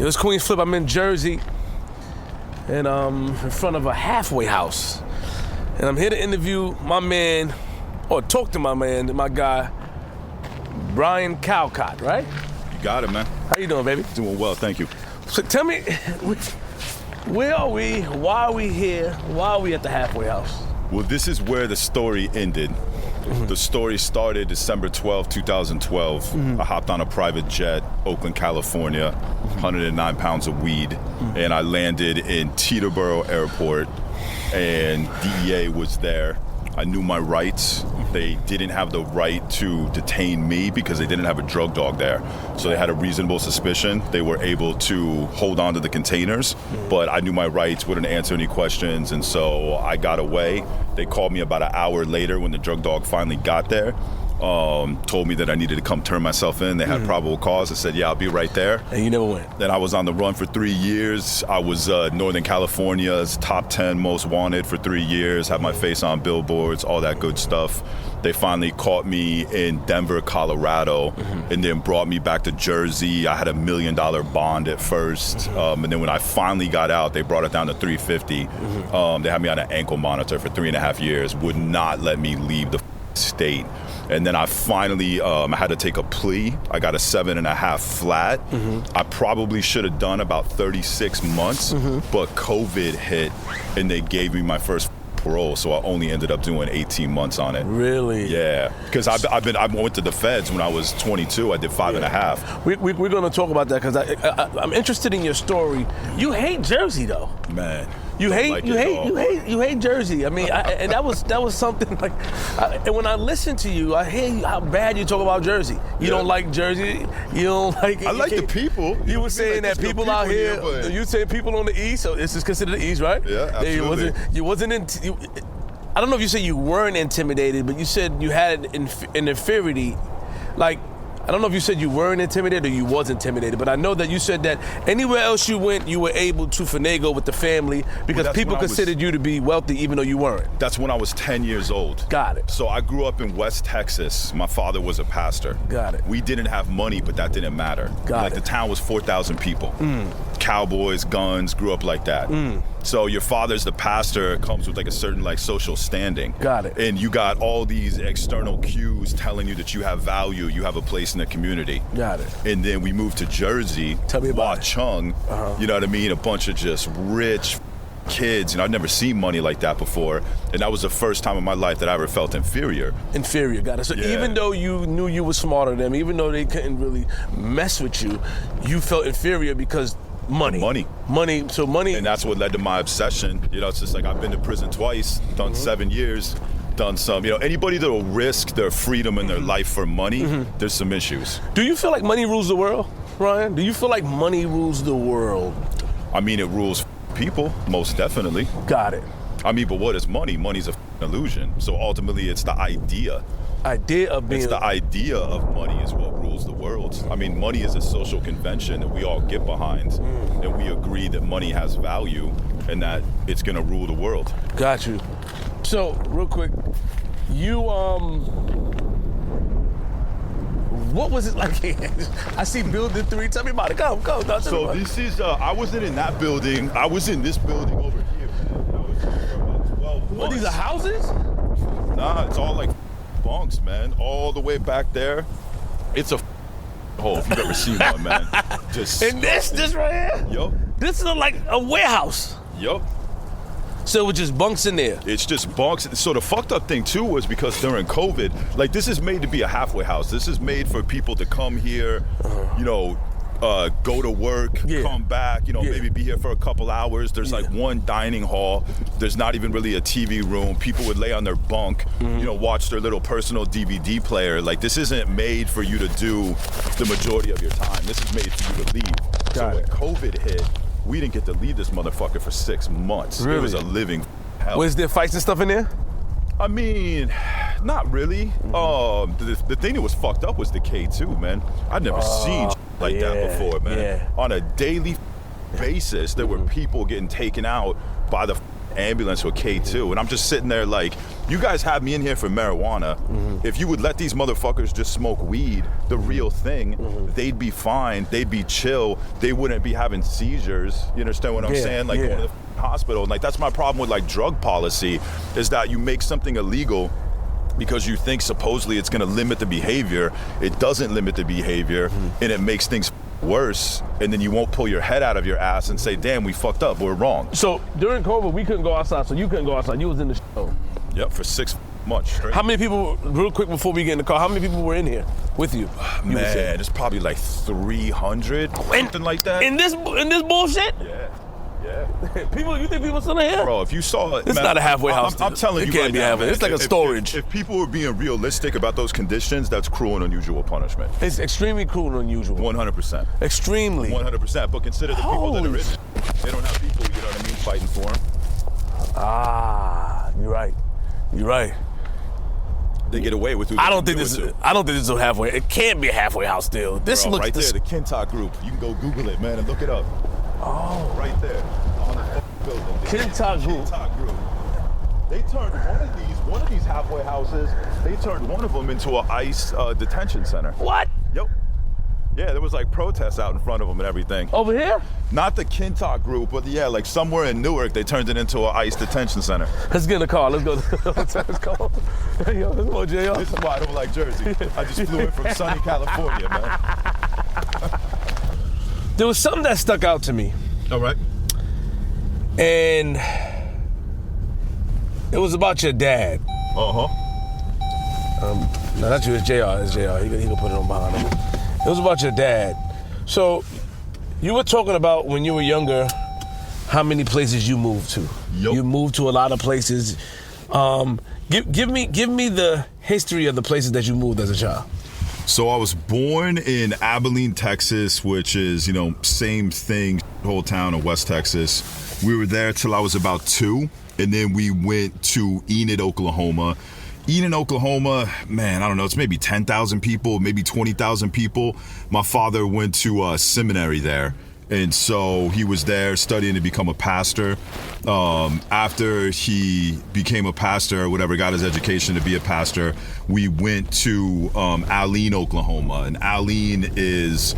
It's Queenzflip. I'm in Jersey, and in front of a halfway house. And I'm here to interview my man, or talk to my man, my guy, Bryan Calcott, right? You got it, man. How you doing, baby? Doing well, thank you. So tell me, where are we? Why are we here? Why are we at the halfway house? Well, this is where the story ended. The story started December 12, 2012. I hopped on a private jet, Oakland, California, 109 pounds of weed, and I landed in Teterboro Airport, and DEA was there. I knew my rights. They didn't have the right to detain me because they didn't have a drug dog there. So they had a reasonable suspicion. They were able to hold on to the containers, but I knew my rights, wouldn't answer any questions, and so I got away. They called me about an hour later when the drug dog finally got there. Told me that I needed to come turn myself in. They had probable cause. I said, yeah, I'll be right there. And you never went? Then I was on the run for 3 years. I was Northern California's top 10 most wanted for 3 years, had my face on billboards, all that good stuff. They finally caught me in Denver, Colorado, and then brought me back to Jersey. I had $1 million bond at first, and then when I finally got out, they brought it down to $350. They had me on an ankle monitor for 3.5 years, would not let me leave the state. And then I finally, I had to take a plea. I got a 7.5 flat. I probably should have done about 36 months, but COVID hit and they gave me my first parole, so I only ended up doing 18 months on it. Really? Yeah, because I went to the feds when I was 22. I did 5.5. We're gonna talk about that because I'm interested in your story. You hate Jersey though. Man. You hate Jersey. I mean, and that was something like. And when I listen to you, I hear how bad you talk about Jersey. You don't like Jersey. You don't like. I like the people. You were saying like that people out here. You say people on the east. So this is considered the east, right? Yeah, absolutely. You wasn't. I don't know if you said you weren't intimidated, but you said you had an inferiority, like. I don't know if you said you weren't intimidated or you was intimidated, but I know that you said that anywhere else you went, you were able to finagle with the family because people considered you to be wealthy even though you weren't. That's when I was 10 years old. Got it. So I grew up in West Texas. My father was a pastor. Got it. We didn't have money, but that didn't matter. Got it. The town was 4,000 people. Cowboys, guns, grew up like that. So your father's the pastor, comes with like a certain like social standing. Got it. And you got all these external cues telling you that you have value, you have a place in the community. Got it. And then we moved to Jersey. Tell me about Chung, you know what I mean? A bunch of just rich kids. I'd never seen money like that before. And that was the first time in my life that I ever felt inferior. Inferior, got it. So even though you knew you were smarter than them, even though they couldn't really mess with you, you felt inferior because money. So money. And that's what led to my obsession. It's just like I've been to prison twice, done 7 years, done some. Anybody that will risk their freedom and their life for money, there's some issues. Do you feel like money rules the world, Ryan? Do you feel like money rules the world? I mean, it rules people, most definitely. Got it. I mean, but what is money? Money's an illusion. So ultimately, it's the idea. It's the idea of money is what rules the world. I mean, money is a social convention that we all get behind, and we agree that money has value and that it's gonna rule the world. Got you. So, real quick, you what was it like? I see building 3. Tell me about it. Go. So this is, I wasn't in that building. I was in this building over here, man. I was here for about 12 months. What, these are houses? Nah, it's all like bunks, man. All the way back there. It's a hole if you've ever seen one, man. Just and this right here? Yup. This is like a warehouse. Yup. So it was just bunks in there? It's just bunks. So the fucked up thing too was because during COVID, like this is made to be a halfway house. This is made for people to come here, go to work, come back, maybe be here for a couple hours. There's like one dining hall. There's not even really a TV room. People would lay on their bunk, watch their little personal DVD player. Like this isn't made for you to do the majority of your time. This is made for you to leave. So when COVID hit, we didn't get to leave this motherfucker for 6 months. Really? It was a living hell. Was there fights and stuff in there? I mean, not really. The thing that was fucked up was the K2, man. I'd never seen like that before, man. On a daily basis, there were people getting taken out by the ambulance with K2, and I'm just sitting there like, you guys have me in here for marijuana. If you would let these motherfuckers just smoke weed, the real thing, they'd be fine, they'd be chill, they wouldn't be having seizures. You understand what I'm saying? Like, going to the hospital. And like, that's my problem with like drug policy, is that you make something illegal because you think supposedly it's going to limit the behavior. It doesn't limit the behavior, and it makes things worse, and then you won't pull your head out of your ass and say, damn, we fucked up, we're wrong. So during COVID, we couldn't go outside, so you couldn't go outside. You was in the show. Yep, for 6 months straight. How many people, real quick before we get in the car, how many people were in here with you? Man, it's probably like 300, something like that. In this bullshit? Yeah. People, you think people still in here? Bro, if you saw it, it's not a halfway house. I'm telling you, it can't right be now, halfway. man, It's like a storage. If people were being realistic about those conditions, that's cruel and unusual punishment. It's extremely cruel and unusual. 100%. Extremely. 100%. But consider the people that are in it. They don't have people, you know what I mean, fighting for them. Ah, you're right. You're right. They get away with it. I don't think this is a halfway. It can't be a halfway house still. This Bro, looks right there, the Kintock group. You can go Google it, man, and look it up. Oh, right there on the building. Kintock group. Kintock group. They turned one of these halfway houses. They turned one of them into an ICE detention center. What? Yep. Yeah, there was like protests out in front of them and everything. Over here? Not the Kintock group, but yeah, like somewhere in Newark, they turned it into an ICE detention center. Let's get in the car. Let's go. Let's go. Hey, yo, let's go, JR. This is why I don't like Jersey. I just flew in from sunny California, man. There was something that stuck out to me. All right. And it was about your dad. Uh-huh. No, that's you. It's JR. It's JR. He can put it on behind him. It was about your dad. So you were talking about when you were younger, how many places you moved to. Yep. You moved to a lot of places. Give me the history of the places that you moved as a child. So I was born in Abilene, Texas, which is, you know, same thing, whole town in West Texas. We were there till I was about 2, and then we went to Enid, Oklahoma. Enid, Oklahoma, man, I don't know, it's maybe 10,000 people, maybe 20,000 people. My father went to a seminary there, and so he was there studying to become a pastor. After he became a pastor or whatever, got his education to be a pastor, we went to Alene, Oklahoma. And Alene is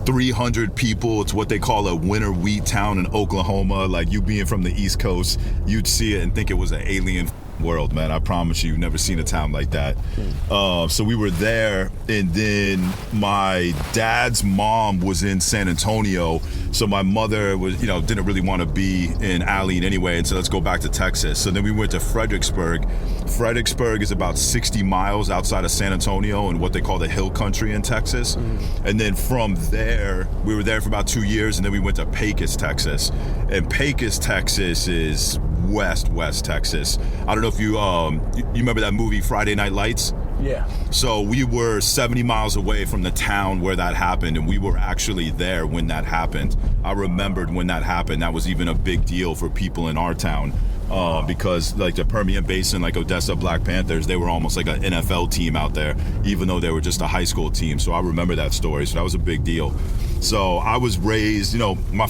300 people. It's what they call a winter wheat town in Oklahoma. Like, you being from the East Coast, you'd see it and think it was an alien world, man. I promise you, you've never seen a town like that. So we were there, and then my dad's mom was in San Antonio, so my mother was, you know, didn't really want to be in Alene anyway, and so let's go back to Texas. So then we went to Fredericksburg. Fredericksburg is about 60 miles outside of San Antonio in what they call the Hill Country in Texas. And then from there, we were there for about 2 years, and then we went to Pecos, Texas. And Pecos, Texas is West Texas. I don't know if you remember that movie Friday Night Lights? Yeah. So we were 70 miles away from the town where that happened, and we were actually there when that happened. I remembered when that happened. That was even a big deal for people in our town, because like the Permian Basin, like Odessa Black Panthers, they were almost like an NFL team out there, even though they were just a high school team. So I remember that story. So that was a big deal. So I was raised, you know, my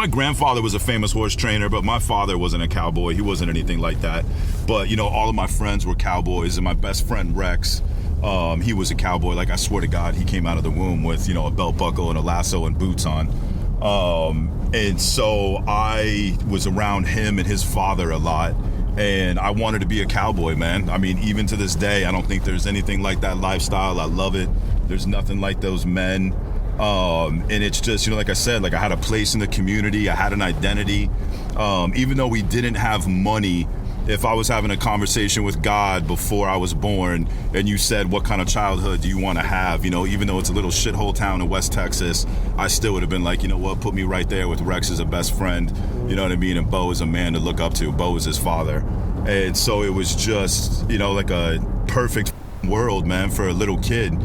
grandfather was a famous horse trainer, but my father wasn't a cowboy. He wasn't anything like that. But, you know, all of my friends were cowboys, and my best friend, Rex, he was a cowboy. Like, I swear to God, he came out of the womb with, you know, a belt buckle and a lasso and boots on. And so I was around him and his father a lot, and I wanted to be a cowboy, man. I mean, even to this day, I don't think there's anything like that lifestyle. I love it. There's nothing like those men. And it's just, you know, like I said, like I had a place in the community, I had an identity. Even though we didn't have money, if I was having a conversation with God before I was born and you said, what kind of childhood do you want to have? You know, even though it's a little shithole town in West Texas, I still would have been like, you know what, put me right there with Rex as a best friend. You know what I mean? And Bo is a man to look up to. Bo is his father. And so it was just, you know, like a perfect world, man, for a little kid.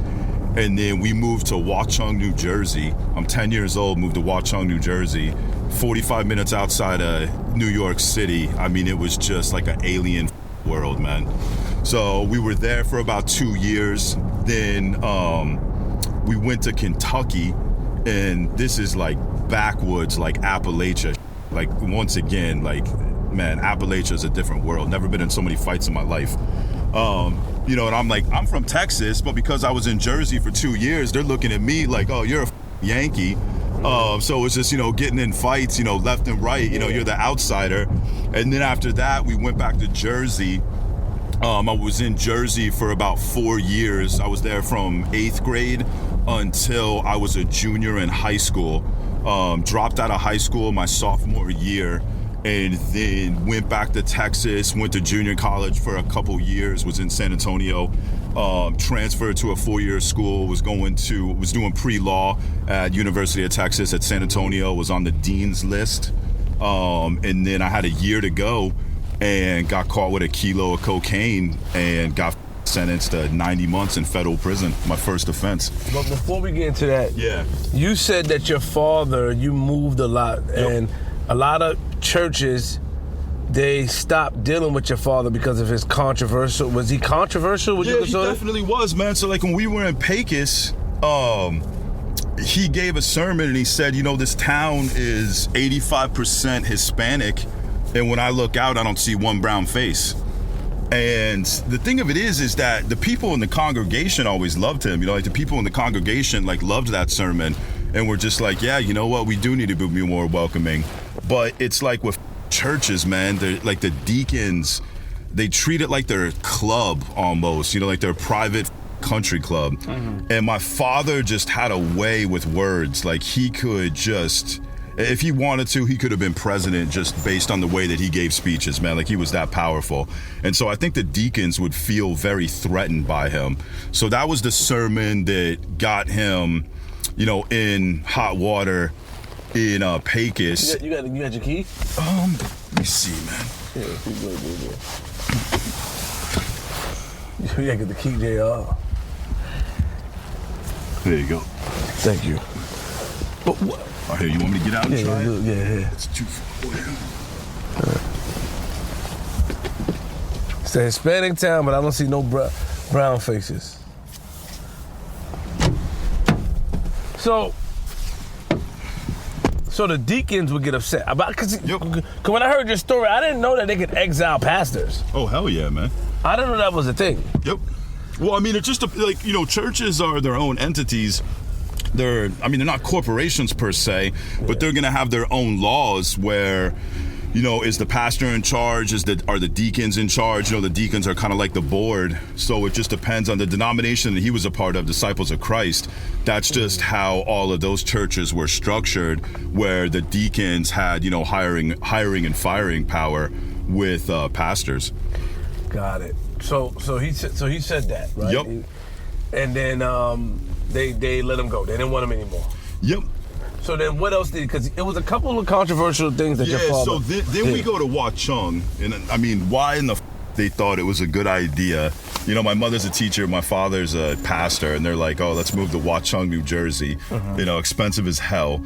And then we moved to Watchung, New Jersey. I'm 10 years old, moved to Watchung, New Jersey, 45 minutes outside of New York City. I mean, it was just like an alien world, man. So we were there for about 2 years. Then we went to Kentucky, and this is like backwoods, like Appalachia. Like, once again, like, man, Appalachia is a different world. Never been in so many fights in my life. You know, and I'm like, I'm from Texas, but because I was in Jersey for 2 years, they're looking at me like, oh, you're a Yankee. So it's just, you know, getting in fights, you know, left and right, you know, you're the outsider. And then after that, we went back to Jersey. I was in Jersey for about 4 years. I was there from 8th grade until I was a junior in high school. Dropped out of high school my sophomore year, and then went back to Texas, went to junior college for a couple years, was in San Antonio, transferred to a 4-year school, was doing pre-law at University of Texas at San Antonio, was on the dean's list. And then I had a year to go and got caught with a kilo of cocaine and got sentenced to 90 months in federal prison, my first offense. But before we get into that, yeah, you said that your father, you moved a lot, and a lot of churches, they stopped dealing with your father because of his controversial. Was he controversial? Would you consider? He definitely was, man. So like when we were in Pecos, he gave a sermon and he said, you know, this town is 85% Hispanic, and when I look out, I don't see one brown face. And the thing of it is that the people in the congregation always loved him. You know, like the people in the congregation like loved that sermon and were just like, yeah, you know what, we do need to be more welcoming. But it's like with churches, man, they're like the deacons, they treat it like their club almost, you know, like their private country club. Mm-hmm. And my father just had a way with words. Like he could just, if he wanted to, he could have been president just based on the way that he gave speeches, man. Like he was that powerful. And so I think the deacons would feel very threatened by him. So that was the sermon that got him, you know, in hot water in Pecos. You got your key? Let me see, man. Yeah, you gotta get the key, JR. There you go. Thank you. But what? Oh, here, you want me to get out and try it? Yeah. It's too far. It's a Hispanic town, but I don't see no brown faces. So the deacons would get upset about, because when I heard your story, I didn't know that they could exile pastors. Oh, hell yeah, man. I didn't know that was a thing. Yep. Well, I mean, it's just like, you know, churches are their own entities. They're not corporations per se, but they're gonna have their own laws where, you know, is the pastor in charge? Are the deacons in charge? You know, the deacons are kind of like the board. So it just depends on the denomination that he was a part of, Disciples of Christ. That's just how all of those churches were structured, where the deacons had, you know, hiring and firing power with pastors. Got it. So he said that, right? Yep. And then they let him go. They didn't want him anymore. Yep. So then what else did, because it was a couple of controversial things that your father so then we go to Watchung, and I mean, why in the they thought it was a good idea? You know, my mother's a teacher, my father's a pastor, and they're like, oh, let's move to Watchung, New Jersey. You know, expensive as hell.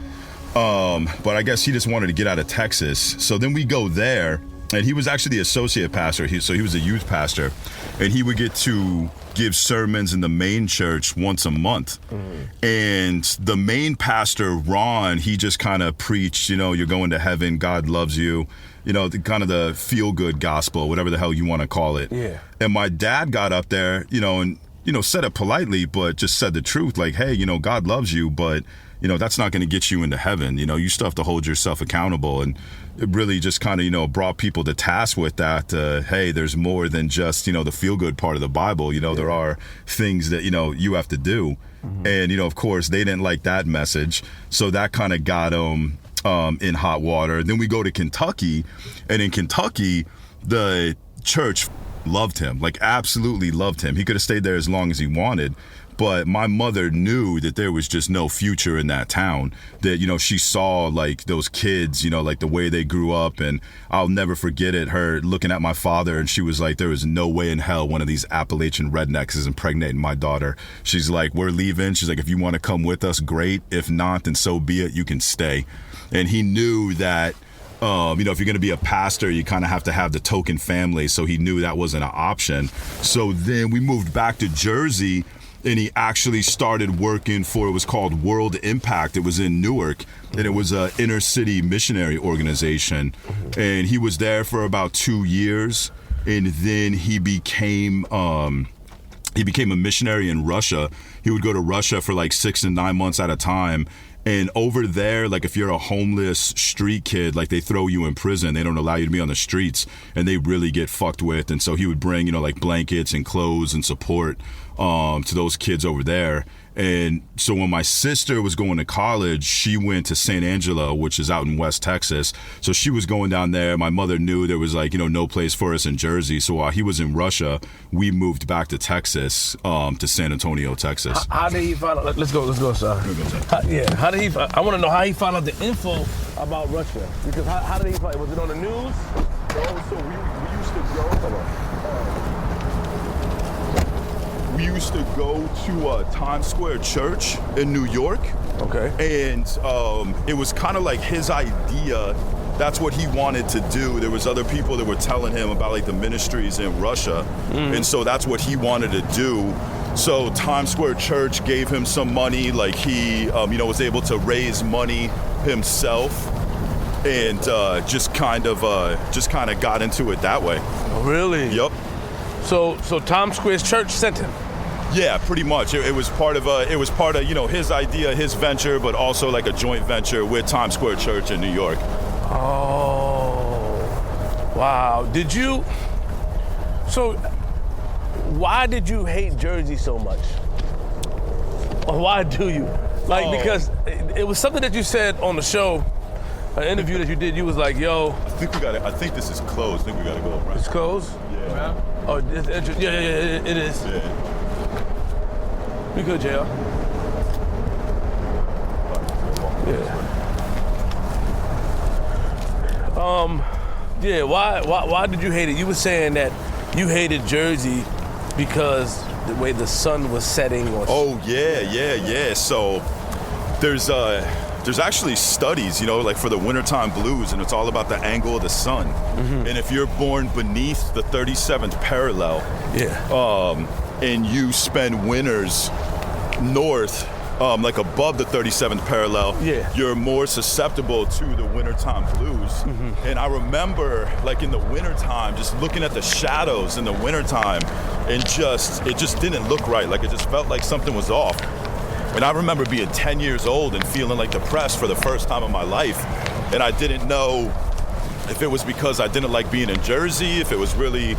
But I guess he just wanted to get out of Texas. So then we go there, and he was actually the associate pastor. So he was a youth pastor, and he would get to give sermons in the main church once a month. And the main pastor, Ron, he just kind of preached, you know, you're going to heaven, God loves you, you know, the kind of the feel-good gospel, whatever the hell you want to call it. Yeah. And my dad got up there, you know, and, you know, said it politely, but just said the truth, like, hey, you know, God loves you, but, you know, that's not going to get you into heaven. You know, you still have to hold yourself accountable. And it really just kind of, you know, brought people to task with that. Hey, there's more than just, you know, the feel-good part of the Bible. You know, there are things that, you know, you have to do. And, you know, of course, they didn't like that message. So that kind of got them in hot water. Then we go to Kentucky. And in Kentucky, the church loved him, like absolutely loved him. He could have stayed there as long as he wanted. But my mother knew that there was just no future in that town, that, you know, she saw like those kids, you know, like the way they grew up. And I'll never forget it, her looking at my father, and she was like, there is no way in hell one of these Appalachian rednecks is impregnating my daughter. She's like, we're leaving. She's like, if you want to come with us, great. If not, then so be it. You can stay. And he knew that, you know, if you're going to be a pastor, you kind of have to have the token family. So he knew that wasn't an option. So then we moved back to Jersey. and he actually started working for, it was called World Impact. It was in Newark, and it was an inner city missionary organization. And he was there for about 2 years, and then he became a missionary in Russia. He would go to Russia for like 6 and 9 months at a time. And over there, like if you're a homeless street kid, like they throw you in prison. They don't allow you to be on the streets, and they really get fucked with. And so he would bring, like blankets and clothes and support to those kids over there. And so when my sister was going to college, she went to San Angelo, which is out in West Texas. So she was going down there. My mother knew there was like, no place for us in Jersey. So while he was in Russia, we moved back to Texas, to San Antonio, Texas. How did he find out? Let's go, sir. How did he? I want to know how he found out the info about Russia. Because how did he find? Was it on the news? No, so we used to go. We used to go to Times Square Church in New York. Okay. And it was kind of like his idea. That's what he wanted to do. There was other people that were telling him about like the ministries in Russia. And so that's what he wanted to do. So Times Square Church gave him some money. Like he, was able to raise money himself, and just kind of got into it that way. Oh, really? Yep. So Times Square's church sent him. Yeah, pretty much. It was part of his idea, his venture, but also like a joint venture with Times Square Church in New York. Oh, wow. So why did you hate Jersey so much? Or why do you? Because it was something that you said on the show, an interview that you did. You was like, yo. I think this is closed. I think we got to go around. It's closed? Yeah. Oh, yeah, it is. Yeah. We good, JR. Yeah. Why did you hate it? You were saying that you hated Jersey because the way the sun was setting. Oh yeah. So there's actually studies, like for the wintertime blues, and it's all about the angle of the sun. And if you're born beneath the 37th parallel, and you spend winters north, like above the 37th parallel, you're more susceptible to the wintertime blues. And I remember, like in the wintertime, just looking at the shadows in the wintertime, and it just didn't look right. Like it just felt like something was off. And I remember being 10 years old and feeling like depressed for the first time in my life. And I didn't know if it was because I didn't like being in Jersey, if it was really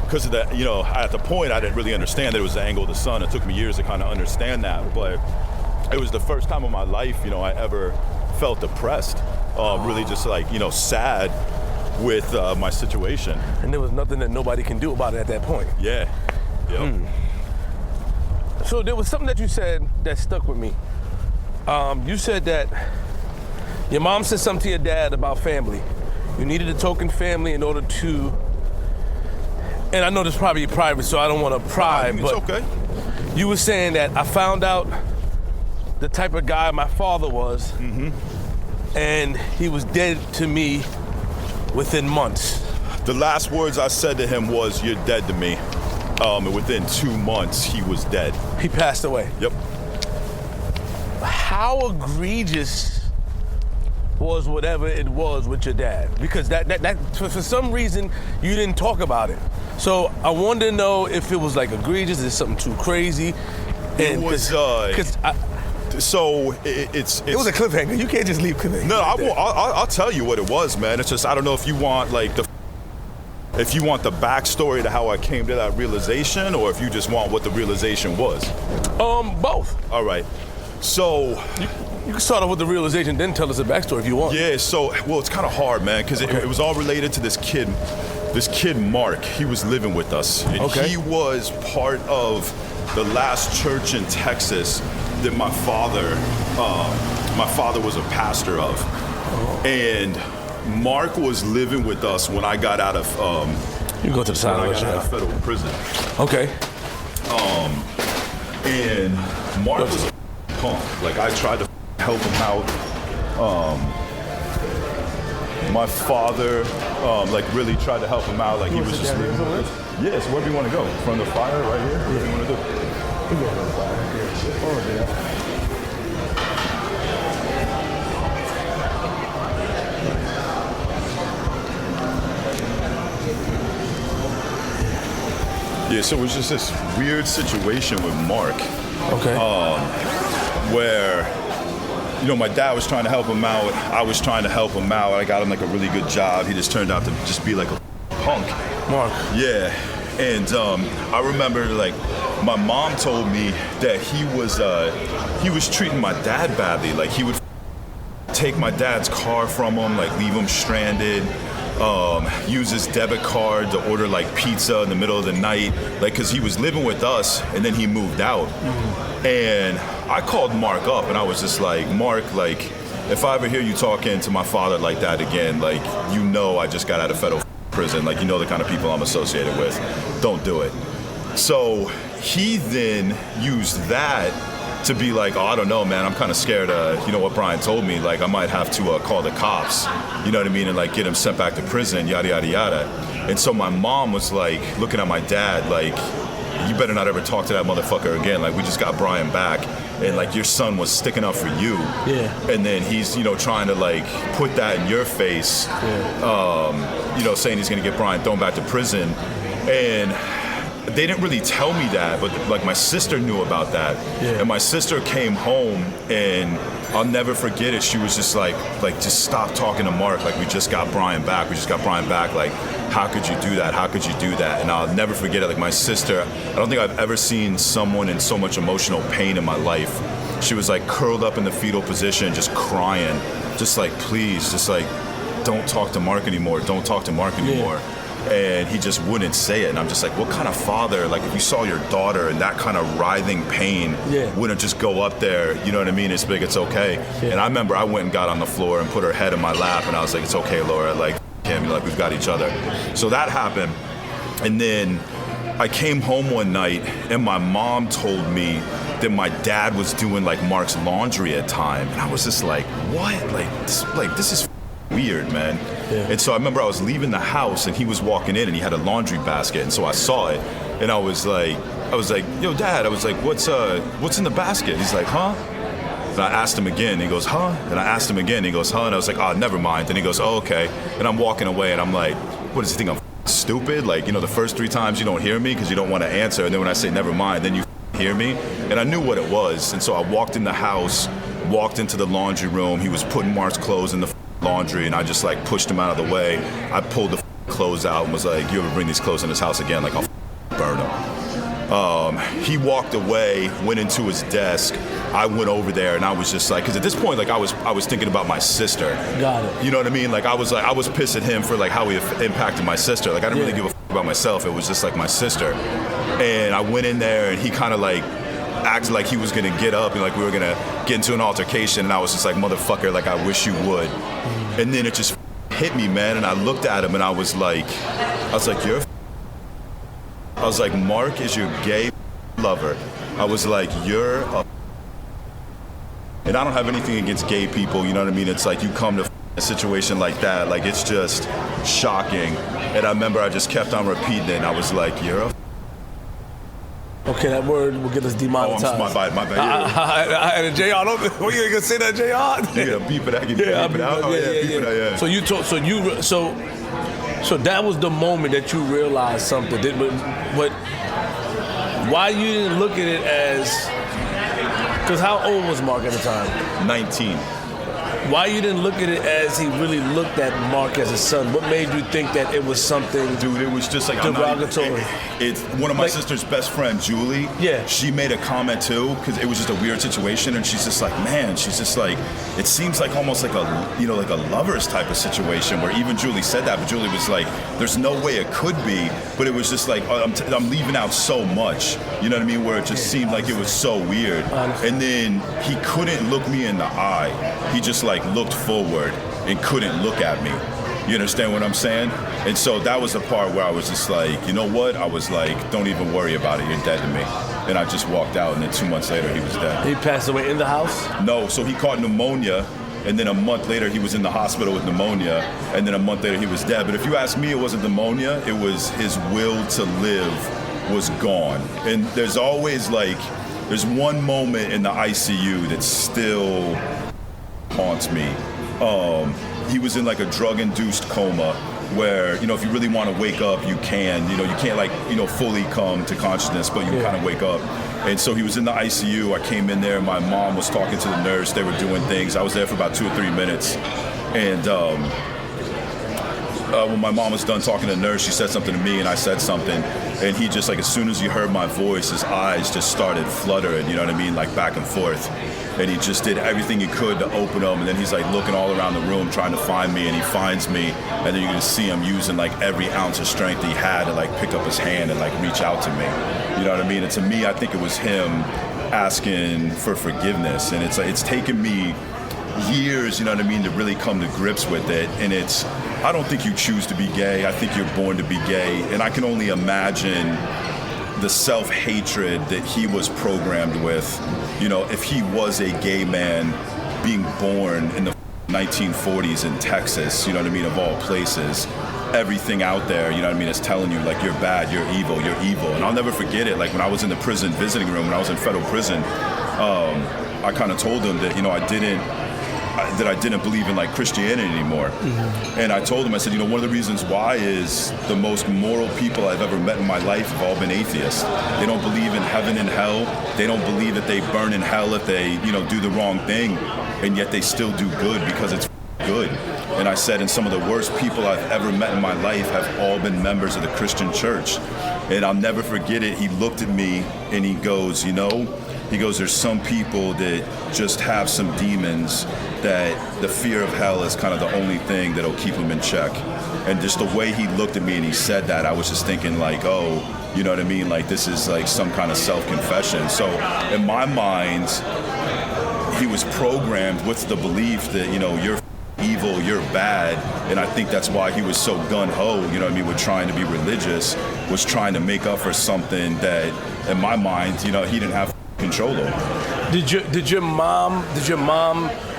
because of that, at the point I didn't really understand that it was the angle of the sun. It took me years to kind of understand that, but it was the first time in my life, I ever felt depressed, really just like, sad with my situation. And there was nothing that nobody can do about it at that point. Yeah. Yep. So there was something that you said that stuck with me. You said that your mom said something to your dad about family. You needed a token family in order to, and I know this is probably private, so I don't want to pry, it's but okay. You were saying that I found out the type of guy my father was, and he was dead to me within months. The last words I said to him was, "You're dead to me." And within 2 months, he was dead. He passed away. Yep. How egregious was whatever it was with your dad? Because that for some reason you didn't talk about it. So I wanted to know if it was like egregious, is it something too crazy? It was so it's it was a cliffhanger. You can't just leave cliffhanger. No, I'll tell you what it was, man. It's just I don't know if you want like the backstory to how I came to that realization, or if you just want what the realization was. Both. All right. So you can start off with the realization, then tell us the backstory if you want. Yeah. So it's kind of hard, man, because it was all related to this kid Mark. He was living with us, and he was part of the last church in Texas that my father was a pastor of, and Mark was living with us when I got out of you go to the side when I got out of federal prison. Okay. And Mark was a punk. Like I tried to help him out. My father like really tried to help him out. Like he was just living with us. Yeah, so where do you want to go? From the fire right here? What do you want to do? Yeah, so it was just this weird situation with Mark. Okay. Where, my dad was trying to help him out. I was trying to help him out. I got him like a really good job. He just turned out to just be like a punk. Mark. Yeah. And I remember like my mom told me that he was treating my dad badly. Like he would take my dad's car from him, like leave him stranded. Use his debit card to order like pizza in the middle of the night, like because he was living with us and then he moved out. And I called Mark up and I was just like, Mark, like if I ever hear you talking to my father like that again, like I just got out of federal prison, like the kind of people I'm associated with, don't do it. So he then used that to be like, oh, I don't know, man, I'm kind of scared. What Bryan told me, like I might have to call the cops, you know what I mean, and like get him sent back to prison, yada, yada, yada. And so my mom was like looking at my dad like, you better not ever talk to that motherfucker again. Like we just got Bryan back and like your son was sticking up for you. Yeah. And then he's, trying to like put that in your face, saying he's gonna get Bryan thrown back to prison. And they didn't really tell me that, but like my sister knew about that. Yeah. And my sister came home and I'll never forget it. She was just like just stop talking to Mark. Like we just got Bryan back. Like, how could you do that? How could you do that? And I'll never forget it. Like my sister, I don't think I've ever seen someone in so much emotional pain in my life. She was like curled up in the fetal position, just crying, just like, please, just like, don't talk to Mark anymore. Don't talk to Mark anymore. Yeah. And he just wouldn't say it. And I'm just like, what kind of father, like if you saw your daughter in that kind of writhing pain, wouldn't just go up there, you know what I mean? It's big, it's okay. Yeah. And I remember I went and got on the floor and put her head in my lap and I was like, it's okay, Laura, like him, like we've got each other. So that happened. And then I came home one night and my mom told me that my dad was doing like Mark's laundry at time. And I was just like, what? This is weird, man. Yeah. And so I remember I was leaving the house and he was walking in and he had a laundry basket. And so I saw it and I was like, yo, Dad, I was like, what's in the basket? He's like, huh? And I asked him again, he goes, huh? And I asked him again, he goes, huh? And I was like, oh, never mind. And he goes, oh, okay. And I'm walking away and I'm like, what does he think I'm stupid? Like, the first 3 times you don't hear me because you don't want to answer. And then when I say never mind, then you hear me. And I knew what it was. And so I walked in the house, walked into the laundry room. He was putting Mark's clothes in the laundry and I just like pushed him out of the way. I pulled the clothes out and was like, you ever bring these clothes in this house again, like I'll burn them. He walked away, went into his desk. I went over there and I was just like, because at this point, like I was thinking about my sister. Got it. You know what I mean? Like I was pissed at him for like how he impacted my sister. Like I didn't really give a about myself. It was just like my sister. And I went in there and he kind of like acted like he was gonna get up and like we were gonna get into an altercation and I was just like, motherfucker, like I wish you would. And then it just hit me, man, and I looked at him and I was like, Mark is your gay lover. I was like, you're a. And I don't have anything against gay people, you know what I mean? It's like you come to a situation like that, like it's just shocking. And I remember I just kept on repeating it and I was like, you're a. Okay, that word will get us demonetized. Oh, my bad. And JR, what you gonna say that, JR? Yeah, beep it out. Beep it out. Yeah. So you talk. So that was the moment that you realized something. But why you didn't look at it as? Because how old was Mark at the time? 19. Why you didn't look at it as he really looked at Mark as his son? What made you think that it was something? Dude, it was just like derogatory. It's one of my sister's best friend, Julie. Yeah. She made a comment too because it was just a weird situation, and she's just like, man, she's just like, it seems like almost like a like a lovers type of situation where even Julie said that, but Julie was like, there's no way it could be, but it was just like I'm leaving out so much, you know what I mean? Where it just seemed like it was so weird, and then he couldn't look me in the eye. He just like looked forward and couldn't look at me. You understand what I'm saying? And so that was the part where I was just like, you know what? I was like, don't even worry about it. You're dead to me. And I just walked out, and then 2 months later, he was dead. He passed away in the house? No, so he caught pneumonia, and then a month later, he was in the hospital with pneumonia, and then a month later, he was dead. But if you ask me, it wasn't pneumonia. It was his will to live was gone. And there's always there's one moment in the ICU that still haunts me. He was in like a drug-induced coma where, if you really want to wake up, you can. You can't fully come to consciousness, but you kind of wake up. And so he was in the ICU. I came in there. My mom was talking to the nurse. They were doing things. I was there for about 2 or 3 minutes. And when my mom was done talking to the nurse, she said something to me and I said something. And he just as soon as he heard my voice, his eyes just started fluttering, you know what I mean? Like back and forth. And he just did everything he could to open them. And then he's looking all around the room trying to find me, and he finds me. And then you can see him using every ounce of strength he had to pick up his hand and reach out to me. You know what I mean? And to me, I think it was him asking for forgiveness. And it's taken me years, you know what I mean, to really come to grips with it. And I don't think you choose to be gay. I think you're born to be gay. And I can only imagine the self-hatred that he was programmed with, if he was a gay man being born in the 1940s in Texas, you know what I mean, of all places. Everything out there, you know what I mean, is telling you you're bad, you're evil. And I'll never forget it. When I was in the prison visiting room, when I was in federal prison, I kind of told him that, I didn't believe in Christianity anymore. Mm-hmm. And I told him, I said, one of the reasons why is the most moral people I've ever met in my life have all been atheists. They don't believe in heaven and hell. They don't believe that they burn in hell if they, do the wrong thing. And yet they still do good because it's good. And I said, and some of the worst people I've ever met in my life have all been members of the Christian church. And I'll never forget it. He looked at me and he goes, there's some people that just have some demons that the fear of hell is kind of the only thing that'll keep them in check. And just the way he looked at me and he said that, I was just thinking oh, you know what I mean? This is some kind of self-confession. So in my mind, he was programmed with the belief that, you're evil, you're bad. And I think that's why he was so gun-ho, you know what I mean, with trying to be religious, was trying to make up for something that, in my mind, he didn't have control over. Did your mom,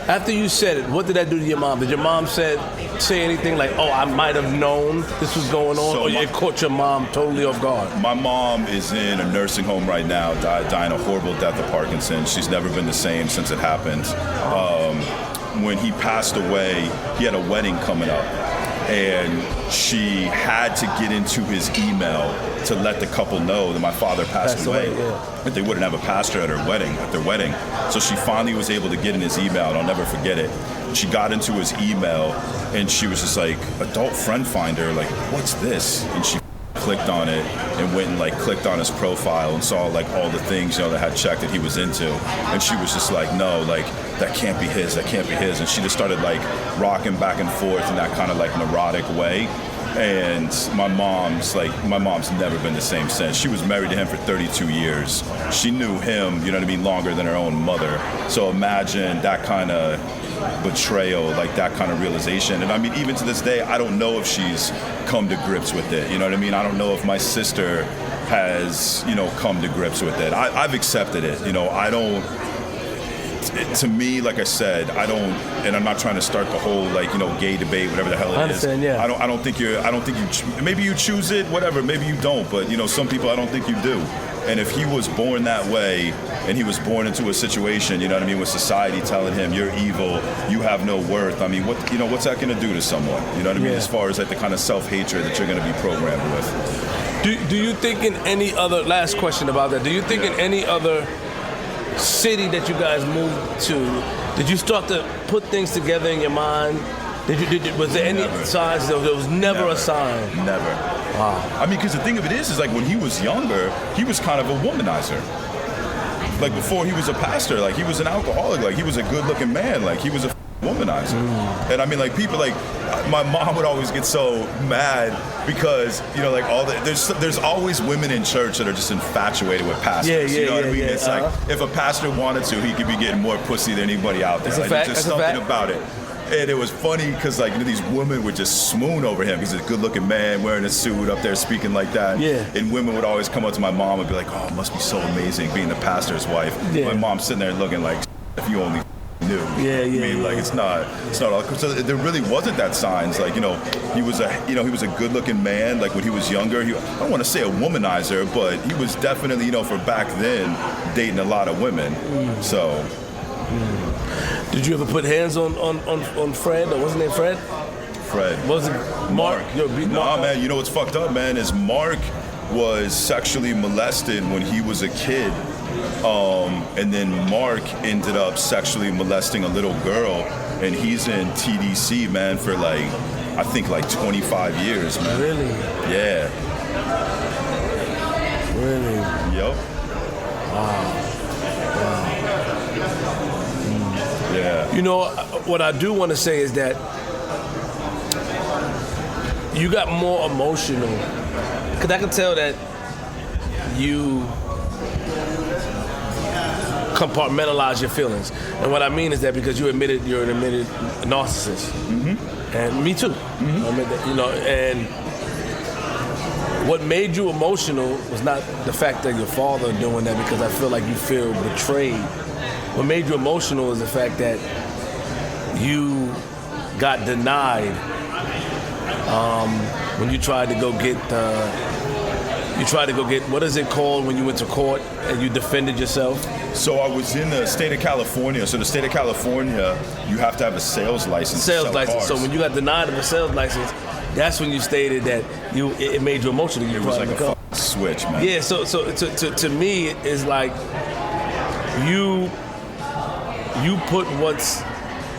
after you said it, what did that do to your mom? Did your mom say anything I might have known this was going on, or it caught your mom totally off guard? My mom is in a nursing home right now, dying a horrible death of Parkinson's. She's never been the same since it happened. When he passed away, he had a wedding coming up, and she had to get into his email to let the couple know that my father passed away. That they wouldn't have a pastor at their wedding. So she finally was able to get in his email, and I'll never forget it. She got into his email, and she was just adult friend finder, what's this? And she clicked on it and went and clicked on his profile and saw all the things that had checked that he was into, and she was just no, that can't be his, and she just started rocking back and forth in that kind of neurotic way. And my mom's never been the same since. She was married to him for 32 years. She knew him, you know what I mean, longer than her own mother. So imagine that kind of betrayal, that kind of realization. And I mean, even to this day, I don't know if she's come to grips with it. You know what I mean? I don't know if my sister has, come to grips with it. I've accepted it. I don't. To me, like I said, I don't, and I'm not trying to start the whole gay debate, whatever the hell it is. Yeah. I don't think you. Maybe you choose it, whatever. Maybe you don't, but some people I don't think you do. And if he was born that way, and he was born into a situation, you know what I mean, with society telling him you're evil, you have no worth. I mean, what's that going to do to someone? You know what I mean, as far as the kind of self-hatred that you're going to be programmed with. Do you think in any other? Last question about that. Do you think in any other city that you guys moved to, did you start to put things together in your mind? Was there any signs? There was never a sign. Never. Wow. I mean, because the thing of it is when he was younger, he was kind of a womanizer. Before he was a pastor, he was an alcoholic, he was a good-looking man, he was a womanizer. And I mean, people my mom would always get so mad because there's always women in church that are just infatuated with pastors. You know what I mean? It's if a pastor wanted to, he could be getting more pussy than anybody out there. There's just something about it. And it was funny because these women would just swoon over him. He's a good-looking man wearing a suit up there speaking like that. Yeah. And women would always come up to my mom and be like, "Oh, it must be so amazing being the pastor's wife." Yeah. My mom's sitting there looking if you only knew. Yeah, I mean, like it's not all. So there really wasn't that signs. Like, he was a good-looking man. Like when he was younger, I don't want to say a womanizer, but he was definitely, for back then, dating a lot of women. So. Did you ever put hands on Fred, or wasn't it Fred? Fred. Was it Mark? Nah, man. You know what's fucked up, man, is Mark was sexually molested when he was a kid. And then Mark ended up sexually molesting a little girl, and he's in TDC, man, for I think 25 years, man. Really? Yeah. Really? Yep. Wow. Yeah. What I do want to say is that you got more emotional, because I can tell that you compartmentalize your feelings. And what I mean is that because you're an admitted narcissist. Mm-hmm. And me too. Mm-hmm. I mean, and what made you emotional was not the fact that your father doing that, because I feel like you feel betrayed. What made you emotional is the fact that you got denied when you tried to go get what is it called when you went to court and you defended yourself? So I was in the state of California. So the state of California, you have to have a sales license. Sales license. So when you got denied of a sales license, that's when you stated that it made you emotional. It was like a fucking switch, man. Yeah. So to me, it's like you put what's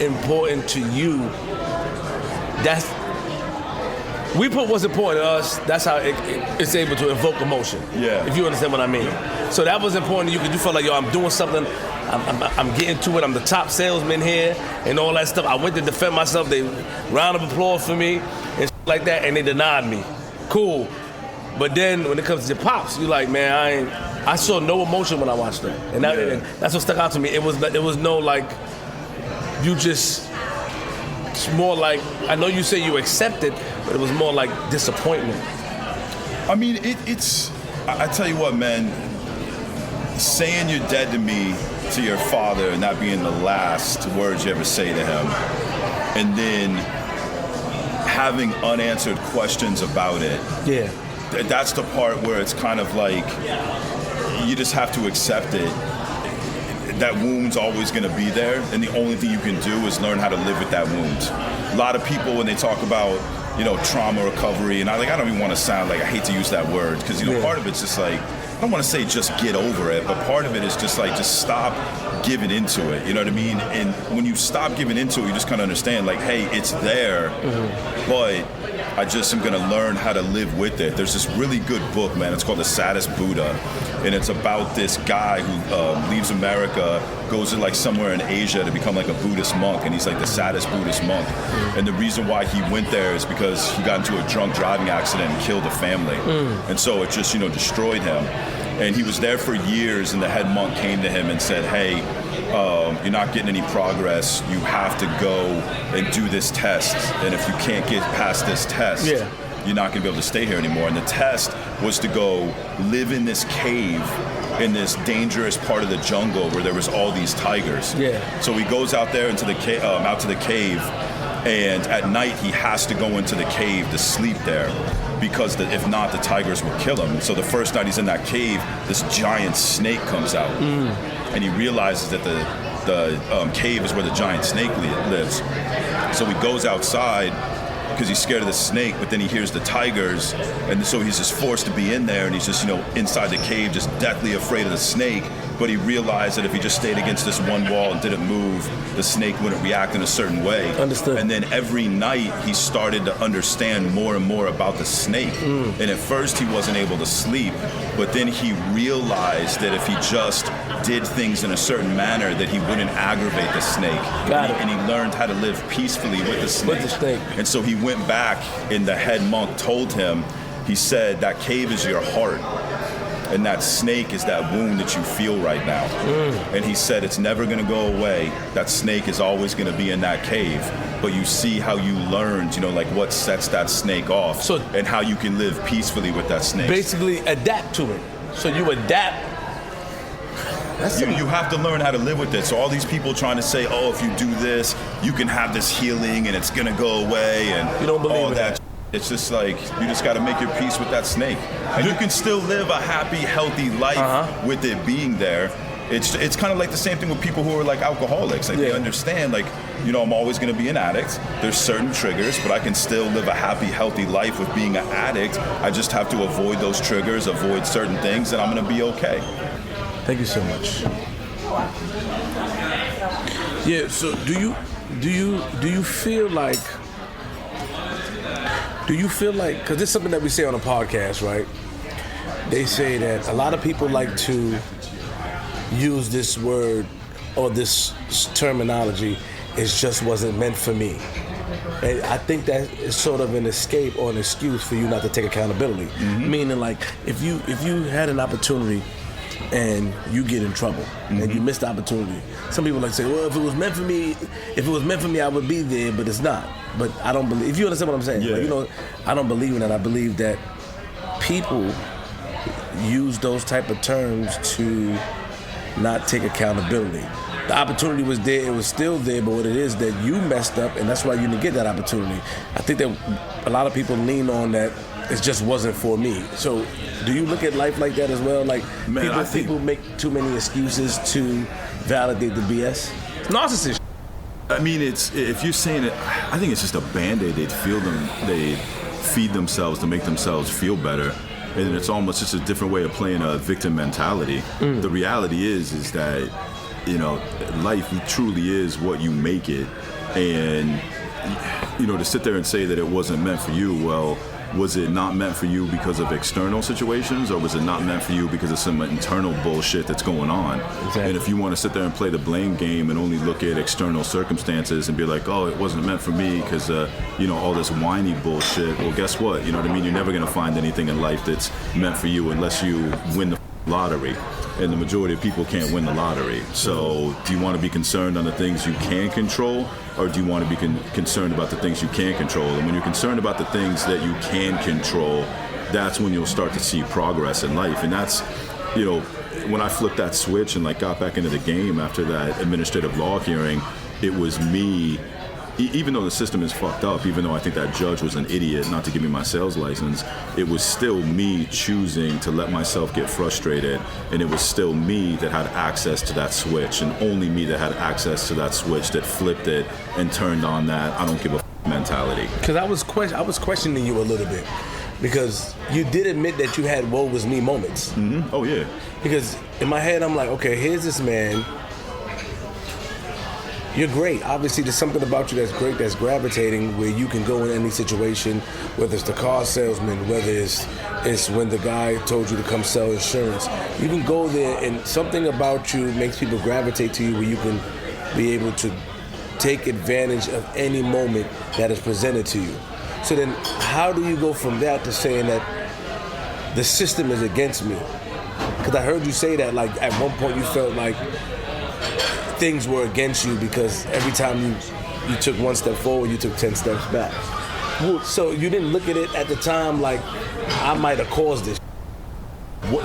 important to you. We put what's important to us. That's how it's able to evoke emotion. Yeah. If you understand what I mean. So that was important to you because you felt like, I'm doing something. I'm getting to it. I'm the top salesman here and all that stuff. I went to defend myself. They round of applause for me and shit like that, and they denied me. Cool. But then when it comes to your pops, you're like, man, I saw no emotion when I watched them, and that's what stuck out to me. It was no you just. It's more like, I know you say you accept it, but it was more like disappointment. I mean, I tell you what, man, saying you're dead to me to your father and that being the last words you ever say to him, and then having unanswered questions about it. Yeah. That's the part where it's kind of like, you just have to accept it. That wound's always going to be there, and the only thing you can do is learn how to live with that wound. A lot of people, when they talk about, trauma recovery, and I don't even want to sound like, I hate to use that word, because, part of it's just like, I don't want to say just get over it, but part of it is just like, just stop giving into it, you know what I mean? And when you stop giving into it, you just kind of understand, like, hey, it's there, but I just am going to learn how to live with it. There's this really good book, man. It's called The Saddest Buddha. And it's about this guy who leaves America, goes to somewhere in Asia to become a Buddhist monk. And he's the saddest Buddhist monk. And the reason why he went there is because he got into a drunk driving accident and killed a family. And so it just, destroyed him. And he was there for years, and the head monk came to him and said, hey, you're not getting any progress. You have to go and do this test. And if you can't get past this test, you're not going to be able to stay here anymore. And the test was to go live in this cave in this dangerous part of the jungle where there was all these tigers. Yeah. So he goes out there into the out to the cave, and at night he has to go into the cave to sleep there, because if not, the tigers will kill him. So the first night he's in that cave, this giant snake comes out, and he realizes that the cave is where the giant snake lives. So he goes outside because he's scared of the snake, but then he hears the tigers, and so he's just forced to be in there, and he's just inside the cave, just deathly afraid of the snake. But he realized that if he just stayed against this one wall and didn't move, the snake wouldn't react in a certain way. Understood. And then every night he started to understand more and more about the snake. And at first he wasn't able to sleep, but then he realized that if he just did things in a certain manner, that he wouldn't aggravate the snake. And he learned how to live peacefully with the snake. And so he went back, and the head monk told him, he said, that cave is your heart, and that snake is that wound that you feel right now. And he said, it's never going to go away. That snake is always going to be in that cave. But you see how you learned, what sets that snake off, and how you can live peacefully with that snake. Basically adapt to it. So you adapt You have to learn how to live with it. So all these people trying to say, oh, if you do this, you can have this healing and it's gonna go away and you don't believe all in that. It's just like, you just got to make your peace with that snake. And you can still live a happy, healthy life with it being there. It's kind of like the same thing with people who are like alcoholics. Like they understand, like, you know, I'm always going to be an addict. There's certain triggers, but I can still live a happy, healthy life with being an addict. I just have to avoid those triggers, avoid certain things, and I'm going to be okay. Thank you so much. Yeah. So do you feel like? Do you feel like, because this is something that we say on a podcast, right? They say that a lot of people like to use this word or this terminology, it just wasn't meant for me. And I think that is sort of an escape or an excuse for you not to take accountability. Meaning, like, if you had an opportunity and you get in trouble and you miss the opportunity, some people like to say, well, if it was meant for me, I would be there, but it's not. But I don't believe, if you understand what I'm saying, like, you know, I don't believe in that. I believe that people use those type of terms to not take accountability. The opportunity was there, it was still there, but what it is that you messed up, and that's why you didn't get that opportunity. I think that a lot of people lean on that it just wasn't for me. So do you look at life like that as well? Like, man, people make too many excuses to validate the BS? Narcissist. I mean, if you're saying it, I think it's just a Band-Aid. They feed themselves to make themselves feel better. And it's almost just a different way of playing a victim mentality. The reality is that, you know, life truly is what you make it. And, you know, to sit there and say that it wasn't meant for you, well, was it not meant for you because of external situations, or was it not meant for you because of some internal bullshit that's going on? Exactly. And if you want to sit there and play the blame game and only look at external circumstances and be like, oh, it wasn't meant for me because, you know, all this whiny bullshit, well, guess what? You know what I mean? You're never going to find anything in life that's meant for you unless you win the lottery. And the majority of people can't win the lottery. So do you want to be concerned on the things you can control, or do you want to be concerned about the things you can't control? And when you're concerned about the things that you can control, that's when you'll start to see progress in life. And that's, you know, when I flipped that switch and like got back into the game after that administrative law hearing, it was me. Even though the system is fucked up, even though I think that judge was an idiot not to give me my sales license, it was still me choosing to let myself get frustrated, and it was still me that had access to that switch, and only me that had access to that switch that flipped it and turned on that I don't give a mentality. Because I was questioning you a little bit, because you did admit that you had woe was me moments. Oh yeah. Because in my head I'm like, okay, here's this man. You're great. Obviously, there's something about you that's great, that's gravitating, where you can go in any situation, whether it's the car salesman, whether it's when the guy told you to come sell insurance. You can go there, and something about you makes people gravitate to you, where you can be able to take advantage of any moment that is presented to you. So then, how do you go from that to saying that the system is against me? Because I heard you say that, like, at one point you felt like things were against you because every time you took one step forward, you took 10 steps back. So you didn't look at it at the time like, I might have caused this.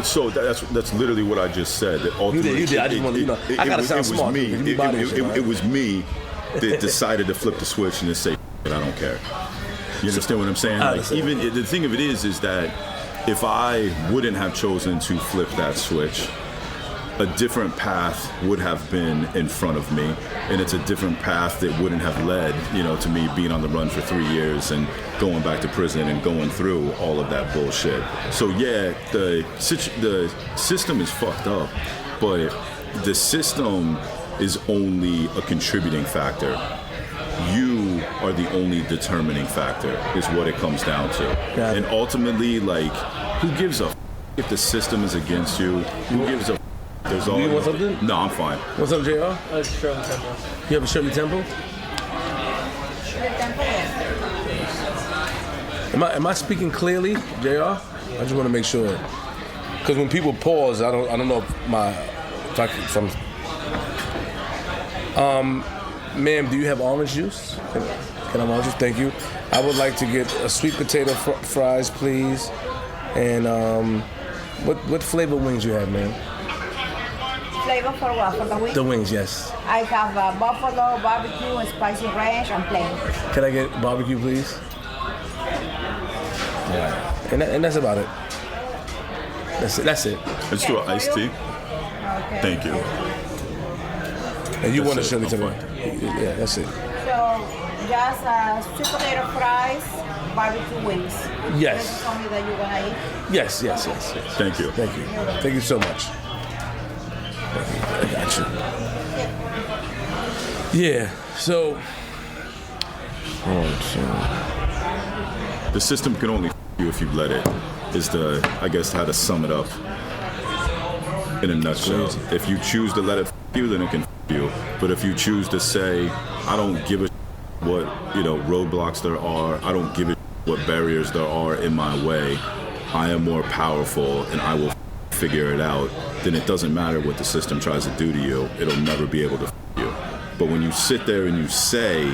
So that's literally what I just said. That you did. I just want to, you know, I gotta sound smart. It was me that decided to flip the switch and just say, I don't care. You understand what I'm saying? Like, even the thing of it is that if I wouldn't have chosen to flip that switch, a different path would have been in front of me, and it's a different path that wouldn't have led, you know, to me being on the run for 3 years and going back to prison and going through all of that bullshit. So yeah, the system is fucked up, but the system is only a contributing factor. You are the only determining factor, is what it comes down to. And ultimately, like, who gives a if the system is against you? Who gives a There's all. You want something? No, I'm fine. What's up, JR? Shirley Temple. You have a Shirley Temple? Am I speaking clearly, JR? I just want to make sure. Because when people pause, I don't know if ma'am, do you have orange juice? Can I have orange juice? Thank you. I would like to get a sweet potato fries, please. And what flavor wings you have, man? flavor for what? For the wings? The wings, yes. I have buffalo, barbecue, and spicy ranch, and plain. Can I get barbecue, please? Yeah. And that's about it. That's it. Let's do an iced tea. Okay. Thank you. And you want to That's show me it. to me? I'm Yeah, that's it. So, just sweet potato fries, barbecue wings. Yes. You told me that you're gonna eat. Yes. Thank you. Thank you. Thank you so much. Thank you. I got you. Yeah. So. The system can only you if you let it. Is I guess how to sum it up in a nutshell. If you choose to let it you, then it can you. But if you choose to say, I don't give a what roadblocks there are, I don't give a what barriers there are in my way, I am more powerful and I will figure it out, then it doesn't matter what the system tries to do to you, it'll never be able to you. But when you sit there and you say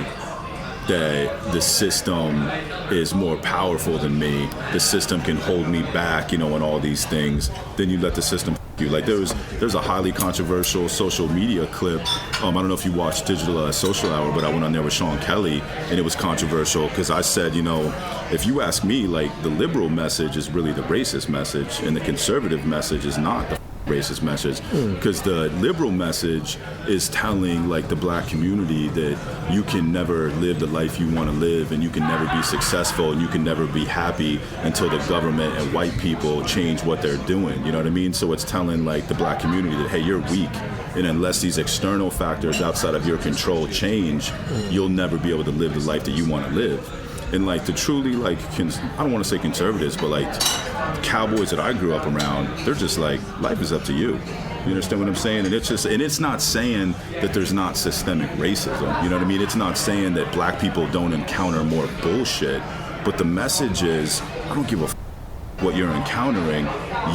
that the system is more powerful than me, the system can hold me back, and all these things, then you let the system you. Like there's a highly controversial social media clip. I don't know if you watched Digital Social Hour, but I went on there with Sean Kelly, and it was controversial because I said, if you ask me, like the liberal message is really the racist message, and the conservative message is not the racist message, because the liberal message is telling like the black community that you can never live the life you want to live, and you can never be successful, and you can never be happy until the government and white people change what they're doing. You know what I mean? So it's telling like the black community that, hey, you're weak, and unless these external factors outside of your control change, you'll never be able to live the life that you want to live. And like the truly like, I don't want to say conservatives, but like cowboys that I grew up around, they're just like, life is up to you. You understand what I'm saying? And it's not saying that there's not systemic racism. You know what I mean? It's not saying that black people don't encounter more bullshit. But the message is, I don't give a what you're encountering.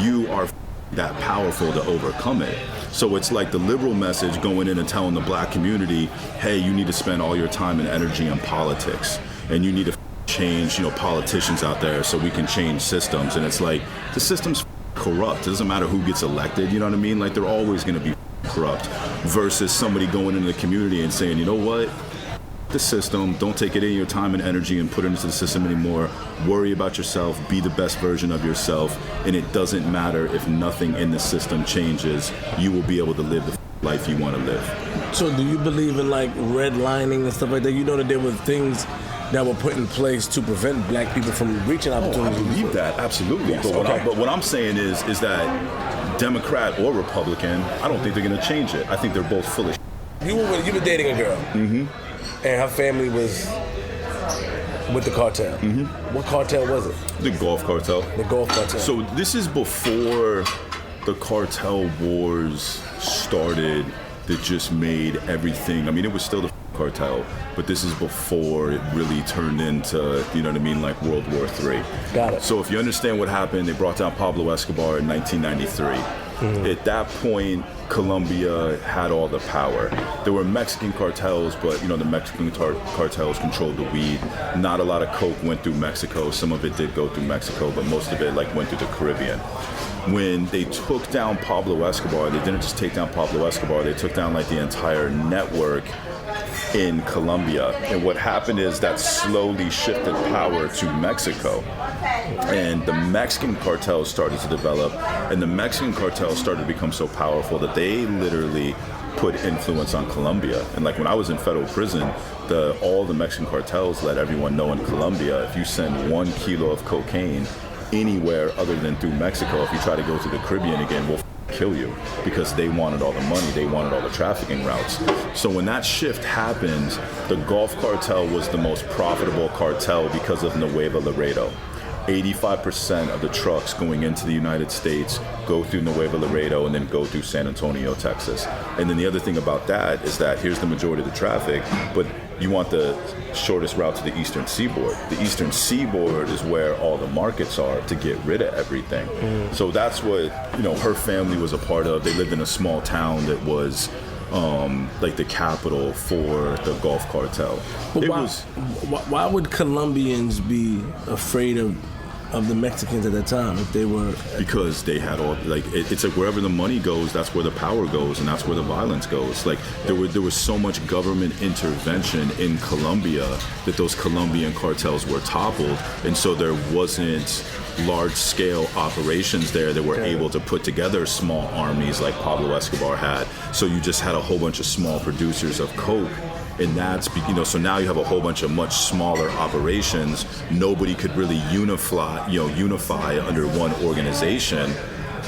You are that powerful to overcome it. So it's like the liberal message going in and telling the black community, hey, you need to spend all your time and energy in politics, and you need to change, politicians out there so we can change systems. And it's like, the system's corrupt. It doesn't matter who gets elected, you know what I mean? Like, they're always going to be corrupt, versus somebody going into the community and saying, you know what? The system, don't take any of your time and energy and put it into the system anymore. Worry about yourself, be the best version of yourself, and it doesn't matter if nothing in the system changes, you will be able to live the life you want to live. So do you believe in like redlining and stuff like that? You know that there were things that were put in place to prevent black people from reaching opportunities. I believe that, absolutely. Yes, But what I'm saying is that Democrat or Republican, I don't think they're going to change it. I think they're both full of shit. You were dating a girl, and her family was with the cartel. What cartel was it? The Gulf Cartel. The Gulf Cartel. So this is before the cartel wars started that just made everything. I mean, it was still the cartel, but this is before it really turned into, like World War III. Got it. So if you understand what happened, they brought down Pablo Escobar in 1993. At that point, Colombia had all the power. There were Mexican cartels, but the Mexican cartels controlled the weed. Not a lot of coke went through Mexico. Some of it did go through Mexico, but most of it went through the Caribbean. When they took down Pablo Escobar, they didn't just take down Pablo Escobar, they took down the entire network in Colombia. And what happened is that slowly shifted power to Mexico. And the Mexican cartels started to develop, and the Mexican cartels started to become so powerful that they literally put influence on Colombia. And when I was in federal prison, all the Mexican cartels let everyone know in Colombia, if you send 1 kilo of cocaine anywhere other than through Mexico, if you try to go to the Caribbean again, we'll kill you, because they wanted all the money, they wanted all the trafficking routes. So when that shift happened, the Gulf Cartel was the most profitable cartel because of Nuevo Laredo. 85% of the trucks going into the United States go through Nuevo Laredo and then go through San Antonio, Texas. And then the other thing about that is that here's the majority of the traffic, but you want the shortest route to the Eastern Seaboard. The Eastern Seaboard is where all the markets are to get rid of everything. So that's what, her family was a part of. They lived in a small town that was the capital for the Gulf Cartel. But why would Colombians be afraid of of the Mexicans at that time if they were? Because they had all it's like wherever the money goes, that's where the power goes, and that's where the violence goes. Like there was so much government intervention in Colombia that those Colombian cartels were toppled, and so there wasn't large-scale operations there that were able to put together small armies like Pablo Escobar had. So you just had a whole bunch of small producers of coke. And that's, so now you have a whole bunch of much smaller operations. Nobody could really unify under one organization.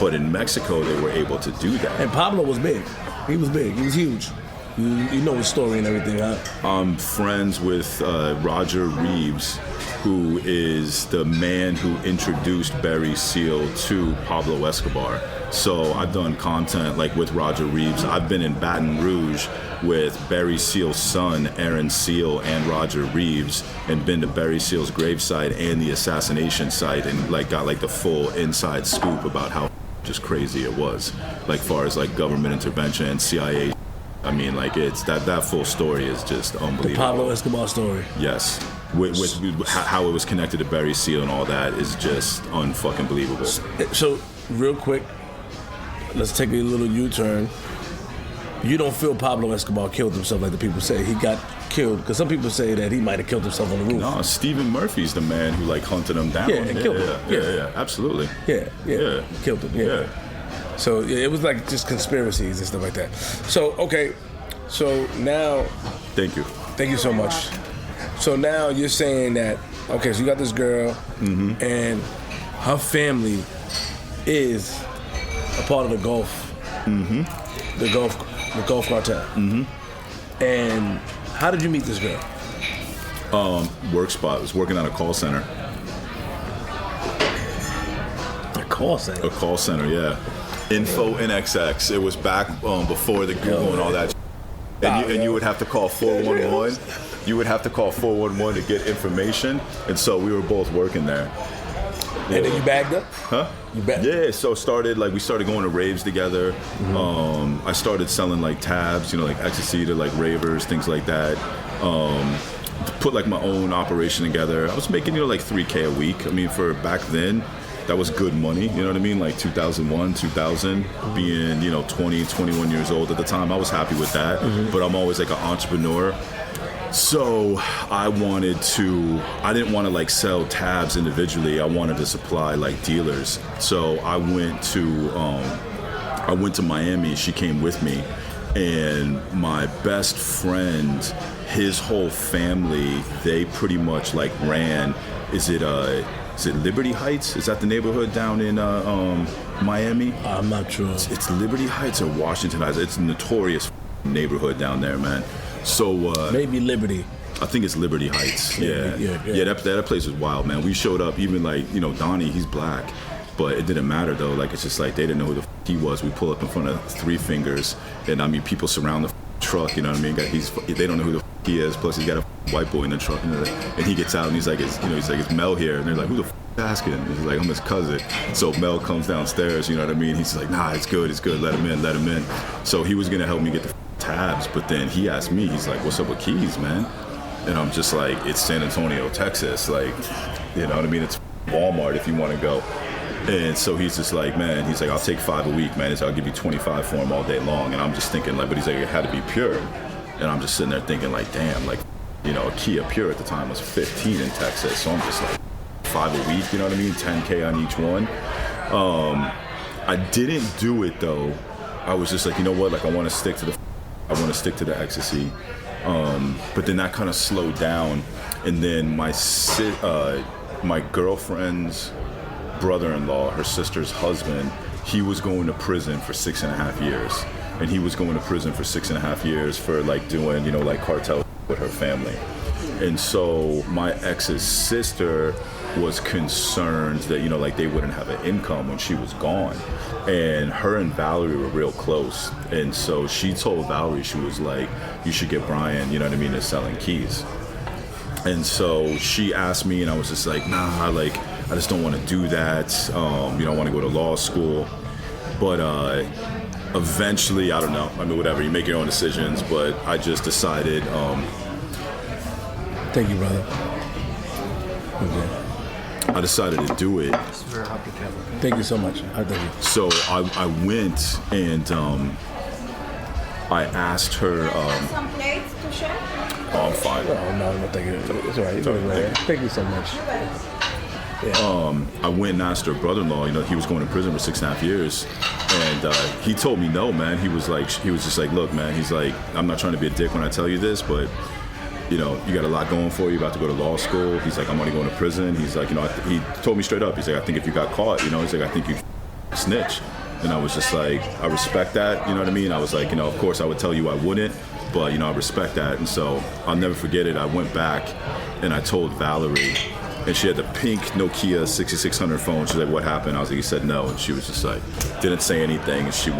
But in Mexico, they were able to do that. And Pablo was big. He was big. He was huge. You know his story and everything, huh? I'm friends with Roger Reeves, who is the man who introduced Barry Seal to Pablo Escobar. So I've done content like with Roger Reeves. I've been in Baton Rouge with Barry Seal's son, Aaron Seal, and Roger Reeves, and been to Barry Seal's gravesite and the assassination site, and got the full inside scoop about how just crazy it was, far as government intervention and CIA. I mean, it's that full story is just unbelievable. The Pablo Escobar story. Yes. With how it was connected to Barry Seal and all that is just unfucking believable. So, real quick, let's take a little U-turn. You don't feel Pablo Escobar killed himself like the people say. He got killed, because some people say that he might have killed himself on the roof. No, Stephen Murphy's the man who hunted him down. Yeah, and killed him. Yeah, absolutely. Yeah. Killed him, yeah. So it was just conspiracies and stuff like that. So, okay, so now... Thank you. Thank you so much. So now you're saying that, okay, so you got this girl, and her family is a part of the Gulf, the Gulf Cartel. And how did you meet this girl? Work spot. I was working at a call center. A call center? A call center, yeah. Info NXX. It was back before the Google and all that. And you would have to call 411. You would have to call 411 to get information. And so we were both working there. And then you bagged up? Huh? You bagged Yeah, so we started going to raves together. I started selling tabs, ecstasy to ravers, things like that. Put my own operation together. I was making, $3K a week. I mean, for back then, that was good money, you know what I mean? 2001, 2000, being, 20, 21 years old at the time, I was happy with that. But I'm always an entrepreneur. So I didn't want to sell tabs individually. I wanted to supply dealers. So I went to Miami. She came with me, and my best friend, his whole family, they pretty much ran. Is it Liberty Heights? Is that the neighborhood down in Miami? I'm not sure. It's Liberty Heights or Washington Heights. It's a notorious neighborhood down there, man. So maybe Liberty. I think it's Liberty Heights. Yeah. That place was wild, man. We showed up, even Donnie, he's black, but it didn't matter though. It's just they didn't know who the he was. We pull up in front of Three Fingers, and I mean people surround the truck. You know what I mean? They don't know who the he is. Plus he's got a white boy in the truck, and he gets out and he's like, it's Mel here, and they're like, who the asking? He's like, I'm his cousin. So Mel comes downstairs. You know what I mean? He's like, nah, it's good. Let him in. So he was gonna help me get the tabs, but then he asked me, he's like, what's up with keys, man? And I'm just like, it's San Antonio, Texas. You know what I mean? It's Walmart if you want to go. And so he's just like, man, he's like, I'll take 5 a week, man. I'll give you 25 for him all day long. And I'm just thinking but he's like, it had to be pure. And I'm just sitting there thinking damn, a Kia Pure at the time was 15 in Texas. So I'm just like, 5 a week, you know what I mean? 10K on each one. I didn't do it though. I was just like, you know what? I want to stick to the ecstasy. But then that kind of slowed down. And then my girlfriend's brother-in-law, her sister's husband, he was going to prison for 6.5 years. And he was going to prison for 6.5 years for doing, cartel with her family. And so my ex's sister was concerned that, they wouldn't have an income when she was gone. And her and Valerie were real close. And so she told Valerie, she was like, you should get Bryan, you know what I mean, is selling keys. And so she asked me, and I was just like, nah, I just don't want to do that. I want to go to law school. But eventually, I don't know. I mean, whatever, you make your own decisions. But I just decided. Thank you, brother. Okay. I decided to do it. Thank you so much. Thank you. So I went and I asked her. Some plates to share? Oh, I'm fine. Oh, no, thank you. It's all right. Thank you so much. I went and asked her brother-in-law. He was going to prison for 6.5 years, and he told me no, man. He was just like, look, man. He's like, I'm not trying to be a dick when I tell you this, but you got a lot going for you. You're about to go to law school. He's like, I'm only going to prison. He's like, he told me straight up. He's like, I think if you got caught, he's like, I think you snitch. And I was just like, I respect that. You know what I mean? I was like, of course I would tell you I wouldn't, but I respect that. And so I'll never forget it. I went back and I told Valerie, and she had the pink Nokia 6600 phone. She's like, what happened? I was like, he said no. And she was just like, didn't say anything. And she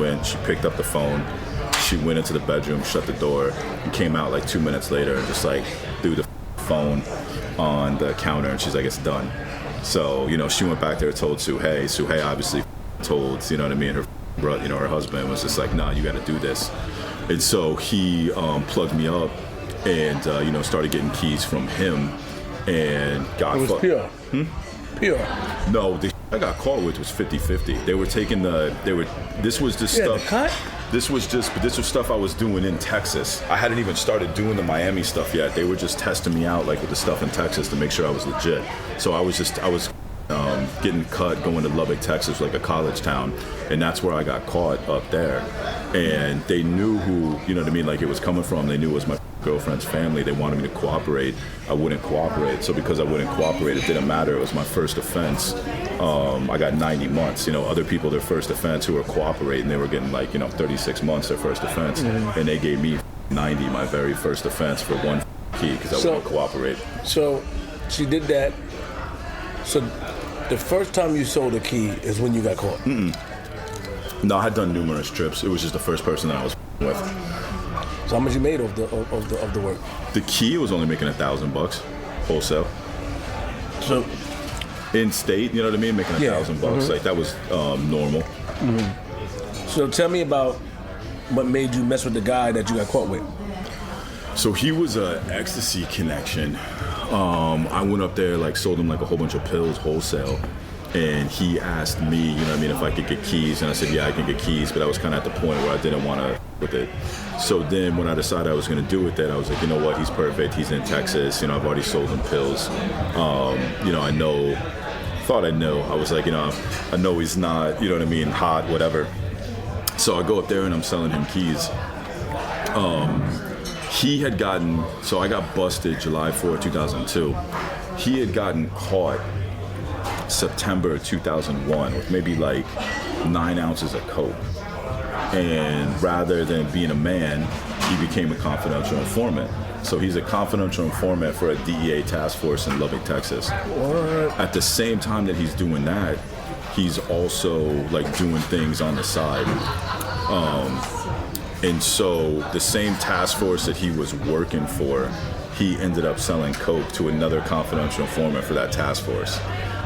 picked up the phone. She went into the bedroom, shut the door, and came out like 2 minutes later and just like threw the phone on the counter. And she's like, it's done. So, she went back there and told Suhei. Suhei obviously told, her brother, her husband was just like, nah, you got to do this. And so he plugged me up and, started getting keys from him and got It was pure. Pure. No, the I got caught with was 50-50. They were taking this was just stuff. The cut? This was stuff I was doing in Texas. I hadn't even started doing the Miami stuff yet. They were just testing me out like with the stuff in Texas to make sure I was legit. So I was getting cut going to Lubbock, Texas, like a college town, and that's where I got caught up there. And they knew who, like it was coming from. They knew it was my girlfriend's family. They wanted me to cooperate. I wouldn't cooperate. So because I wouldn't cooperate, it didn't matter. It was my first offense. I got 90 months. Other people, their first offense who were cooperating, they were getting 36 months their first offense. Mm-hmm. And they gave me 90, my very first offense for one key because I wouldn't cooperate. So she did that. So the first time you sold a key is when you got caught? Mm-mm. No, I had done numerous trips. It was just the first person that I was with. So how much you made of the work? The key was only making $1,000 wholesale. So in state, you know what I mean, making $1,000. Mm-hmm. Like that was normal. Mm-hmm. So tell me about what made you mess with the guy that you got caught with. So he was a ecstasy connection. I went up there, sold him a whole bunch of pills wholesale. And he asked me, if I could get keys. And I said, yeah, I can get keys. But I was kind of at the point where I didn't want to with it. So then when I decided I was going to do with that, I was like, you know what? He's perfect. He's in Texas. I've already sold him pills. I thought I know. I was like, I know he's not, hot, whatever. So I go up there and I'm selling him keys. He had gotten, so I got busted July 4, 2002. He had gotten caught September 2001 with maybe 9 ounces of coke. And rather than being a man, he became a confidential informant. So he's a confidential informant for a DEA task force in Lubbock, Texas. What? At the same time that he's doing that, he's also doing things on the side. And so the same task force that he was working for, he ended up selling coke to another confidential informant for that task force.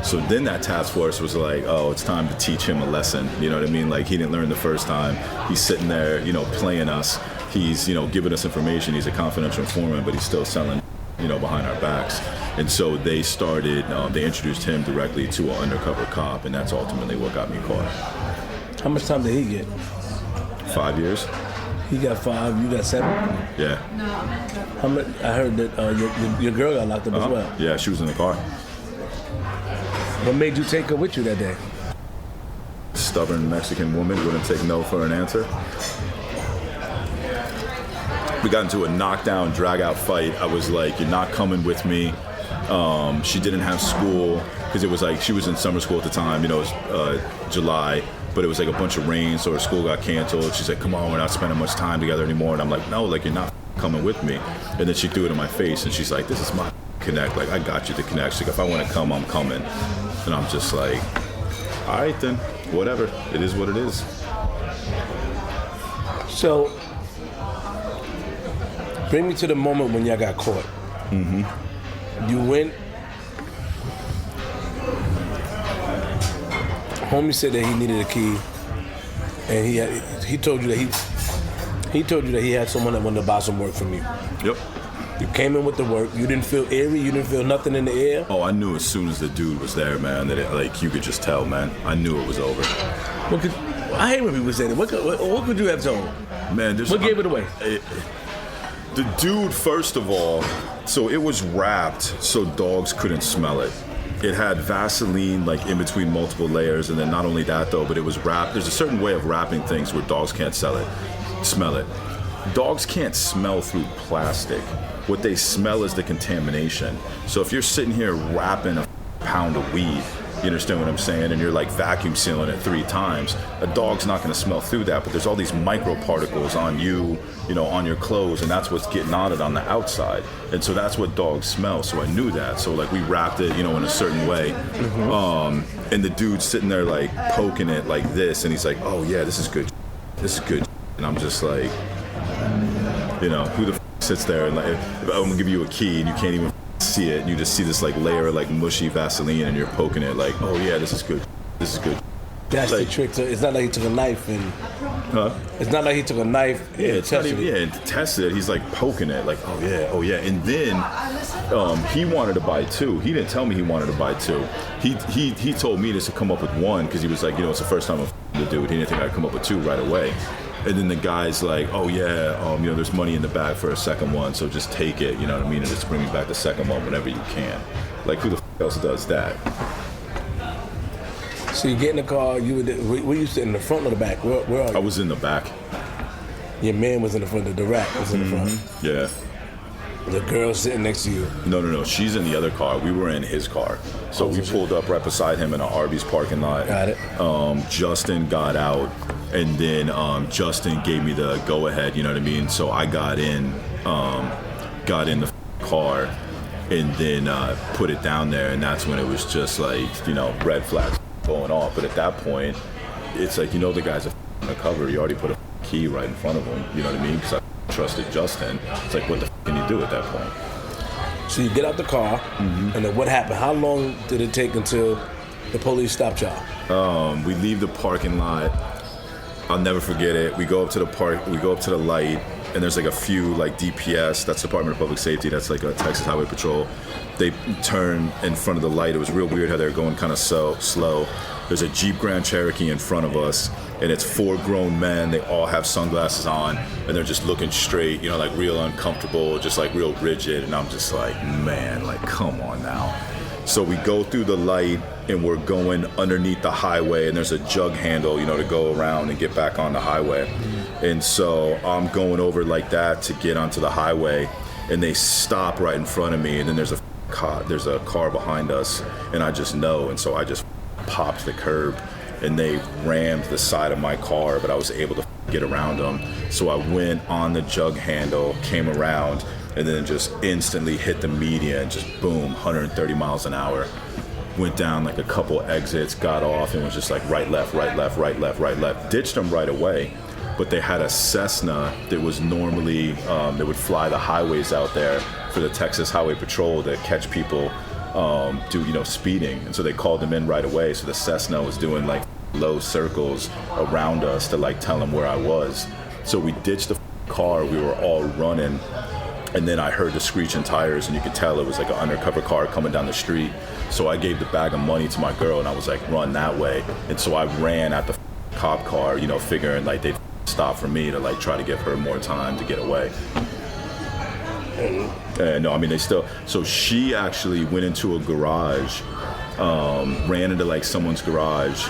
So then that task force was like, oh, it's time to teach him a lesson. You know what I mean? He didn't learn the first time. He's sitting there, playing us. He's, giving us information. He's a confidential informant, but he's still selling, behind our backs. And so they started, they introduced him directly to an undercover cop, and that's ultimately what got me caught. How much time did he get? 5 years. He got 5, you got 7? Yeah. How much? I heard that your girl got locked up as well. Yeah, she was in the car. What made you take her with you that day? Stubborn Mexican woman wouldn't take no for an answer. We got into a knockdown, drag-out fight. I was like, you're not coming with me. She didn't have school because it was she was in summer school at the time. It was July, but it was a bunch of rain, so her school got canceled. She's like, come on, we're not spending much time together anymore. And I'm like, no, you're not coming with me. And then she threw it in my face, and she's like, this is my connect. I got you to connect. She's like, if I want to come, I'm coming. And I'm just like, all right then, whatever. It is what it is. So, bring me to the moment when y'all got caught. Mm-hmm. You went. Homie said that he needed a key, and he told you that he told you that he had someone that wanted to buy some work from you. Yep. You came in with the work. You didn't feel eerie. You didn't feel nothing in the air. Oh, I knew as soon as the dude was there, man, that you could just tell, man. I knew it was over. I hate when people say that. What could you have told? Man, what gave it away? The dude, first of all, so it was wrapped so dogs couldn't smell it. It had Vaseline like in between multiple layers, and then not only that though, but it was wrapped. There's a certain way of wrapping things where dogs can't smell it. Dogs can't smell through plastic. What they smell is the contamination. So if you're sitting here wrapping a pound of weed, you understand what I'm saying? And you're like vacuum sealing it 3 times. A dog's not going to smell through that, but there's all these microparticles on you, on your clothes, and that's what's getting on it on the outside. And so that's what dogs smell. So I knew that. So like we wrapped it, in a certain way. Mm-hmm. And the dude's sitting there like poking it like this, and he's like, "Oh yeah, this is good. This is good." And I'm just like, who the sits there and like, I'm gonna give you a key and you can't even see it, and you just see this like layer of like mushy Vaseline, and you're poking it like, "Oh yeah, this is good. This is good." That's like, the trick. It's not like he took a knife and. Huh? It's not like he took a knife and tested it. Yeah, and tested it. He's like poking it, like, oh yeah. And then he wanted to buy 2. He didn't tell me he wanted to buy 2. He told me this to come up with 1 because he was like, it's the first time I'm the dude. He didn't think I'd come up with 2 right away. And then the guy's like, "Oh yeah, there's money in the bag for a second one, so just take it, you know what I mean, and just bring me back the second one whenever you can." Like, who the else does that? So you get in the car. Were you sitting in the front or the back? Where are you? I was in the back. Your man was in the front. The rack was in the front. Yeah. The girl sitting next to you. No. She's in the other car. We were in his car. So we pulled up right beside him in an Arby's parking lot. Got it. Justin got out, and then Justin gave me the go-ahead, you know what I mean? So I got in the car, and then put it down there, and that's when it was just like, red flags going off. But at that point, it's like, the guy's undercover. You already put a key right in front of him, you know what I mean? Because I trusted Justin. It's like, what the can you do at that point? So you get out the car, and then what happened? How long did it take until the police stopped y'all? We leave the parking lot. I'll never forget it. We go up to the park. We go up to the light, and there's like a few like DPS. That's Department of Public Safety. That's like a Texas Highway Patrol. They turn in front of the light. It was real weird how they were going kind of so slow. There's a Jeep Grand Cherokee in front of us, and it's 4 grown men. They all have sunglasses on, and they're just looking straight, like real uncomfortable, just like real rigid. And I'm just like, man, like, come on now. So we go through the light, and we're going underneath the highway, and there's a jug handle, to go around and get back on the highway. And so I'm going over like that to get onto the highway, and they stop right in front of me, and then there's a car behind us, and I just know, and so I just popped the curb, and they rammed the side of my car, but I was able to get around them. So I went on the jug handle, came around, and then just instantly hit the median, just boom, 130 miles an hour. Went down like a couple exits, got off, and was just like right, left. Ditched them right away. But they had a Cessna that was normally, that would fly the highways out there for the Texas Highway Patrol to catch people speeding. And so they called them in right away. So the Cessna was doing like low circles around us to like tell them where I was. So we ditched the car, we were all running. And then I heard the screeching tires, and you could tell it was like an undercover car coming down the street. So I gave the bag of money to my girl, and I was like, run that way. And so I ran at the cop car, figuring like they'd stop for me to like try to give her more time to get away. And no, I mean, they still, so she actually went into a garage, ran into like someone's garage.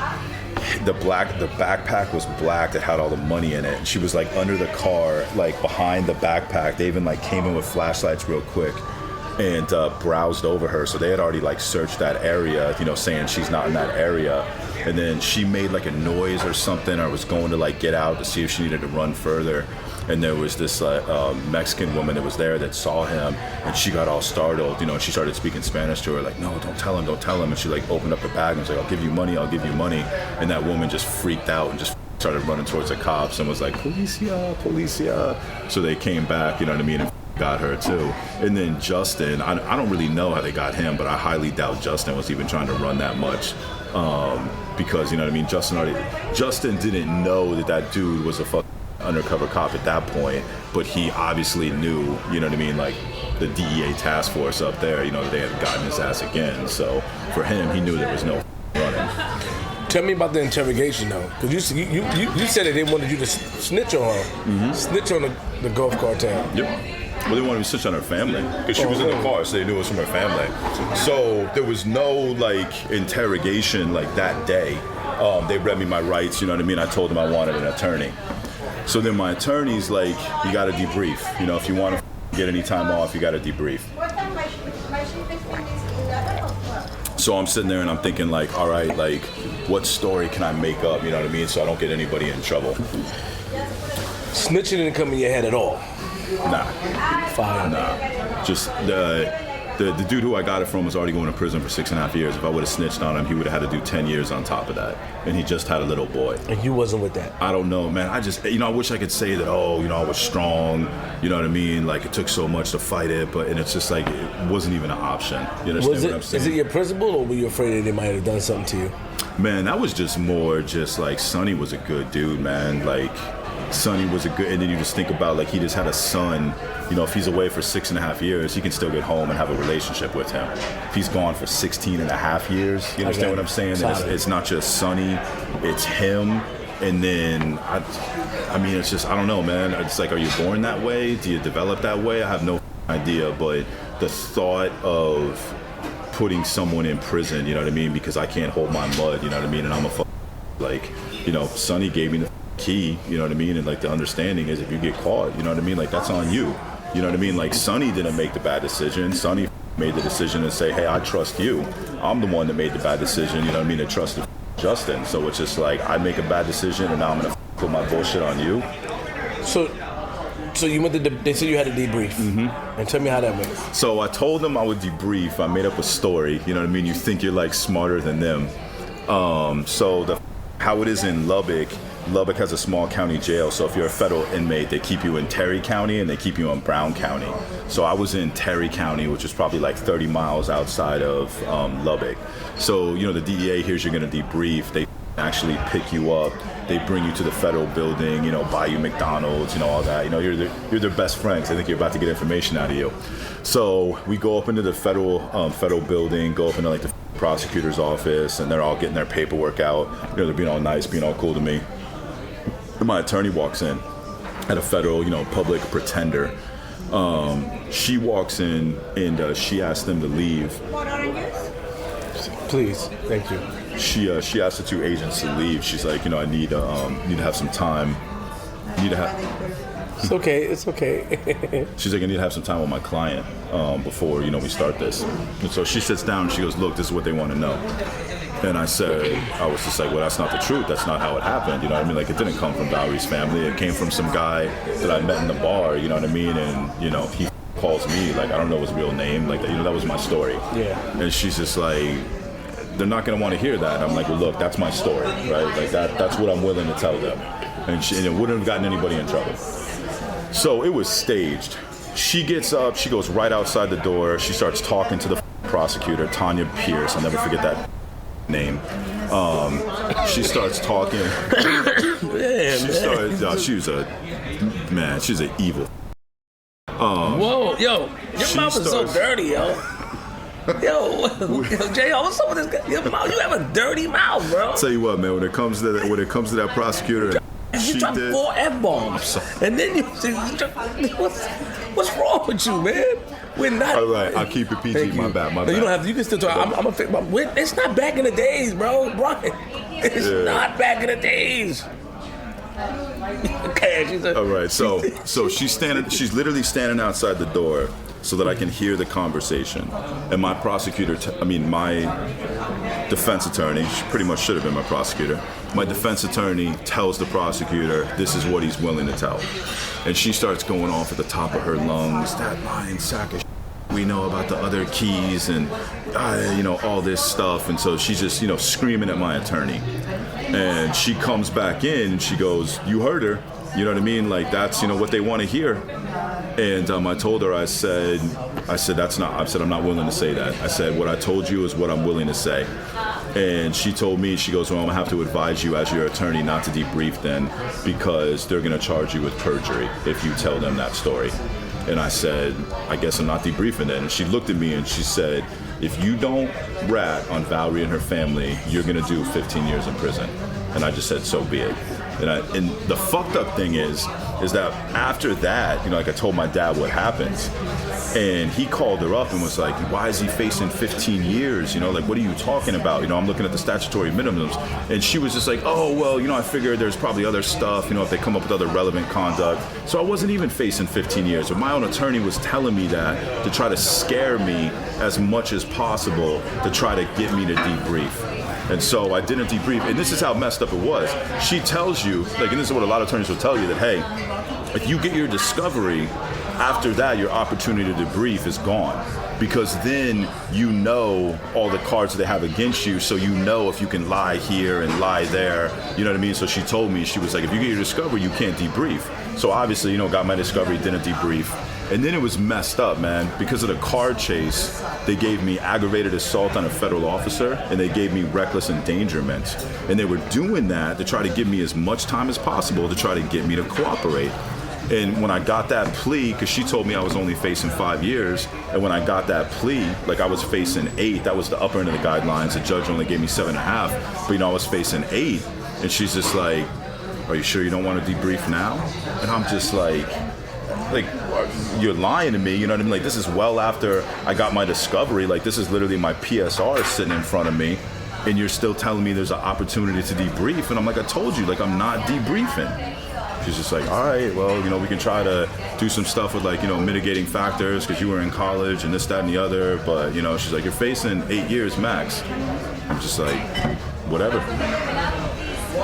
The backpack was black that had all the money in it. And she was like under the car, like behind the backpack. They even like came in with flashlights real quick and browsed over her. So they had already like searched that area, saying she's not in that area. And then she made like a noise or something, or was going to like get out to see if she needed to run further. And there was this Mexican woman that was there that saw him, and she got all startled, and she started speaking Spanish to her, like, "No, don't tell him. And she like opened up the bag and was like, I'll give you money. And that woman just freaked out and just started running towards the cops and was like, Policia. So they came back, and got her too. And then Justin, I don't really know how they got him, but I highly doubt Justin was even trying to run that much. Because, Justin didn't know that dude was a undercover cop at that point, but he obviously knew, like the DEA task force up there, they had gotten his ass again. So for him, he knew there was no running. Tell me about the interrogation, though, because you said that they wanted you to snitch on her, snitch on the Gulf Cartel. Yep. Well, they wanted me to snitch on her family because she was in the car, so they knew it was from her family. So there was no interrogation that day. They read me my rights, you know what I mean? I told them I wanted an attorney. So then my attorney's like, you got to debrief. If you want to get any time off, you got to debrief. So I'm sitting there and I'm thinking all right, what story can I make up, you know what I mean? So I don't get anybody in trouble. Snitching didn't come in your head at all? Nah. Fine. Nah. Just the dude who I got it from was already going to prison for 6.5 years. If I would have snitched on him, he would have had to do 10 years on top of that. And he just had a little boy. And you wasn't with that? I don't know, man. I just, I wish I could say that, I was strong. You know what I mean? It took so much to fight it, and it's just it wasn't even an option. You understand what I'm saying? Is it your principle, or were you afraid that they might have done something to you? Man, that was just more Sonny was a good dude, man. Sonny was a good, and then you just think about he just had a son. If he's away for 6.5 years, he can still get home and have a relationship with him. If he's gone for 16.5 years, you understand what I'm saying? It's not just Sonny, it's him. And then, it's just, I don't know, man. It's are you born that way? Do you develop that way? I have no idea, but the thought of putting someone in prison, you know what I mean? Because I can't hold my mud, you know what I mean? And I'm Sonny gave me the key, you know what I mean? And the understanding is if you get caught, you know what I mean? That's on you. You know what I mean? Sonny didn't make the bad decision. Sonny made the decision to say, hey, I trust you. I'm the one that made the bad decision, you know what I mean? And trusted Justin. So it's just I make a bad decision and now I'm gonna put my bullshit on you. So you went to they said you had a debrief. Mm-hmm. And tell me how that went. So I told them I would debrief. I made up a story, you know what I mean? You think you're smarter than them. How it is in Lubbock has a small county jail, so if you're a federal inmate, they keep you in Terry County and they keep you in Brown County. So I was in Terry County, which is probably 30 miles outside of Lubbock. So, the DEA hears you're gonna debrief, they actually pick you up, they bring you to the federal building, buy you McDonald's, all that. You're their best friends. I think you're about to get information out of you. So we go up into the federal building, go up into the prosecutor's office, and they're all getting their paperwork out. They're being all nice, being all cool to me. And my attorney walks in at a federal, public pretender. She walks in and she asked them to leave. Please, thank you. She asked the two agents to leave. She's like, I need to have some time. It's okay. It's okay. She's like, I need to have some time with my client before we start this. And so she sits down and she goes, look, this is what they want to know. And I was just like, well, that's not the truth. That's not how it happened. You know what I mean? It didn't come from Valerie's family. It came from some guy that I met in the bar. You know what I mean? And he calls me I don't know his real name. That was my story. Yeah. And she's just like, they're not going to want to hear that. I'm like, well, look, that's my story, right? That's what I'm willing to tell them. And it wouldn't have gotten anybody in trouble. So it was staged. She gets up, she goes right outside the door, she starts talking to the prosecutor, Tanya Pierce, I'll never forget that name. She starts talking. She's an evil. Whoa, yo, your mouth is so dirty, yo. Yo, J.O., what's up with this guy? Your mouth, you have a dirty mouth, bro. I'll tell you what, man, when it comes to that prosecutor, you dropped 4 F-bombs, and then what's wrong with you, man? We're not. All right, I'll keep it PG. My bad. No, you don't have to. You can still talk. It's not back in the days, bro. Brian, it's not back in the days. Okay, all right, so she's literally standing outside the door so that I can hear the conversation. And my prosecutor, my defense attorney, she pretty much should have been my prosecutor. My defense attorney tells the prosecutor this is what he's willing to tell. And she starts going off at the top of her lungs, that lying sack of shit. We know about the other keys and, all this stuff. And so she's just, screaming at my attorney. And she comes back in and she goes, you heard her. You know what I mean? That's, what they want to hear. And I told her, I said, I'm not willing to say that. I said, what I told you is what I'm willing to say. And she told me, she goes, well, I'm going to have to advise you as your attorney not to debrief then because they're going to charge you with perjury if you tell them that story. And I said, I guess I'm not debriefing then. And she looked at me and she said, if you don't rat on Valerie and her family, you're gonna do 15 years in prison. And I just said, so be it. And the fucked up thing is that after that, like I told my dad what happened, and he called her up and was like, why is he facing 15 years? Like, what are you talking about? I'm looking at the statutory minimums. And she was just like, oh, well, I figured there's probably other stuff, if they come up with other relevant conduct. So I wasn't even facing 15 years. But my own attorney was telling me that to try to scare me as much as possible to try to get me to debrief. And so I didn't debrief. And this is how messed up it was. She tells you, and this is what a lot of attorneys will tell you, that, hey, if you get your discovery, after that, your opportunity to debrief is gone. Because then all the cards they have against you, so if you can lie here and lie there, you know what I mean? So she told me, she was like, if you get your discovery, you can't debrief. So obviously, got my discovery, didn't debrief. And then it was messed up, man. Because of the car chase, they gave me aggravated assault on a federal officer, and they gave me reckless endangerment. And they were doing that to try to give me as much time as possible to try to get me to cooperate. And when I got that plea, because she told me I was only facing 5 years, and when I got that plea, I was facing 8. That was the upper end of the guidelines. The judge only gave me 7.5, but I was facing 8. And she's just like, are you sure you don't want to debrief now? And I'm just like, you're lying to me, you know what I mean? This is well after I got my discovery. This is literally my PSR sitting in front of me, and you're still telling me there's an opportunity to debrief. And I'm like, I told you, I'm not debriefing. She's just like, all right, well, we can try to do some stuff with mitigating factors because you were in college and this, that, and the other. But, she's like, you're facing 8 years max. I'm just like, whatever.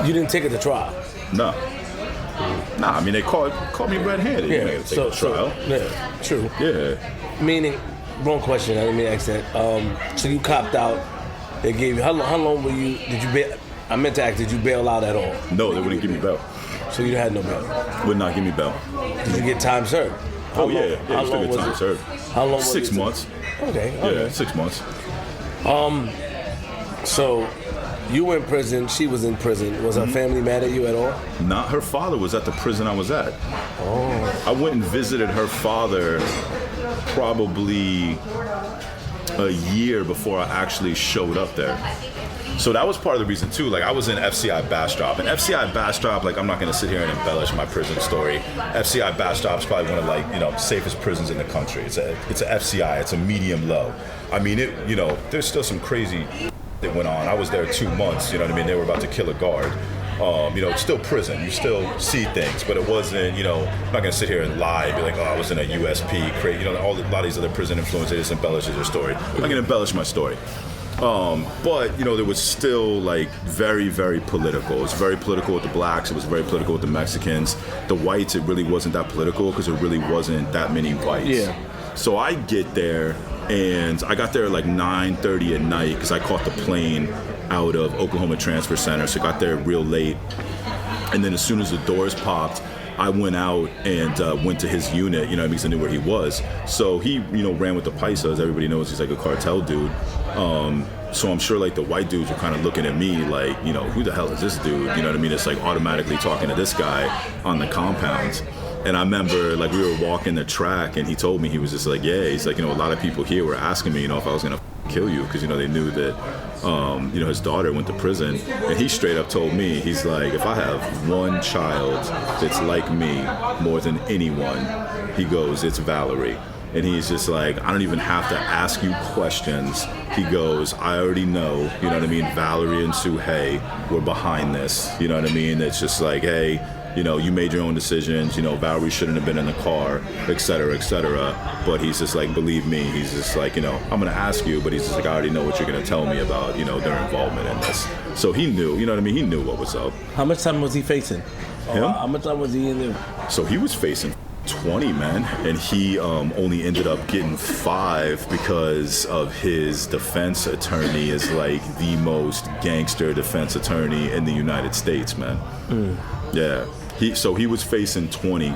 You didn't take it to trial? No. Nah, I mean, they called me red-handed. Yeah, you ain't gonna take a trial. Yeah, true. Yeah. Meaning, wrong question. Let me ask that. So you copped out. They gave you, how long were you, did you bail? I meant to ask, did you bail out at all? No, they wouldn't give me bail. So you had no bail? Would not give me bail. Did you get time served? Yeah, you still get time served. How long was it? 6 months. Okay. Yeah, 6 months. So you were in prison, she was in prison. Was her family mad at you at all? Not her father was at the prison I was at. Oh. I went and visited her father probably a year before I actually showed up there. So that was part of the reason too. I was in FCI Bastrop, and FCI Bastrop, I'm not gonna sit here and embellish my prison story. FCI Bastrop is probably one of safest prisons in the country. It's a FCI. It's a medium low. I mean, there's still some crazy that went on. I was there 2 months. You know what I mean? They were about to kill a guard. It's still prison. You still see things, but it wasn't. I'm not gonna sit here and lie, and be like, oh, I was in a USP. A lot of these other prison influences, they just embellishes their story. I'm not gonna embellish my story. But there was still very, very political. It was very political with the blacks. It was very political with the Mexicans. The whites, it really wasn't that political because there really wasn't that many whites. Yeah. So I get there, and I got there at 9:30 at night because I caught the plane out of Oklahoma Transfer Center. So I got there real late. And then as soon as the doors popped, I went out and went to his unit, because I knew where he was. So he, ran with the Paisas. Everybody knows he's a cartel dude. So I'm sure the white dudes were kind of looking at me who the hell is this dude? You know what I mean? It's automatically talking to this guy on the compound. And I remember we were walking the track, and he told me, he was just he's a lot of people here were asking me, if I was gonna kill you, because they knew that his daughter went to prison. And he straight up told me, he's like, if I have one child that's like me more than anyone, he goes, it's Valerie. And he's just like, I don't even have to ask you questions. He goes, I already know, you know what I mean? Valerie and Suhei were behind this, you know what I mean? It's just hey, you made your own decisions, Valerie shouldn't have been in the car, et cetera, but he's just believe me, he's just I'm gonna ask you, but he's just I already know what you're gonna tell me about, their involvement in this. So he knew, you know what I mean, he knew what was up. How much time was he facing? Him? How much time was he in there? So he was facing 20, man, and he only ended up getting 5 because of his defense attorney is the most gangster defense attorney in the United States, man. Yeah. He was facing 20.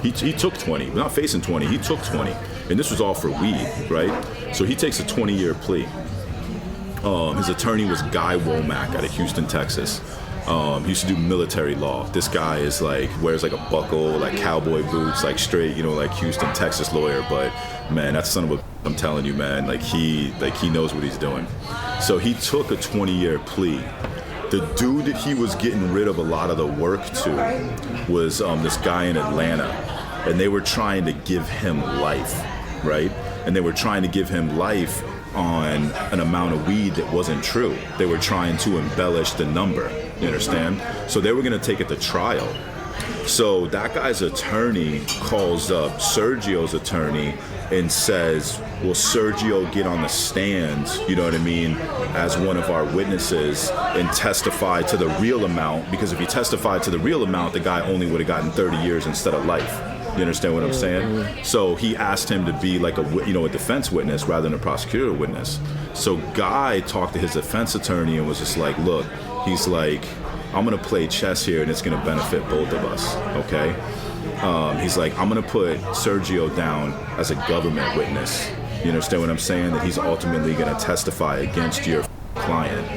He took 20. Not facing 20. He took 20. And this was all for weed, right? So he takes a 20-year plea. His attorney was Guy Womack out of Houston, Texas. He used to do military law. This guy is like, wears like a buckle, like cowboy boots, like straight, like Houston, Texas lawyer. But man, that son of a, I'm telling you, man, like he knows what he's doing. So he took a 20-year plea. The dude that he was getting rid of a lot of the work to was this guy in Atlanta, and they were trying to give him life, right? And they were trying to give him life on an amount of weed that wasn't true. They were trying to embellish the number, you understand? So they were gonna take it to trial. So that guy's attorney calls up Sergio's attorney and says, will Sergio get on the stand, you know what I mean, as one of our witnesses and testify to the real amount? Because if he testified to the real amount, the guy only would have gotten 30 years instead of life. You understand what I'm saying? So he asked him to be like a defense witness rather than a prosecutor witness. So Guy talked to his defense attorney and was just like, look, he's like, I'm gonna play chess here and it's gonna benefit both of us, okay? He's like, I'm gonna put Sergio down as a government witness. You understand what I'm saying? That he's ultimately gonna testify against your client.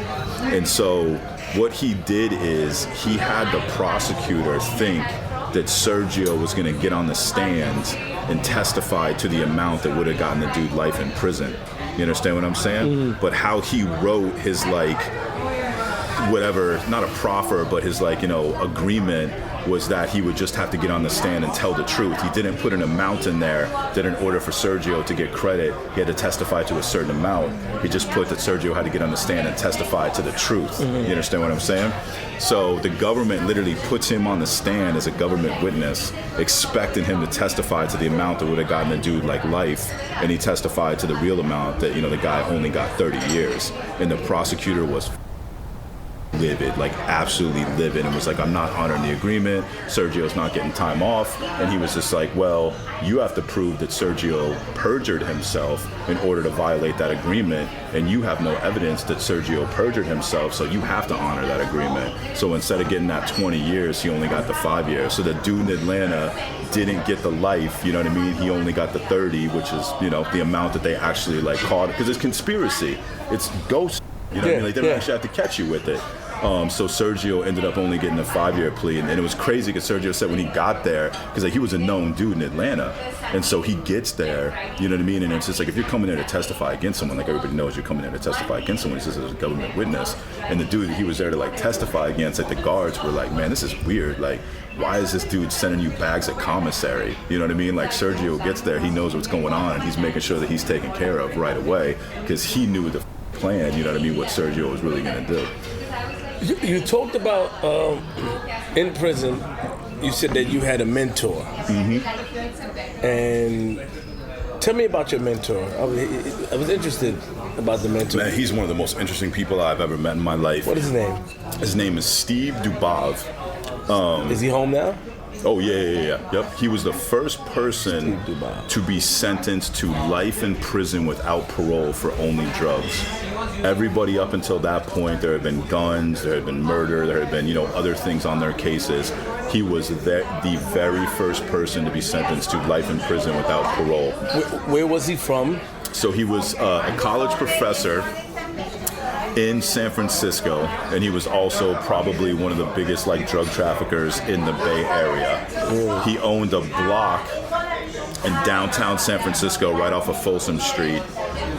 And so what he did is he had the prosecutor think that Sergio was gonna get on the stand and testify to the amount that would have gotten the dude life in prison. You understand what I'm saying? But how he wrote his whatever, not a proffer, but his agreement was that he would just have to get on the stand and tell the truth. He didn't put an amount in there that in order for Sergio to get credit, he had to testify to a certain amount. He just put that Sergio had to get on the stand and testify to the truth. You understand what I'm saying? So the government literally puts him on the stand as a government witness, expecting him to testify to the amount that would have gotten the dude life, and he testified to the real amount that, the guy only got 30 years. And the prosecutor was livid, absolutely livid, and was like, I'm not honoring the agreement, Sergio's not getting time off. And he was just like, well, you have to prove that Sergio perjured himself in order to violate that agreement, and you have no evidence that Sergio perjured himself, so you have to honor that agreement. So instead of getting that 20 years, he only got the 5 years. So the dude in Atlanta didn't get the life, you know what I mean? He only got the 30, which is, the amount that they actually caught, because it's conspiracy, it's ghost. You know what I mean? They don't actually have to catch you with it. So Sergio ended up only getting a 5-year plea, and it was crazy because Sergio said when he got there, because he was a known dude in Atlanta, and so he gets there, you know what I mean? And it's just if you're coming there to testify against someone, everybody knows you're coming there to testify against someone. He says as a government witness, and the dude he was there to testify against, the guards were like, man, this is weird. Why is this dude sending you bags of commissary? You know what I mean? Sergio gets there, he knows what's going on, and he's making sure that he's taken care of right away because he knew the plan, you know what I mean, what Sergio was really gonna do. You talked about in prison, you said that you had a mentor. And tell me about your mentor. I was interested about the mentor. Man, he's one of the most interesting people I've ever met in my life. What is his name? His name is Steve Dubov. Is he home now? Oh, yeah. Yep. He was the first person to be sentenced to life in prison without parole for only drugs. Everybody up until that point, there had been guns, there had been murder, there had been, other things on their cases. He was the very first person to be sentenced to life in prison without parole. Where was he from? So he was a college professor in San Francisco, and he was also probably one of the biggest drug traffickers in the Bay Area. He owned a block in downtown San Francisco right off of Folsom Street.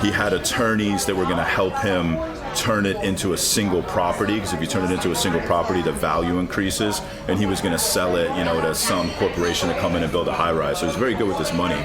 He had attorneys that were going to help him turn it into a single property, because if you turn it into a single property, the value increases, and he was going to sell it, to some corporation to come in and build a high-rise. So he was very good with his money.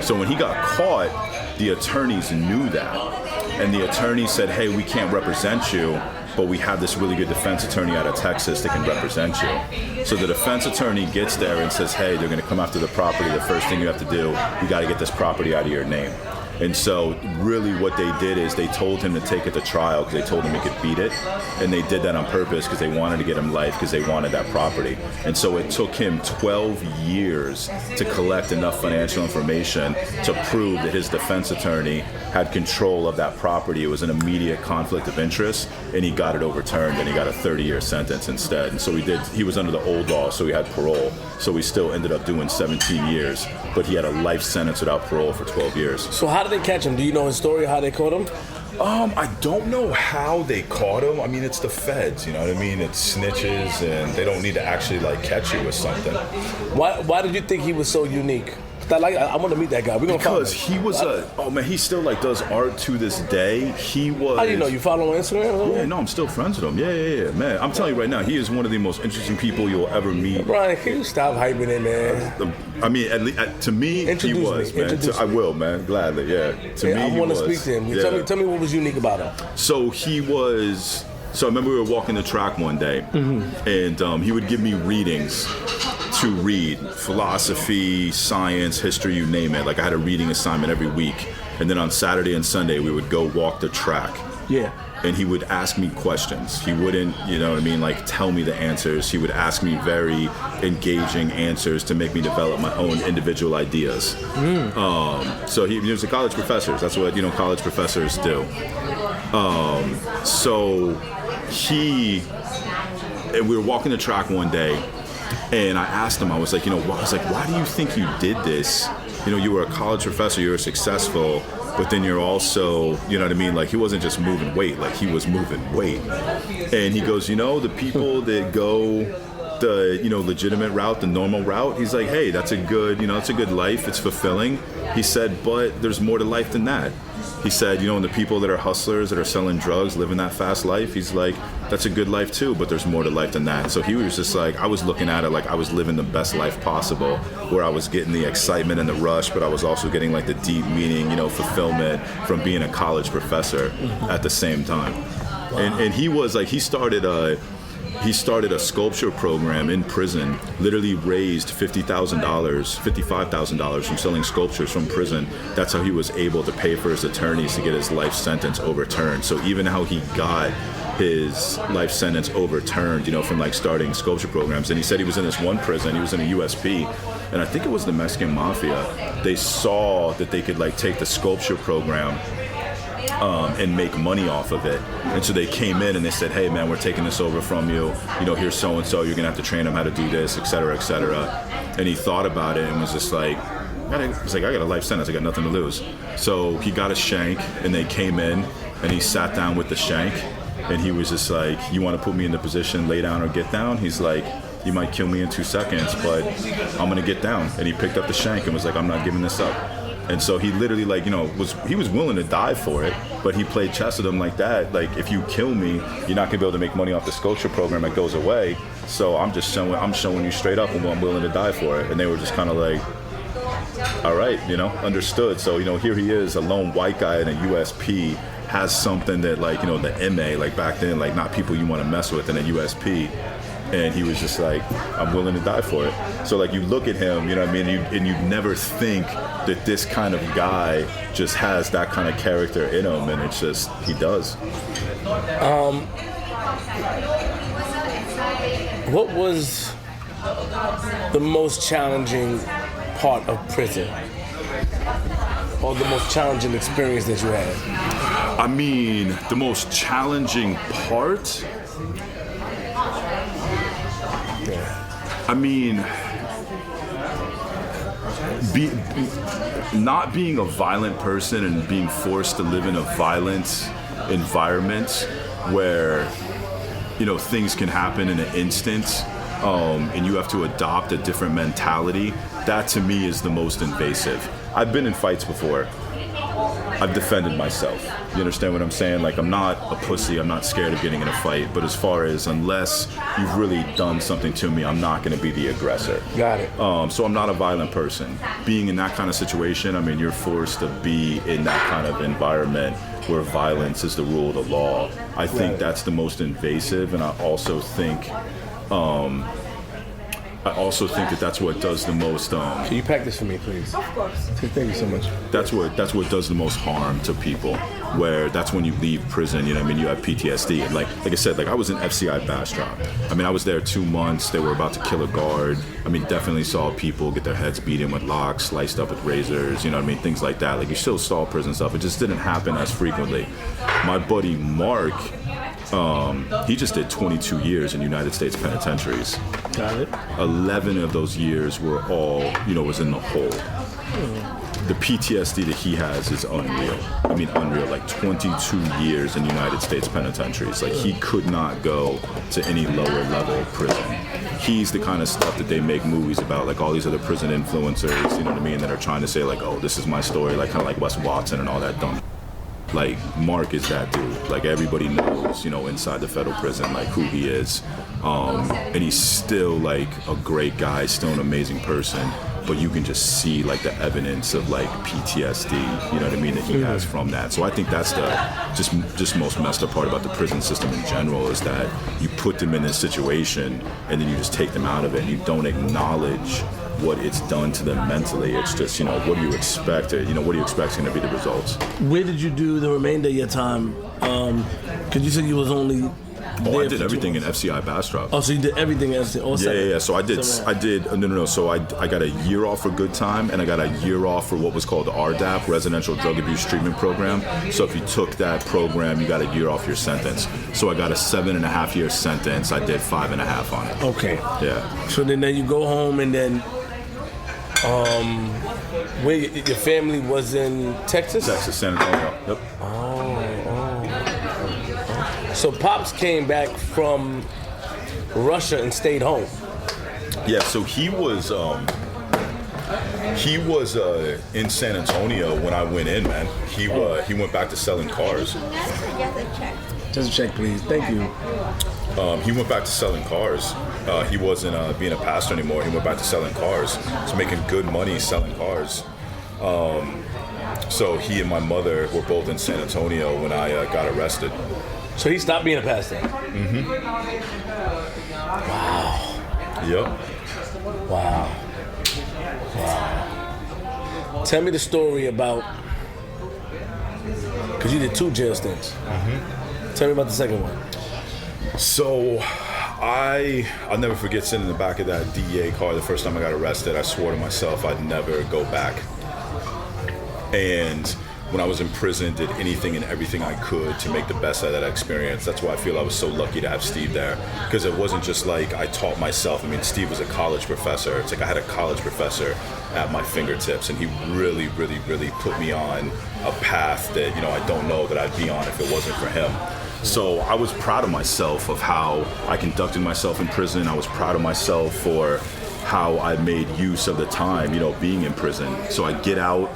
So when he got caught, the attorneys knew that. And the attorney said, hey, we can't represent you, but we have this really good defense attorney out of Texas that can represent you. So the defense attorney gets there and says, hey, they're going to come after the property. The first thing you have to do, you got to get this property out of your name. And so really what they did is they told him to take it to trial because they told him he could beat it. And they did that on purpose because they wanted to get him life because they wanted that property. And so it took him 12 years to collect enough financial information to prove that his defense attorney had control of that property. It was an immediate conflict of interest, and he got it overturned, and he got a 30-year sentence instead. And so he was under the old law, so he had parole. So he still ended up doing 17 years, but he had a life sentence without parole for 12 years. So how did they catch him? Do you know his story, how they caught him? I don't know how they caught him. I mean, it's the feds, you know what I mean? It's snitches, and they don't need to actually like catch you with something. Why did you think he was so unique? I want to meet that guy. We're gonna Because he was he still like does art to this day. He was. How do you know? You follow him on Instagram? Yeah, no, I'm still friends with him. Yeah, man. I'm telling you right now, he is one of the most interesting people you'll ever meet. Bryan, can you stop hyping it, man? I mean, at least, to me, he was, man. I will, man, gladly, yeah. To me, I want to speak to him. Yeah. Tell me what was unique about him. So he was. So I remember we were walking the track one day, and he would give me readings to read, philosophy, science, history, you name it. Like I had a reading assignment every week, and then on Saturday and Sunday we would go walk the track. Yeah. And he would ask me questions. He wouldn't, you know what I mean, like tell me the answers. He would ask me very engaging answers to make me develop my own individual ideas. So he was a college professor. That's what, college professors do. And we were walking the track one day, and I asked him, I was like, why do you think you did this? You were a college professor, you were successful, but then you're also, you know what I mean? Like he wasn't just moving weight, like he was moving weight. And he goes, the people that go the, legitimate route, the normal route, he's like, hey, that's a good, it's a good life, it's fulfilling. He said, but there's more to life than that. He said, and the people that are hustlers, that are selling drugs, living that fast life, he's like, that's a good life too, but there's more to life than that. So he was just like, I was looking at it like I was living the best life possible, where I was getting the excitement and the rush, but I was also getting like the deep meaning, fulfillment from being a college professor at the same time. Wow. And he was like, he started a sculpture program in prison, literally raised $50,000, $55,000 from selling sculptures from prison. That's how he was able to pay for his attorneys to get his life sentence overturned. So even how he got his life sentence overturned, from like starting sculpture programs. And he said he was in this one prison, he was in a USP, and I think it was the Mexican Mafia. They saw that they could like take the sculpture program and make money off of it. And so they came in and they said, hey man, we're taking this over from you. Here's so-and-so, you're gonna have to train them how to do this, et cetera, et cetera. And he thought about it and was just like, I got a life sentence, I got nothing to lose. So he got a shank and they came in and he sat down with the shank and he was just like, you wanna put me in the position, lay down or get down? He's like, you might kill me in 2 seconds, but I'm gonna get down. And he picked up the shank and was like, I'm not giving this up. And so he literally he was willing to die for it, but he played chess with him like that. Like, if you kill me, you're not gonna be able to make money off the sculpture program that goes away. So I'm showing you straight up, and I'm willing to die for it. And they were just kind of like, all right, understood. So, here he is, a lone white guy in a USP, has something that the MA, like back then, like not people you want to mess with in a USP. And he was just like, I'm willing to die for it. So like you look at him, and you never think that this kind of guy just has that kind of character in him, and it's just, he does. What was the most challenging part of prison? Or the most challenging experience that you had? I mean, the most challenging part? I mean, not being a violent person and being forced to live in a violent environment where, things can happen in an instant, and you have to adopt a different mentality, that to me is the most invasive. I've been in fights before. I've defended myself. You understand what I'm saying? Like, I'm not a pussy. I'm not scared of getting in a fight. But as far as, unless you've really done something to me, I'm not going to be the aggressor. Got it. So I'm not a violent person. Being in that kind of situation, I mean, you're forced to be in that kind of environment where violence is the rule of the law. I think that's the most invasive, and I also think that that's what does the most. Can you pack this for me, please? Of course. Thank you so much. That's what does the most harm to people. Where that's when you leave prison, you have PTSD. And like I said, I was in FCI Bastrop. I mean, I was there 2 months. They were about to kill a guard. I mean, definitely saw people get their heads beaten with locks, sliced up with razors. Things like that. Like, you still saw prison stuff. It just didn't happen as frequently. My buddy Mark. He just did 22 years in United States penitentiaries. Got it. 11 of those years were all, was in the hole. the PTSD that he has is unreal. I mean, unreal. Like 22 years in United States penitentiaries. Like he could not go to any lower level prison. He's the kind of stuff that they make movies about, like all these other prison influencers, you know what I mean, that are trying to say like, oh, this is my story, like kind of like Wes Watson and all that dumb. Like Mark is that dude. Like everybody knows, you know, inside the federal prison, like who he is. And he's still like a great guy, still an amazing person. But you can just see like the evidence of like PTSD, you know what I mean, that he has from that. So I think that's the just most messed up part about the prison system in general, is that you put them in this situation and then you just take them out of it and you don't acknowledge what it's done to them mentally. It's just, you know, what do you expect? You know, what do you expect is going to be the results? Where did you do the remainder of your time? Because you said you was only. Oh, I did everything in FCI Bastrop. Oh, so you did everything in FCI? Yeah. So I did. So I got a year off for good time, and I got a year off for what was called the RDAP, Residential Drug Abuse Treatment Program. So if you took that program, you got a year off your sentence. So I got a 7.5 year sentence. I did 5.5 on it. Okay. Yeah. So then you go home, and then where your family was in Texas? Texas, San Antonio. Yep. So Pops came back from Russia and stayed home. Yeah, so he was in San Antonio when I went in, man. He went back to selling cars. Just a check, please. Thank you. He went back to selling cars. He wasn't being a pastor anymore. He went back to selling cars. He's making good money selling cars. So he and my mother were both in San Antonio when I got arrested. So he stopped being a pastor? Mm-hmm. Wow. Yep. Wow. Tell me the story about, because you did 2 jail stints. Mm-hmm. Tell me about the second one. So I'll never forget sitting in the back of that DEA car the first time I got arrested. I swore to myself I'd never go back. And when I was in prison, did anything and everything I could to make the best out of that experience. That's why I feel I was so lucky to have Steve there, because it wasn't just like I taught myself. I mean, Steve was a college professor. It's like I had a college professor at my fingertips, and he really, really, really put me on a path that, you know, I don't know that I'd be on if it wasn't for him. So I was proud of myself of how I conducted myself in prison. I was proud of myself for how I made use of the time, you know, being in prison. So I get out,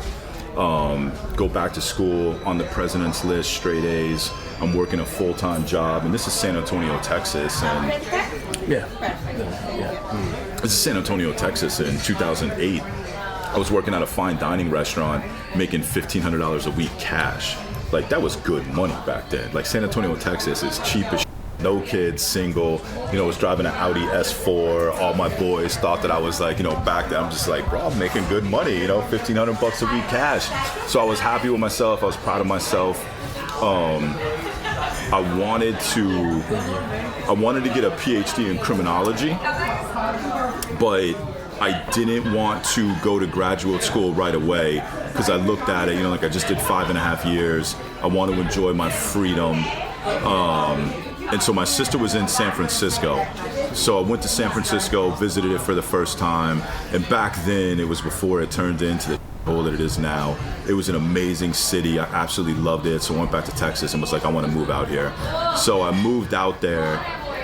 go back to school on the president's list, straight A's. I'm working a full-time job, and this is San Antonio, Texas. And this is San Antonio, Texas in 2008. I was working at a fine dining restaurant, making $1,500 a week cash. Like, that was good money back then. Like, San Antonio, Texas is cheap as no kids, single, you know, was driving an Audi S4. All my boys thought that I was like, you know, back then I'm just like, bro, I'm making good money, you know, $1,500 a week cash. So I was happy with myself. I was proud of myself. I wanted to get a PhD in criminology, but I didn't want to go to graduate school right away, because I looked at it, you know, like I just did 5.5 years. I want to enjoy my freedom. And so my sister was in San Francisco. So I went to San Francisco, visited it for the first time. And back then, it was before it turned into the hole that it is now. It was an amazing city. I absolutely loved it. So I went back to Texas and was like, I want to move out here. So I moved out there,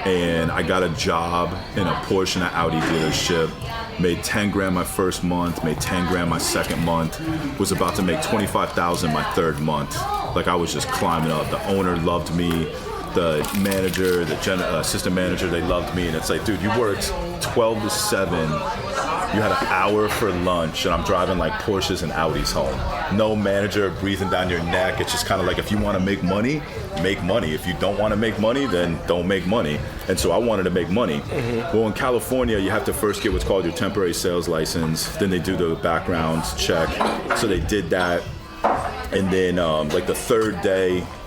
and I got a job in a Porsche and an Audi dealership. Made 10 grand my first month, made 10 grand my second month, was about to make 25,000 my third month. Like, I was just climbing up. The owner loved me. The manager, the assistant manager, they loved me. And it's like, dude, you worked 12 to 7. You had an hour for lunch, and I'm driving like Porsches and Audis home. No manager breathing down your neck. It's just kind of like, if you want to make money, make money. If you don't want to make money, then don't make money. And so I wanted to make money. Mm-hmm. Well, in California, you have to first get what's called your temporary sales license. Then they do the background check. So they did that. And then like the third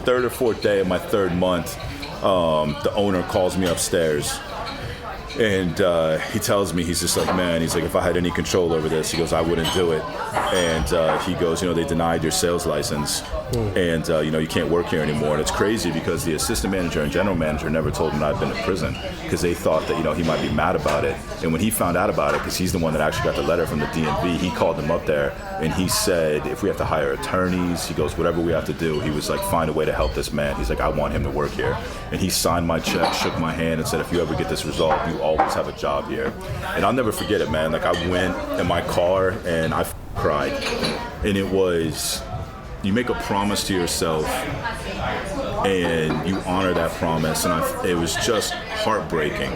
or fourth day of my third month, the owner calls me upstairs. And he tells me, he's just like, man, he's like, if I had any control over this, he goes, I wouldn't do it. And he goes, you know, they denied your sales license. and you can't work here anymore. And it's crazy because the assistant manager and general manager never told him that I'd been in prison because they thought that he might be mad about it. And when he found out about it, because he's the one that actually got the letter from the DMV, he called them up there and he said, if we have to hire attorneys, he goes, whatever we have to do, he was like, find a way to help this man. He's like, I want him to work here. And he signed my check, shook my hand, and said, if you ever get this resolved, you always have a job here. And I'll never forget it, man. Like, I went in my car and I cried. And it was, you make a promise to yourself and you honor that promise, and it was just heartbreaking.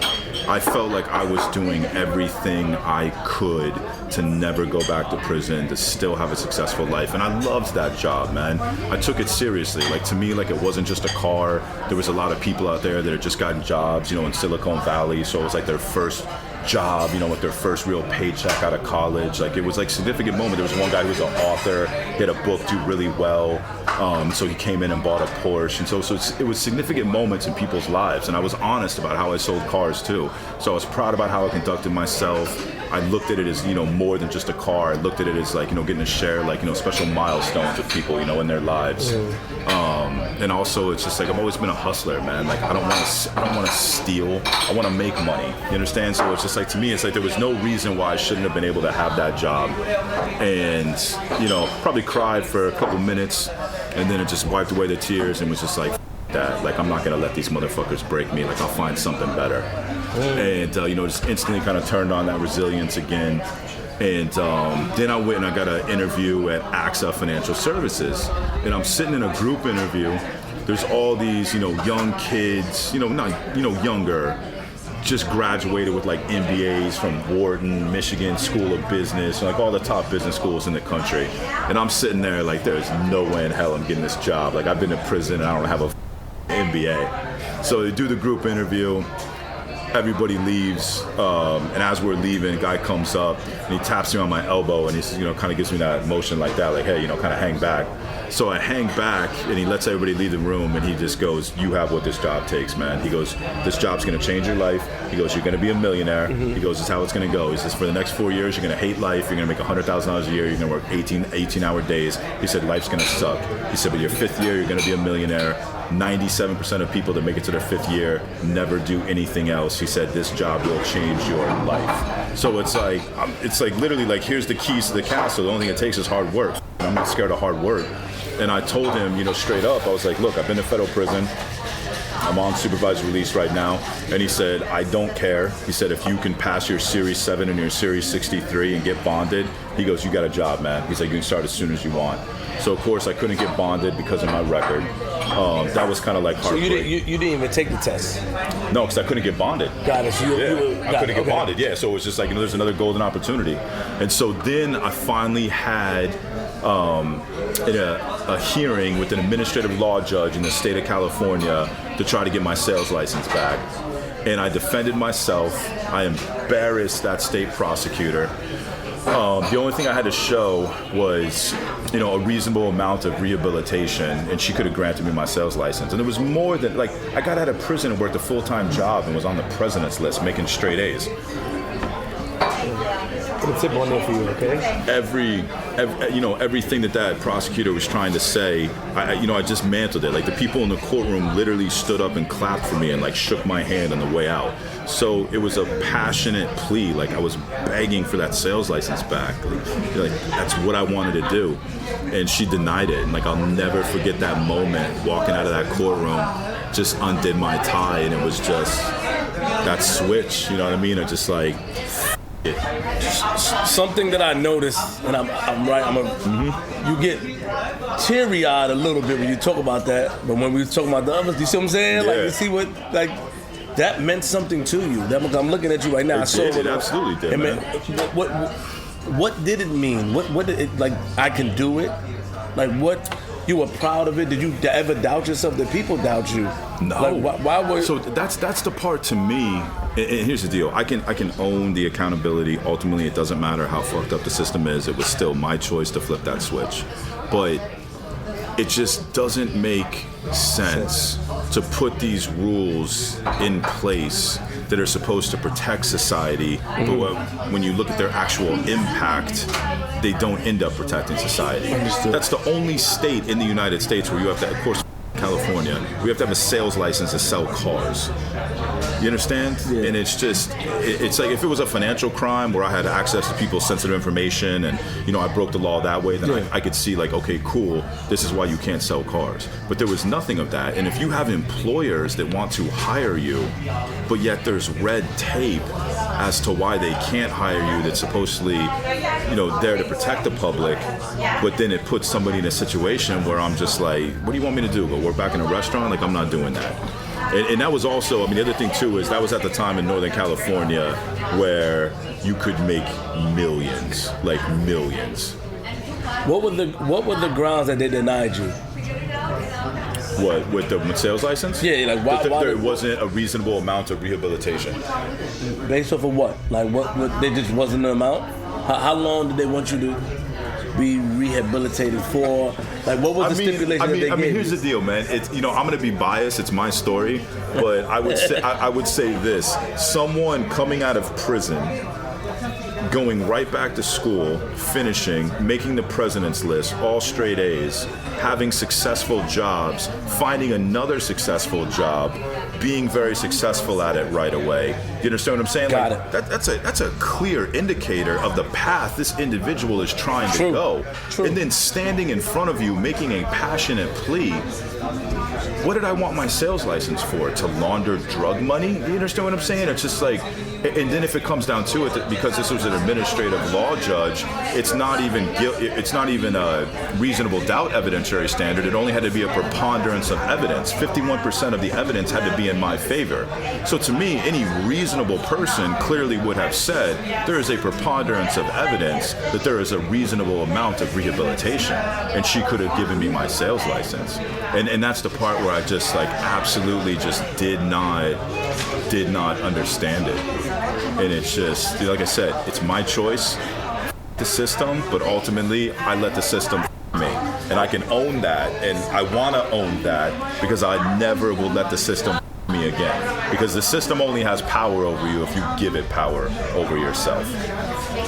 I felt like I was doing everything I could to never go back to prison, to still have a successful life, and I loved that job, man. I took it seriously. Like, to me, like, it wasn't just a car. There was a lot of people out there that had just gotten jobs, in Silicon Valley, so it was like their first job, with their first real paycheck out of college. Like, it was like a significant moment. There was one guy who was an author, he had a book do really well, so he came in and bought a Porsche, and so it was significant moments in people's lives, and I was honest about how I sold cars too. So I was proud about how I conducted myself. I looked at it as, more than just a car. I looked at it as, like, getting to share, like, special milestones with people, in their lives. And also, it's just like, I've always been a hustler, man. Like, I don't want to steal. I want to make money. You understand? So it's just like, to me, it's like there was no reason why I shouldn't have been able to have that job. And, probably cried for a couple minutes, and then it just wiped away the tears and was just like, that. Like, I'm not gonna let these motherfuckers break me. Like, I'll find something better. And just instantly kind of turned on that resilience again. And then I went and I got an interview at AXA Financial Services, and I'm sitting in a group interview. There's all these young kids, not younger, just graduated with like MBAs from Wharton, Michigan School of Business, like all the top business schools in the country. And I'm sitting there like, there's no way in hell I'm getting this job. Like, I've been in prison and I don't have a MBA. So they do the group interview, everybody leaves, and as we're leaving, a guy comes up and he taps me on my elbow and he says, kind of gives me that motion like that, like, hey, kind of hang back. So I hang back and he lets everybody leave the room and he just goes, you have what this job takes, man. He goes, this job's gonna change your life. He goes, you're gonna be a millionaire. He goes, this is how it's gonna go. He says, for the next 4 years, you're gonna hate life. You're gonna make $100,000 a year. You're gonna work 18-hour days. He said, life's gonna suck. He said, but your 5th year, you're gonna be a millionaire. 97% of people that make it to their 5th year never do anything else. He said, this job will change your life. So it's like literally like, here's the keys to the castle. The only thing it takes is hard work. I'm not scared of hard work. And I told him, straight up, I was like, look, I've been in federal prison. I'm on supervised release right now. And he said, I don't care. He said, if you can pass your Series 7 and your Series 63 and get bonded, he goes, you got a job, man. He's like, you can start as soon as you want. So, of course, I couldn't get bonded because of my record. That was kind of like heartbreak. So you didn't even take the test? No, because I couldn't get bonded. Got it. So I couldn't get bonded, yeah. So it was just like, there's another golden opportunity. And so then I finally had a hearing with an administrative law judge in the state of California to try to get my sales license back. And I defended myself. I embarrassed that state prosecutor. The only thing I had to show was, a reasonable amount of rehabilitation, and she could have granted me my sales license. And it was more than, like, I got out of prison and worked a full-time job and was on the president's list making straight A's. Put a tip on there for you, okay? Everything that prosecutor was trying to say, I dismantled it. Like, the people in the courtroom literally stood up and clapped for me and like shook my hand on the way out. So it was a passionate plea. Like, I was begging for that sales license back. Like that's what I wanted to do, and she denied it. And like, I'll never forget that moment walking out of that courtroom. Just undid my tie, and it was just that switch. You know what I mean? Or just like. Something that I noticed, and I'm right. You get teary-eyed a little bit when you talk about that, but when we were talking about the others, you see what I'm saying? Yeah. Like, you see what, like, that meant something to you. I'm looking at you right now. It absolutely did, man. What did it mean? What did it, like, I can do it? Like, what? You were proud of it? Did you ever doubt yourself? Did people doubt you? No. Like, why were? So that's the part to me. And here's the deal. I can own the accountability. Ultimately, it doesn't matter how fucked up the system is. It was still my choice to flip that switch. But it just doesn't make sense to put these rules in place that are supposed to protect society, but when you look at their actual impact, they don't end up protecting society. That's the only state in the United States where you have to, of course, California, we have to have a sales license to sell cars. You understand? Yeah. And it's just, it's like if it was a financial crime where I had access to people's sensitive information and, you know, I broke the law that way, then I could see like, okay, cool, this is why you can't sell cars. But there was nothing of that. And if you have employers that want to hire you, but yet there's red tape as to why they can't hire you that's supposedly, you know, there to protect the public, but then it puts somebody in a situation where I'm just like, what do you want me to do? Go work back in a restaurant? Like, I'm not doing that. And that was also, I mean, the other thing too is that was at the time in Northern California where you could make millions, like millions. What were the grounds that they denied you? What, with the sales license? Yeah, like why there wasn't a reasonable amount of rehabilitation. Based off of what? Like what they just wasn't an amount? How long did they want you to be rehabilitated for? Like, what was the stipulation that they gave? I mean, here's the deal, man. It's, you know, I'm gonna be biased. It's my story, but I would say this: someone coming out of prison, going right back to school, finishing, making the president's list, all straight A's, having successful jobs, finding another successful job, being very successful at it right away. You understand what I'm saying? Got it. That's a clear indicator of the path this individual is trying to go. True. And then standing in front of you, making a passionate plea. What did I want my sales license for? To launder drug money? You understand what I'm saying? It's just like, and then if it comes down to it, because this was an administrative law judge, it's not even a reasonable doubt evidentiary standard. It only had to be a preponderance of evidence. 51% of the evidence had to be in my favor. So to me, any reasonable person clearly would have said there is a preponderance of evidence that there is a reasonable amount of rehabilitation, and she could have given me my sales license. And that's the part where I just like absolutely just did not understand it. And it's just, like I said, it's my choice, the system, but ultimately I let the system me. And I can own that, and I want to own that because I never will let the system me again. Because the system only has power over you if you give it power over yourself,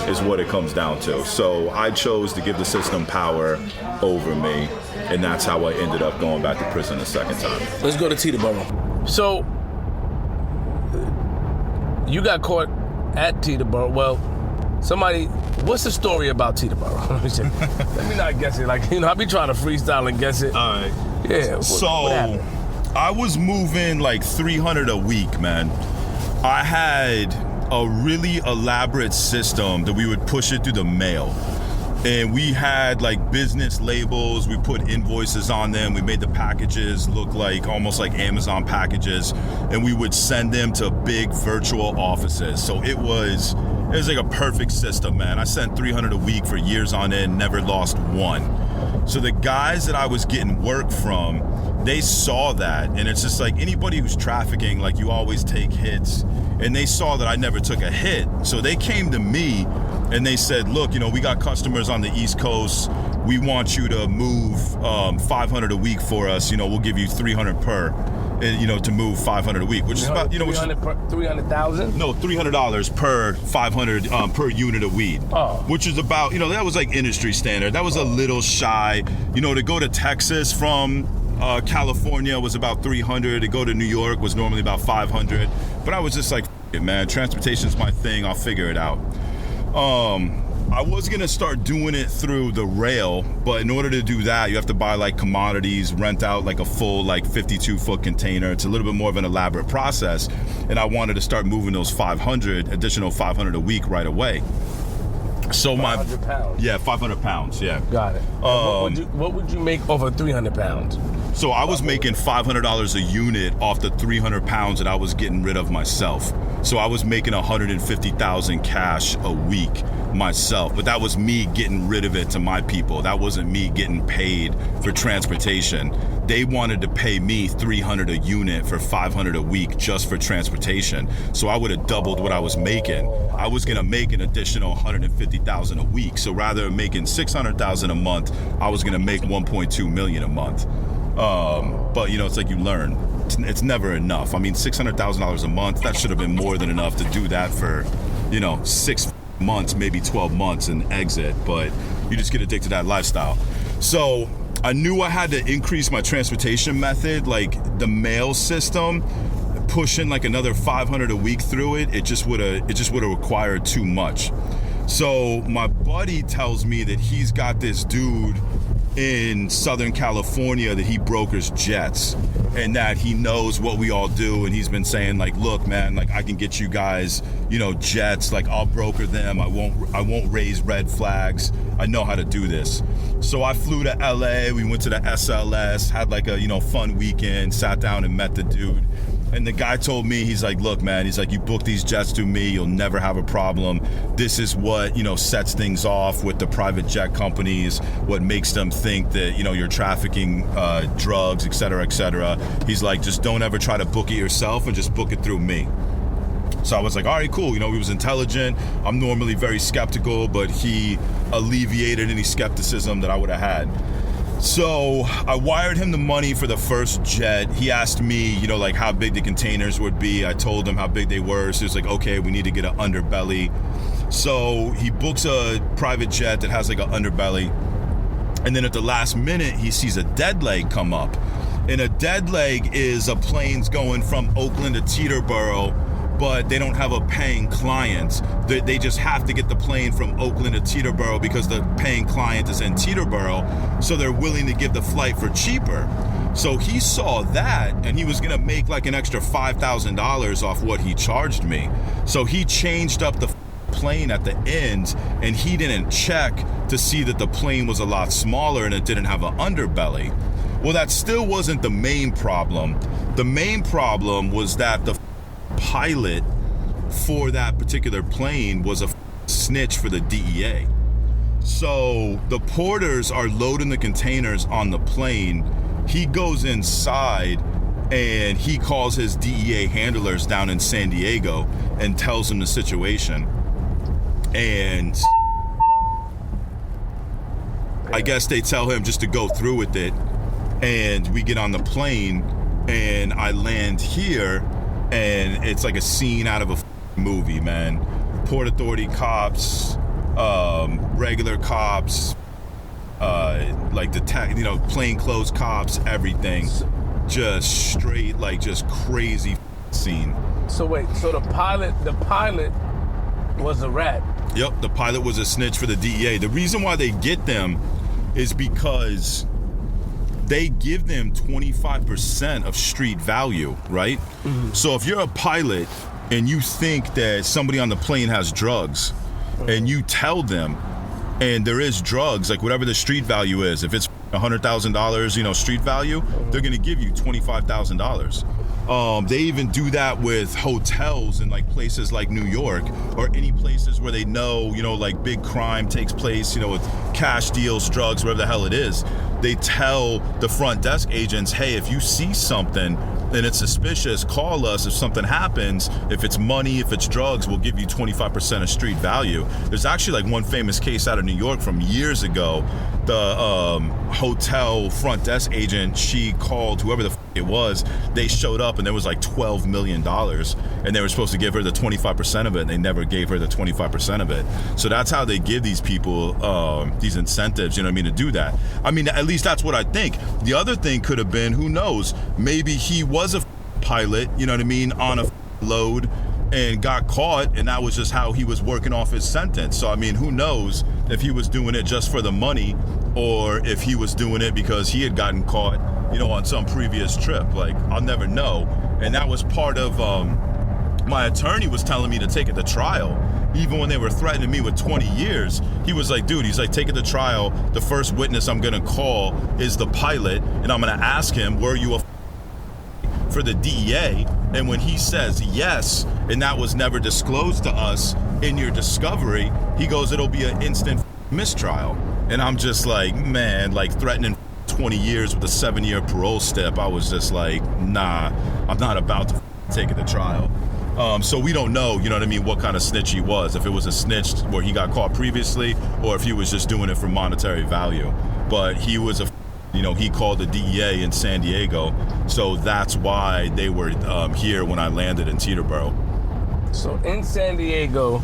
is what it comes down to. So I chose to give the system power over me, and that's how I ended up going back to prison the second time. Let's go to Teterboro. So you got caught at Teterboro. Well, what's the story about Teterboro? Let me not guess it. Like, you know, I be trying to freestyle and guess it. All right. Yeah. So I was moving like 300 a week, man. I had a really elaborate system that we would push it through the mail. And we had like business labels, we put invoices on them, we made the packages look like almost like Amazon packages, and we would send them to big virtual offices. So it was like a perfect system, man. I sent 300 a week for years on end, never lost one. So the guys that I was getting work from, they saw that, and it's just like anybody who's trafficking, like you always take hits, and they saw that I never took a hit. So they came to me and they said, look, you know, we got customers on the East Coast. We want you to move 500 a week for us. You know, we'll give you 300 per, you know, to move 500 a week, which is about, you know, 300,000? No, $300 per 500 per unit of weed, which is about, you know, that was like industry standard. That was a little shy. You know, to go to Texas from California was about 300. To go to New York was normally about 500. But I was just like, it, man, transportation's my thing. I'll figure it out. I was gonna start doing it through the rail, but in order to do that, you have to buy like commodities, rent out like a full like 52-foot container. It's a little bit more of an elaborate process, and I wanted to start moving those additional 500 a week right away. So 500 pounds. Yeah, 500 pounds. Yeah. Got it. What would you make off of 300 pounds? So I was making $500 a unit off the 300 pounds that I was getting rid of myself. So I was making $150,000 cash a week myself, but that was me getting rid of it to my people. That wasn't me getting paid for transportation. they wanted to pay me $300 a unit for $500 a week just for transportation. So I would have doubled what I was making. I was gonna make an additional $150,000 a week. So rather than making $600,000 a month, I was gonna make $1.2 million a month. But you know, it's like you learn. It's never enough. I mean, $600,000 a month, that should have been more than enough to do that for, you know, 6 months, maybe 12 months and exit. But you just get addicted to that lifestyle. So I knew I had to increase my transportation method, like the mail system, pushing like another $500 a week through it. It just would have required too much. So my buddy tells me that he's got this dude in Southern California that he brokers jets, and that he knows what we all do, and he's been saying like, look man, like I can get you guys, you know, jets, like I'll broker them, I won't raise red flags, I know how to do this. So I flew to LA, we went to the SLS, had like a, you know, fun weekend, sat down and met the dude. And the guy told me, he's like, look, man, he's like, you book these jets through me, you'll never have a problem. This is what, you know, sets things off with the private jet companies, what makes them think that, you know, you're trafficking drugs, et cetera, et cetera. He's like, just don't ever try to book it yourself and just book it through me. So I was like, all right, cool. You know, he was intelligent. I'm normally very skeptical, but he alleviated any skepticism that I would have had. So I wired him the money for the first jet. He asked me, you know, like how big the containers would be. I told him how big they were. So he was like, okay, we need to get an underbelly. So he books a private jet that has like an underbelly. And then at the last minute, he sees a dead leg come up. And a dead leg is a plane's going from Oakland to Teterboro, but they don't have a paying client. They just have to get the plane from Oakland to Teterboro because the paying client is in Teterboro, so they're willing to give the flight for cheaper. So he saw that, and he was gonna make like an extra $5,000 off what he charged me. So he changed up the plane at the end, and he didn't check to see that the plane was a lot smaller and it didn't have an underbelly. Well, that still wasn't the main problem. The main problem was that the pilot for that particular plane was a snitch for the DEA. So the porters are loading the containers on the plane. He goes inside and he calls his DEA handlers down in San Diego and tells them the situation. And I guess they tell him just to go through with it. And we get on the plane and I land here, and it's like a scene out of a movie, man. Port Authority cops, regular cops, like you know, plainclothes cops, everything. Just straight, like just crazy scene. So wait, so the pilot was a rat. Yep, the pilot was a snitch for the DEA. The reason why they get them is because they give them 25% of street value, right? Mm-hmm. So if you're a pilot and you think that somebody on the plane has drugs, and you tell them, and there is drugs, like whatever the street value is, if it's $100,000, you know, street value, they're gonna give you $25,000. They even do that with hotels in like places like New York, or any places where they know, you know, like big crime takes place, you know, with cash deals, drugs, whatever the hell it is. They tell the front desk agents, hey, if you see something and it's suspicious, call us. If something happens, if it's money, if it's drugs, we'll give you 25% of street value. There's actually like one famous case out of New York from years ago. The hotel front desk agent, she called whoever the it was, they showed up and there was like $12 million, and they were supposed to give her the 25% of it, and they never gave her the 25% of it. So that's how they give these people these incentives, you know what I mean, to do that. I mean, at least that's what I think. The other thing could have been, who knows, maybe he was a pilot, you know what I mean, on a load and got caught, and that was just how he was working off his sentence. So I mean, who knows if he was doing it just for the money, or if he was doing it because he had gotten caught, you know, on some previous trip. Like, I'll never know. And that was part of, my attorney was telling me to take it to trial. Even when they were threatening me with 20 years, he was like, dude, he's like, take it to trial. The first witness I'm gonna call is the pilot, and I'm gonna ask him, were you a for the DEA? And when he says yes, and that was never disclosed to us in your discovery, he goes, it'll be an instant mistrial. And I'm just like, man, like threatening 20 years with a 7-year parole step, I was just like, nah, I'm not about to take it to trial. So we don't know, you know what I mean, what kind of snitch he was. If it was a snitch where he got caught previously, or if he was just doing it for monetary value. But he was he called the DEA in San Diego, so that's why they were here when I landed in Teterboro. So in San Diego.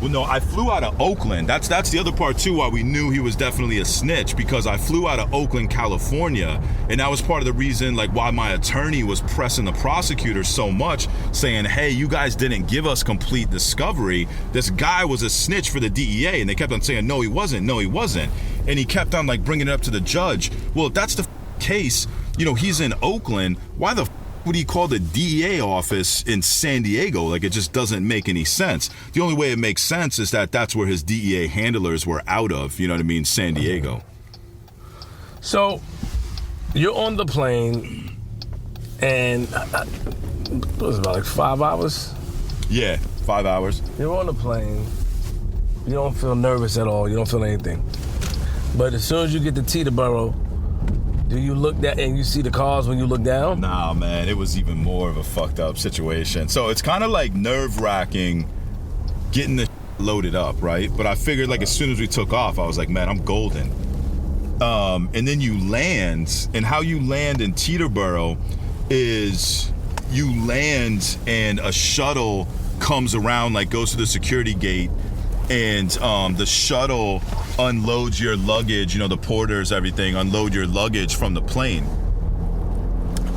Well, no, I flew out of Oakland. That's the other part too, why we knew he was definitely a snitch, because I flew out of Oakland, California, and that was part of the reason, like, why my attorney was pressing the prosecutor so much, saying, hey, you guys didn't give us complete discovery. This guy was a snitch for the DEA, and they kept on saying, no, he wasn't, and he kept on like bringing it up to the judge. Well, if that's the case, he's in Oakland. Why the would he call the DEA office in San Diego? Like, it just doesn't make any sense. The only way it makes sense is that that's where his DEA handlers were out of, you know what I mean, San Diego. So you're on the plane, and it was about like 5 hours? Yeah, 5 hours. You're on the plane. You don't feel nervous at all. You don't feel anything. But as soon as you get to Teterboro, do you look down and you see the cars when you look down? Nah, man, it was even more of a fucked up situation. So it's kind of like nerve-wracking getting the loaded up, right? But I figured, like, as soon as we took off, I was like, man, I'm golden. And then you land, and how you land in Teterboro is you land and a shuttle comes around, like goes to the security gate, and the shuttle unloads your luggage, the porters, everything, unload your luggage from the plane.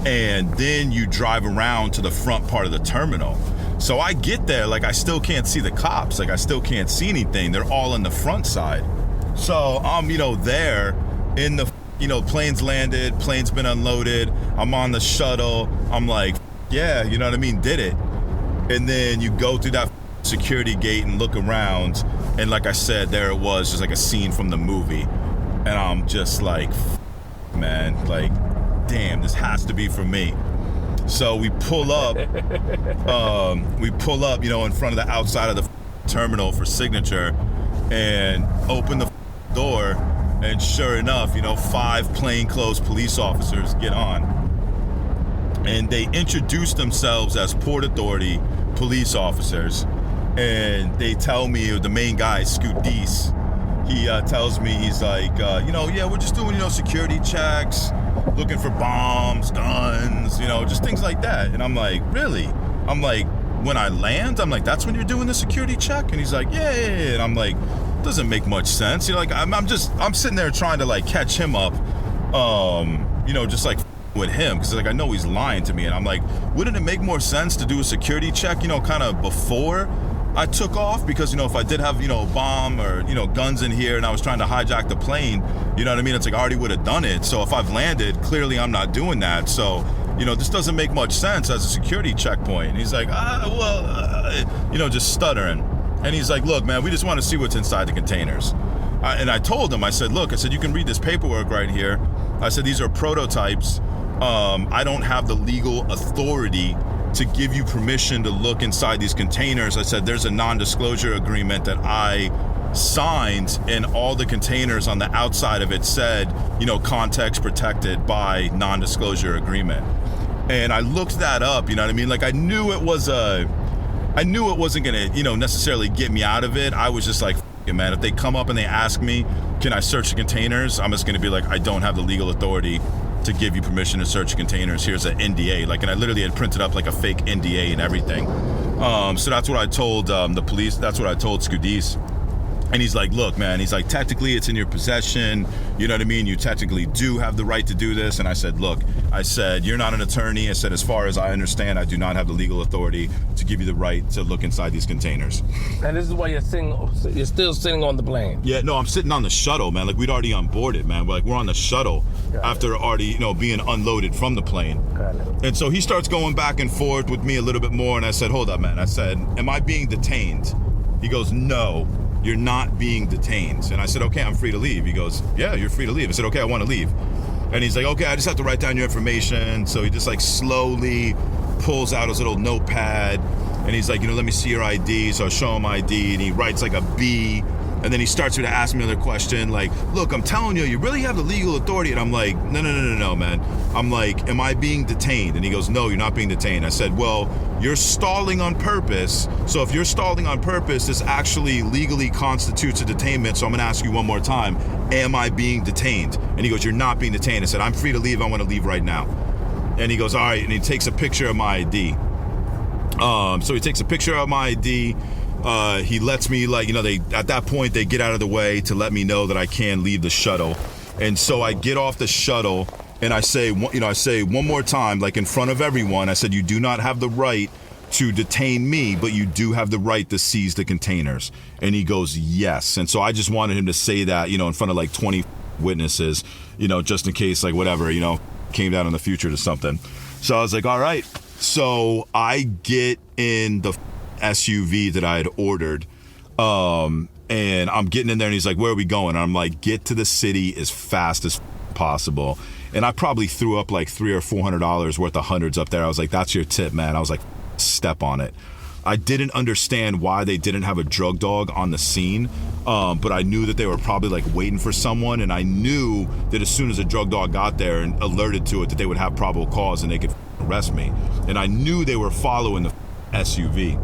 And then you drive around to the front part of the terminal. So I get there, like, I still can't see the cops, like, I still can't see anything. They're all on the front side. So I'm, there in the, plane's landed, plane's been unloaded, I'm on the shuttle, I'm like, yeah, you know what I mean, did it. And then you go through that security gate and look around, and like I said, there it was, just like a scene from the movie, and I'm just like, man, like, damn, this has to be for me. So we pull up in front of the outside of the terminal for signature, and open the door, and sure enough, 5 plainclothes police officers get on, and they introduce themselves as Port Authority police officers. And they tell me, the main guy, Scudis, he tells me, he's like, yeah, we're just doing, security checks, looking for bombs, guns, just things like that. And I'm like, really? I'm like, when I land, I'm like, that's when you're doing the security check? And he's like, yeah. And I'm like, doesn't make much sense. I'm sitting there trying to, like, catch him up, just like with him, because, like, I know he's lying to me. And I'm like, wouldn't it make more sense to do a security check, kind of before I took off? Because, if I did have, a bomb or, guns in here and I was trying to hijack the plane, you know what I mean? It's like, I already would have done it. So if I've landed, clearly I'm not doing that. So, this doesn't make much sense as a security checkpoint. And he's like, just stuttering. And he's like, look, man, we just want to see what's inside the containers. And I told him, I said, you can read this paperwork right here. I said, these are prototypes. I don't have the legal authority to give you permission to look inside these containers. I said, there's a non-disclosure agreement that I signed, and all the containers on the outside of it said, context protected by non-disclosure agreement. And I looked that up, you know what I mean? Like, I knew it wasn't gonna, necessarily get me out of it. I was just like, man, if they come up and they ask me, can I search the containers? I'm just gonna be like, I don't have the legal authority to give you permission to search containers. Here's an NDA. Like, and I literally had printed up like a fake NDA and everything. So that's what I told the police. That's what I told Scudis. And he's like, look, man, he's like, technically it's in your possession. You know what I mean? You technically do have the right to do this. And I said, look, you're not an attorney. I said, as far as I understand, I do not have the legal authority to give you the right to look inside these containers. And this is why you're still sitting on the plane. Yeah, no, I'm sitting on the shuttle, man. Like, we'd already onboarded, man. We're on the shuttle after already, being unloaded from the plane. And so he starts going back and forth with me a little bit more. And I said, hold up, man. I said, am I being detained? He goes, no, you're not being detained. And I said, okay, I'm free to leave. He goes, yeah, you're free to leave. I said, okay, I want to leave. And he's like, okay, I just have to write down your information. So he just like slowly pulls out his little notepad, and he's like, let me see your ID. So I show him ID, and he writes like a B, and And then he starts to ask me another question, like, look, I'm telling you, you really have the legal authority. And I'm like, no, man. I'm like, am I being detained? And he goes, no, you're not being detained. I said, well, you're stalling on purpose. So if you're stalling on purpose, this actually legally constitutes a detainment. So I'm going to ask you one more time, am I being detained? And he goes, you're not being detained. I said, I'm free to leave. I want to leave right now. And he goes, all right. And he takes a picture of my ID. So he takes a picture of my ID. He lets me, like, they at that point they get out of the way to let me know that I can leave the shuttle. And so I get off the shuttle and I say one more time, like in front of everyone, I said, you do not have the right to detain me, but you do have the right to seize the containers. And he goes, yes. And so I just wanted him to say that, in front of like 20 witnesses, just in case, like, whatever, came down in the future to something. So I was like, all right. So I get in the SUV that I had ordered, and I'm getting in there and he's like, where are we going? And I'm like, get to the city as fast as possible. And I probably threw up like $300 or $400 worth of hundreds up there. I was like, that's your tip, man. I was like, step on it. I didn't understand why they didn't have a drug dog on the scene, but I knew that they were probably like waiting for someone, and I knew that as soon as a drug dog got there and alerted to it, that they would have probable cause and they could arrest me. And I knew they were following the SUV.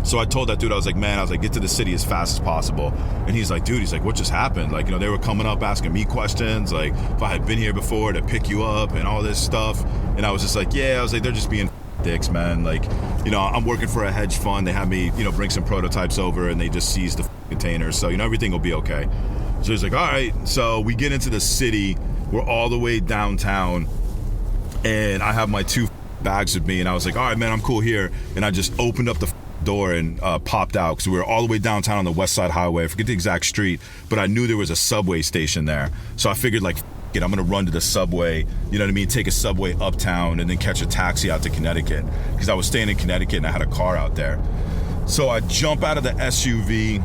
So I told that dude, I was like, get to the city as fast as possible. And he's like, what just happened? Like, they were coming up asking me questions, like if I had been here before to pick you up and all this stuff. And I was just like, they're just being dicks, man. Like, I'm working for a hedge fund. They have me, bring some prototypes over and they just seize the containers. So, everything will be okay. So he's like, all right. So we get into the city. We're all the way downtown. And I have my 2 bags with me. And I was like, all right, man, I'm cool here. And I just opened up the door and popped out because we were all the way downtown on the West Side Highway. I forget the exact street, but I knew there was a subway station there. So I figured, like, I'm going to run to the subway, take a subway uptown and then catch a taxi out to Connecticut because I was staying in Connecticut and I had a car out there. So I jump out of the SUV,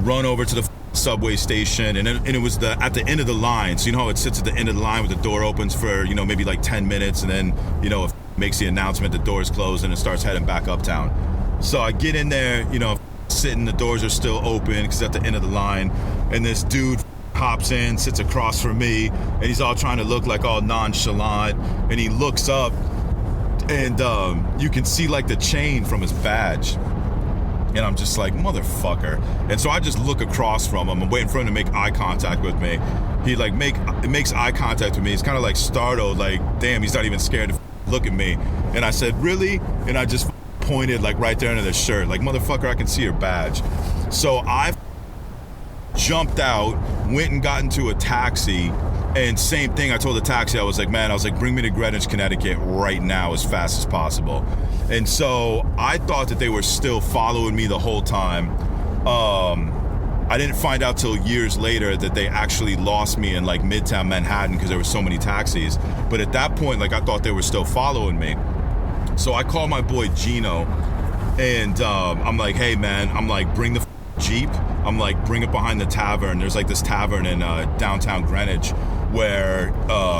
run over to the subway station, and it was at the end of the line. So how it sits at the end of the line with the door opens for, maybe like 10 minutes and then, it makes the announcement the door's closed and it starts heading back uptown. So I get in there, sitting, the doors are still open because it's at the end of the line, and this dude hops in, sits across from me, and he's all trying to look like all nonchalant, and he looks up, and you can see like the chain from his badge, and I'm just like, motherfucker. And so I just look across from him. I'm waiting for him to make eye contact with me. He like makes eye contact with me. He's kind of like startled, like, damn, he's not even scared to look at me. And I said, really? And I just pointed like right there under the shirt, like, motherfucker, I can see your badge. So I jumped out, went and got into a taxi, and same thing, I told the taxi, I was like, bring me to Greenwich, Connecticut right now as fast as possible. And so I thought that they were still following me the whole time. I didn't find out till years later that they actually lost me in like Midtown Manhattan because there were so many taxis. But at that point, like, I thought they were still following me. So I call my boy Gino, and I'm like, hey man, I'm like, bring the Jeep. I'm like, bring it behind the tavern. There's like this tavern in downtown Greenwich where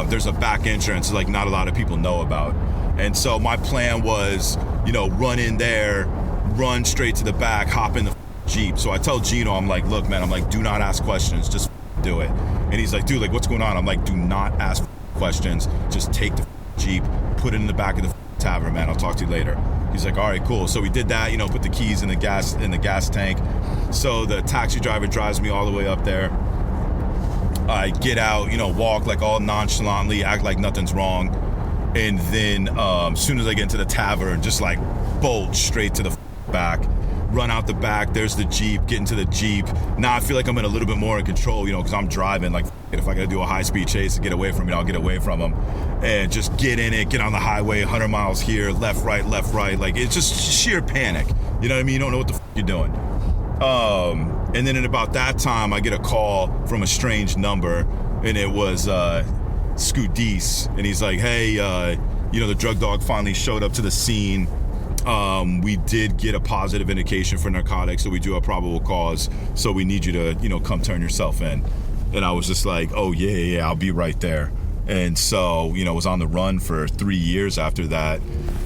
there's a back entrance like not a lot of people know about. And so my plan was, run in there, run straight to the back, hop in the Jeep. So I tell Gino, I'm like, look man, I'm like, do not ask questions, just do it. And he's like, dude, like, what's going on? I'm like, do not ask questions, just take the Jeep, put it in the back of the tavern, man, I'll talk to you later. He's like, all right, cool. So we did that, put the keys in the gas tank. So the taxi driver drives me all the way up there. I get out, walk like all nonchalantly, act like nothing's wrong. And then as soon as I get into the tavern, just like bolt straight to the back, run out the back. There's the Jeep, get into the Jeep. Now I feel like I'm in a little bit more in control, because I'm driving. Like, if I got to do a high-speed chase to get away from it, I'll get away from them. And just get in it, get on the highway, 100 miles here, left, right. Like, it's just sheer panic. You know what I mean? You don't know what the you're doing. And then at about that time, I get a call from a strange number, and it was Scudis. And he's like, hey, the drug dog finally showed up to the scene. We did get a positive indication for narcotics, so we do have probable cause. So we need you to, come turn yourself in. And I was just like, oh, yeah, I'll be right there. And so, was on the run for 3 years after that.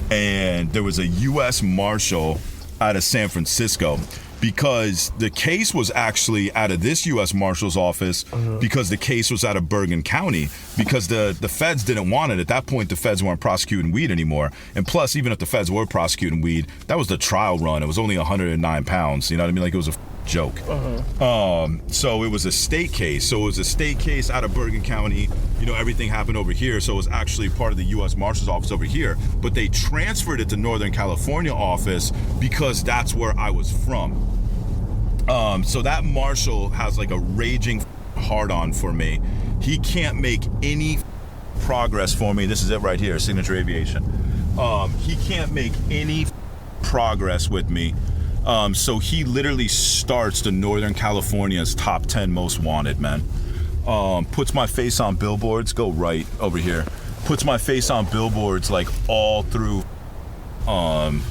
And there was a U.S. Marshal out of San Francisco because the case was actually out of this U.S. Marshal's office because the case was out of Bergen County because the feds didn't want it. At that point, the feds weren't prosecuting weed anymore. And plus, even if the feds were prosecuting weed, that was the trial run. It was only 109 pounds. You know what I mean? Like, it was a joke. So it was a state case. So it was a state case out of Bergen County. You know, everything happened over here. So it was actually part of the U.S. Marshal's office over here. But they transferred it to Northern California office because that's where I was from. So that marshal has like a raging hard-on for me. He can't make any progress for me. This is it right here, Signature Aviation. He can't make any progress with me. So he literally starts the Northern California's top 10 most wanted, man. Puts my face on billboards, go right over here. Puts my face on billboards like all through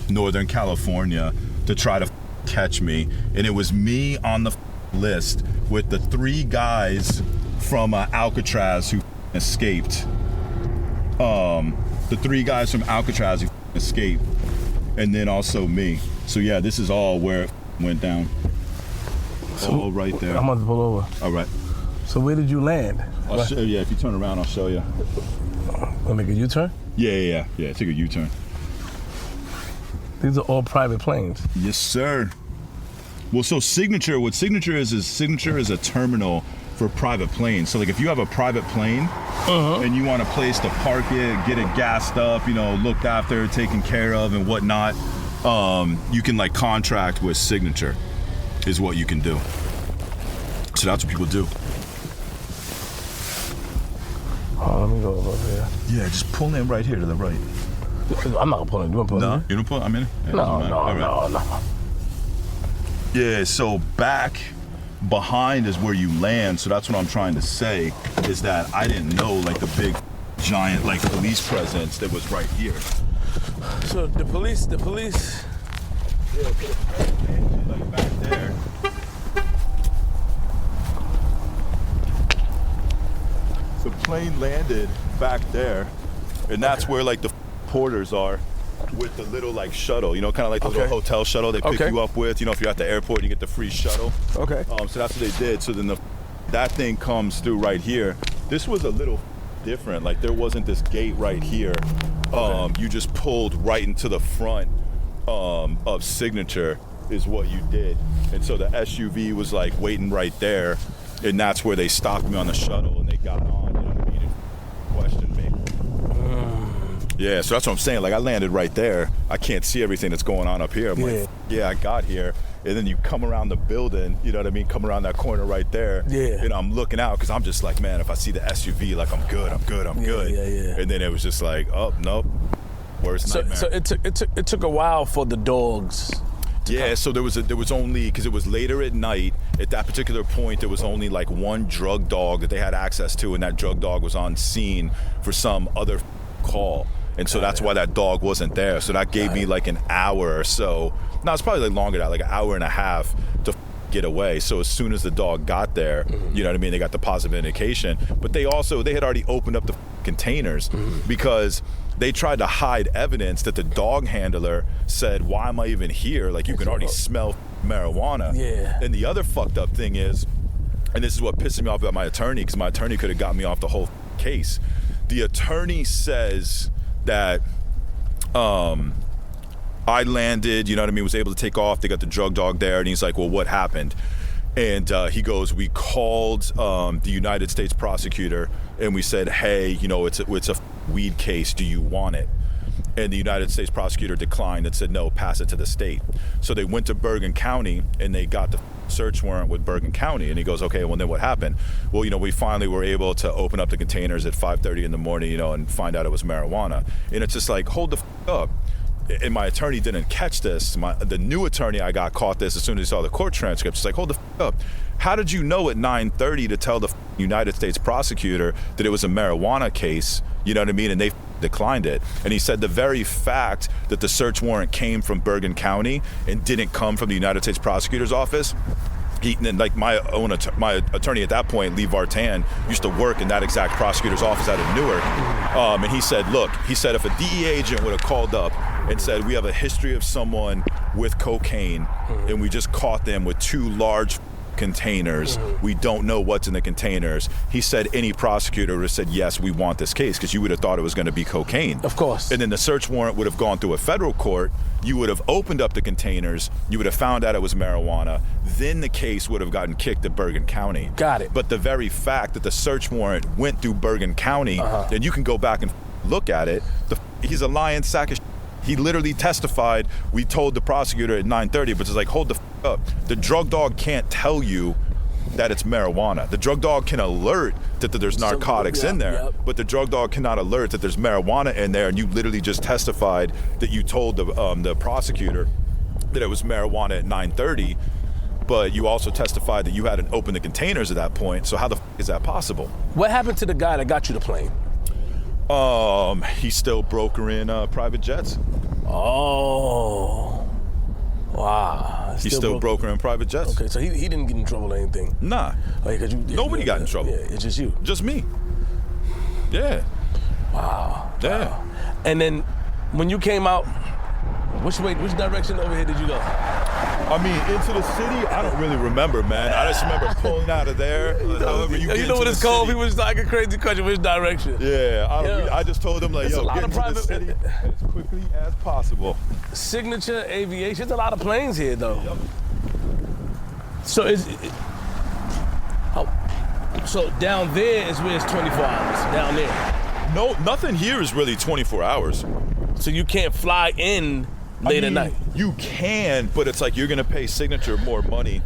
Northern California to try to catch me. And it was me on the list with the 3 guys from Alcatraz who escaped. The 3 guys from Alcatraz who escaped. And then also me. So yeah, this is all where it went down. All right there. I'm about to pull over. All right. So where did you land? I'll show you. If you turn around, I'll show you. Wanna make a U-turn? Yeah. Take a U-turn. These are all private planes. Yes, sir. Well, so Signature, what Signature is Signature is a terminal for private planes. So like if you have a private plane and you want a place to park it, get it gassed up, you know, looked after, taken care of and whatnot, you can like contract with Signature is what you can do. So that's what people do. Oh, let me go over here. Yeah, just pull in right here to the right. I'm not pulling. You want to pull in? You don't pull? I'm in. Yeah, No. Yeah, so back behind is where you land. So that's what I'm trying to say is that I didn't know like the big giant like police presence that was right here. So the police. Yeah, like back there. The plane landed back there, and that's where like the porters are with the little like shuttle, you know, kind of like the little hotel shuttle they pick you up with. You know, if you're at the airport, you get the free shuttle. Okay. So that's what they did. So then that thing comes through right here. This was a little different. Like there wasn't this gate right here. You just pulled right into the front of Signature is what you did. And so the SUV was like waiting right there, and that's where they stopped me on the shuttle and they got on, you know what I mean, and questioned me. Yeah, so that's what I'm saying. Like I landed right there. I can't see everything that's going on up here. I'm like, yeah, I got here. And then you come around the building, you know what I mean? Come around that corner right there. Yeah. And I'm looking out because I'm just like, man, if I see the SUV, like I'm good. Yeah. And then it was just like, oh, nope. Worst nightmare. So it took a while for the dogs. Yeah, so there was only, because it was later at night, at that particular point, there was only like one drug dog that they had access to, and that drug dog was on scene for some other call. And so that's why that dog wasn't there. So that gave me like an hour or so. No, it's probably like longer than that, like an hour and a half to get away. So as soon as the dog got there, you know what I mean, they got the positive indication. But they had already opened up the containers because they tried to hide evidence that the dog handler said, why am I even here? Like you can already smell marijuana. Yeah. And the other fucked up thing is, and this is what pisses me off about my attorney, because my attorney could have got me off the whole case. The attorney says that I landed, you know what I mean, was able to take off. They got the drug dog there, and he's like, well, what happened? And he goes, we called the United States prosecutor, and we said, hey, you know, it's a weed case. Do you want it? And the United States prosecutor declined and said, no, pass it to the state. So they went to Bergen County, and they got the search warrant with Bergen County. And he goes, okay, well, then what happened? Well, you know, we finally were able to open up the containers at 5:30 in the morning, you know, and find out it was marijuana. And it's just like, hold the up. And my attorney didn't catch this. The new attorney I got caught this as soon as he saw the court transcript. It's like, hold the up. How did you know at 9:30 to tell the United States prosecutor that it was a marijuana case? You know what I mean? And they declined it. And he said the very fact that the search warrant came from Bergen County and didn't come from the United States prosecutor's office, my attorney at that point, Lee Vartan, used to work in that exact prosecutor's office out of Newark. And he said, look, if a DEA agent would have called up and said, we have a history of someone with cocaine, and we just caught them with 2 large containers. We don't know what's in the containers. He said any prosecutor would have said, yes, we want this case, because you would have thought it was going to be cocaine. Of course. And then the search warrant would have gone through a federal court. You would have opened up the containers. You would have found out it was marijuana. Then the case would have gotten kicked to Bergen County. Got it. But the very fact that the search warrant went through Bergen County, then you can go back and look at it. He's a lying sack of shit. He literally testified. We told the prosecutor at 9:30, but it's like, hold the up. The drug dog can't tell you that it's marijuana. The drug dog can alert that there's narcotics in there, but the drug dog cannot alert that there's marijuana in there. And you literally just testified that you told the prosecutor that it was marijuana at 9:30, but you also testified that you hadn't opened the containers at that point. So how the is that possible? What happened to the guy that got you the plane? He's still brokering private jets. Oh, wow. He's still brokering private jets. Okay, so he didn't get in trouble or anything? Nah. Like, Nobody got in trouble. Yeah, it's just you. Just me. Yeah. Wow. Yeah. Wow. And then when you came out, which direction over here did you go? I mean, into the city, I don't really remember, man. I just remember pulling out of there. However You know what it's called? People just like a crazy question. Which direction? Yeah, I just told them, like, It's yo, a lot get of into the private- city as quickly as possible. Signature Aviation. There's a lot of planes here, though. Yep. So so down there is where it's 24 hours. Down there. No, nothing here is really 24 hours. So you can't fly in late at night. You can, but it's like you're gonna pay Signature more money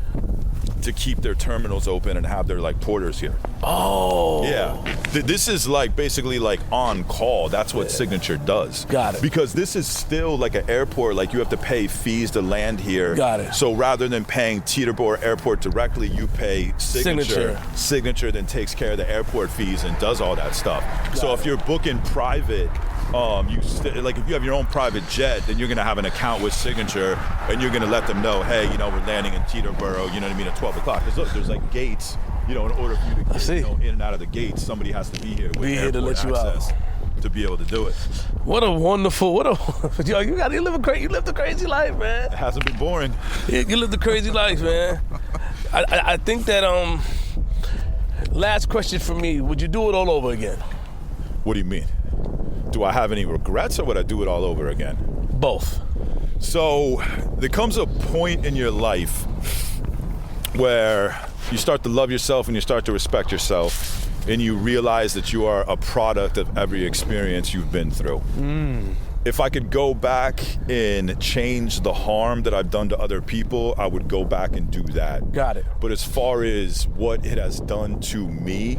to keep their terminals open and have their like porters here. Oh. Yeah. This is like basically like on call. That's what Signature does. Got it. Because this is still like an airport, like you have to pay fees to land here. Got it. So rather than paying Teterboro Airport directly, you pay Signature. Signature then takes care of the airport fees and does all that stuff. So if you're booking private, like if you have your own private jet, then you're gonna have an account with Signature, and you're gonna let them know, hey, you know, we're landing in Teterboro, you know what I mean, at 12 o'clock. Because look, there's like gates, you know, in order for you to get in and out of the gates, somebody has to be here with airport to let you access to be able to do it. What a wonderful, yo, you lived a crazy life, man. It hasn't been boring. You lived a crazy life, man. I think that last question for me, would you do it all over again? What do you mean? Do I have any regrets, or would I do it all over again? Both. So there comes a point in your life where you start to love yourself and you start to respect yourself, and you realize that you are a product of every experience you've been through. If I could go back and change the harm that I've done to other people, I would go back and do that. Got it. But as far as what it has done to me,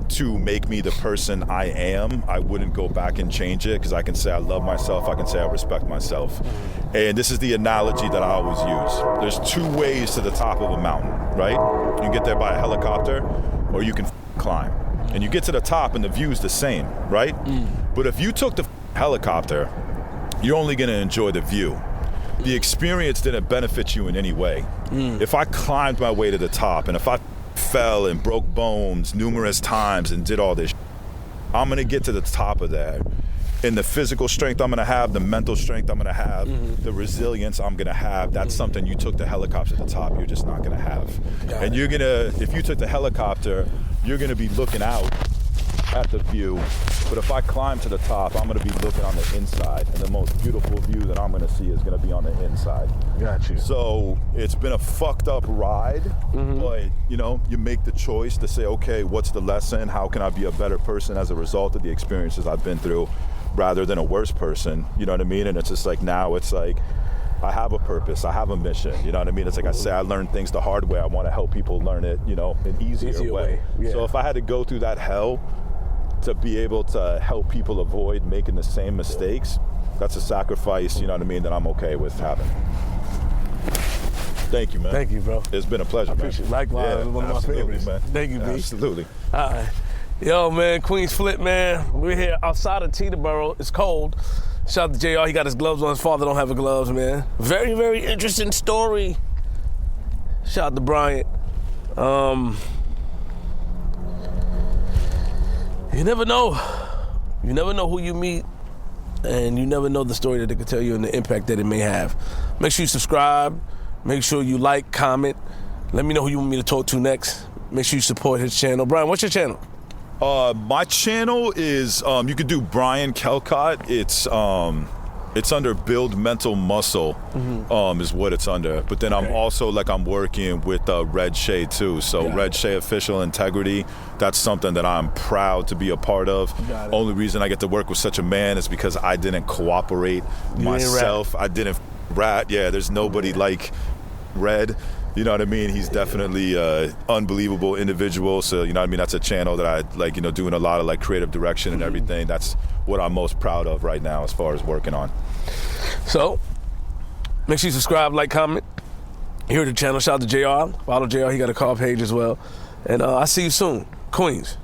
to make me the person I am, I wouldn't go back and change it, because I can say I love myself, I can say I respect myself. And this is the analogy that I always use. There's 2 ways to the top of a mountain, right? You can get there by a helicopter, or you can climb. And you get to the top and the view's the same, right? But if you took the helicopter, you're only gonna enjoy the view. The experience didn't benefit you in any way. If I climbed my way to the top, and if I fell and broke bones numerous times and did all this, I'm gonna get to the top of that. And the physical strength I'm gonna have, the mental strength I'm gonna have, the resilience I'm gonna have, that's something you took the helicopter to the top, you're just not gonna have. And you're gonna, if you took the helicopter, you're gonna be looking out at the view. But if I climb to the top, I'm gonna be looking on the inside, and the most beautiful view that I'm gonna see is gonna be on the inside. Got you. So it's been a fucked up ride, but you know, you make the choice to say, okay, what's the lesson? How can I be a better person as a result of the experiences I've been through, rather than a worse person? You know what I mean? And it's just like, now it's like, I have a purpose, I have a mission, you know what I mean? It's like I say, I learned things the hard way, I wanna help people learn it, you know, an easier way. Yeah. So if I had to go through that hell to be able to help people avoid making the same mistakes, that's a sacrifice, you know what I mean, that I'm okay with having. Thank you, man. Thank you, bro. It's been a pleasure, man. Likewise, one of my favorites. Man. Thank you, B. Absolutely. All right. Yo, man, Queenzflip, man. We're here outside of Teterboro. It's cold. Shout out to JR. He got his gloves on. His father don't have his gloves, man. Very, very interesting story. Shout out to Bryan. You never know. You never know who you meet and you never know the story that they could tell you and the impact that it may have. Make sure you subscribe. Make sure you like, comment. Let me know who you want me to talk to next. Make sure you support his channel. Bryan, what's your channel? My channel is, you could do Bryan Calcott. It's under Build Mental Muscle, is what it's under. But then I'm also, I'm working with Red Shay too. So Red Shay Official Integrity, that's something that I'm proud to be a part of. Only reason I get to work with such a man is because I didn't cooperate myself. I didn't rat. Yeah, there's nobody like Red. You know what I mean? He's definitely an unbelievable individual. So, you know what I mean? That's a channel that I doing a lot of creative direction and everything. That's what I'm most proud of right now as far as working on. So, make sure you subscribe, like, comment. Here at the channel. Shout out to JR. Follow JR. He got a car page as well. And I'll see you soon. Queens.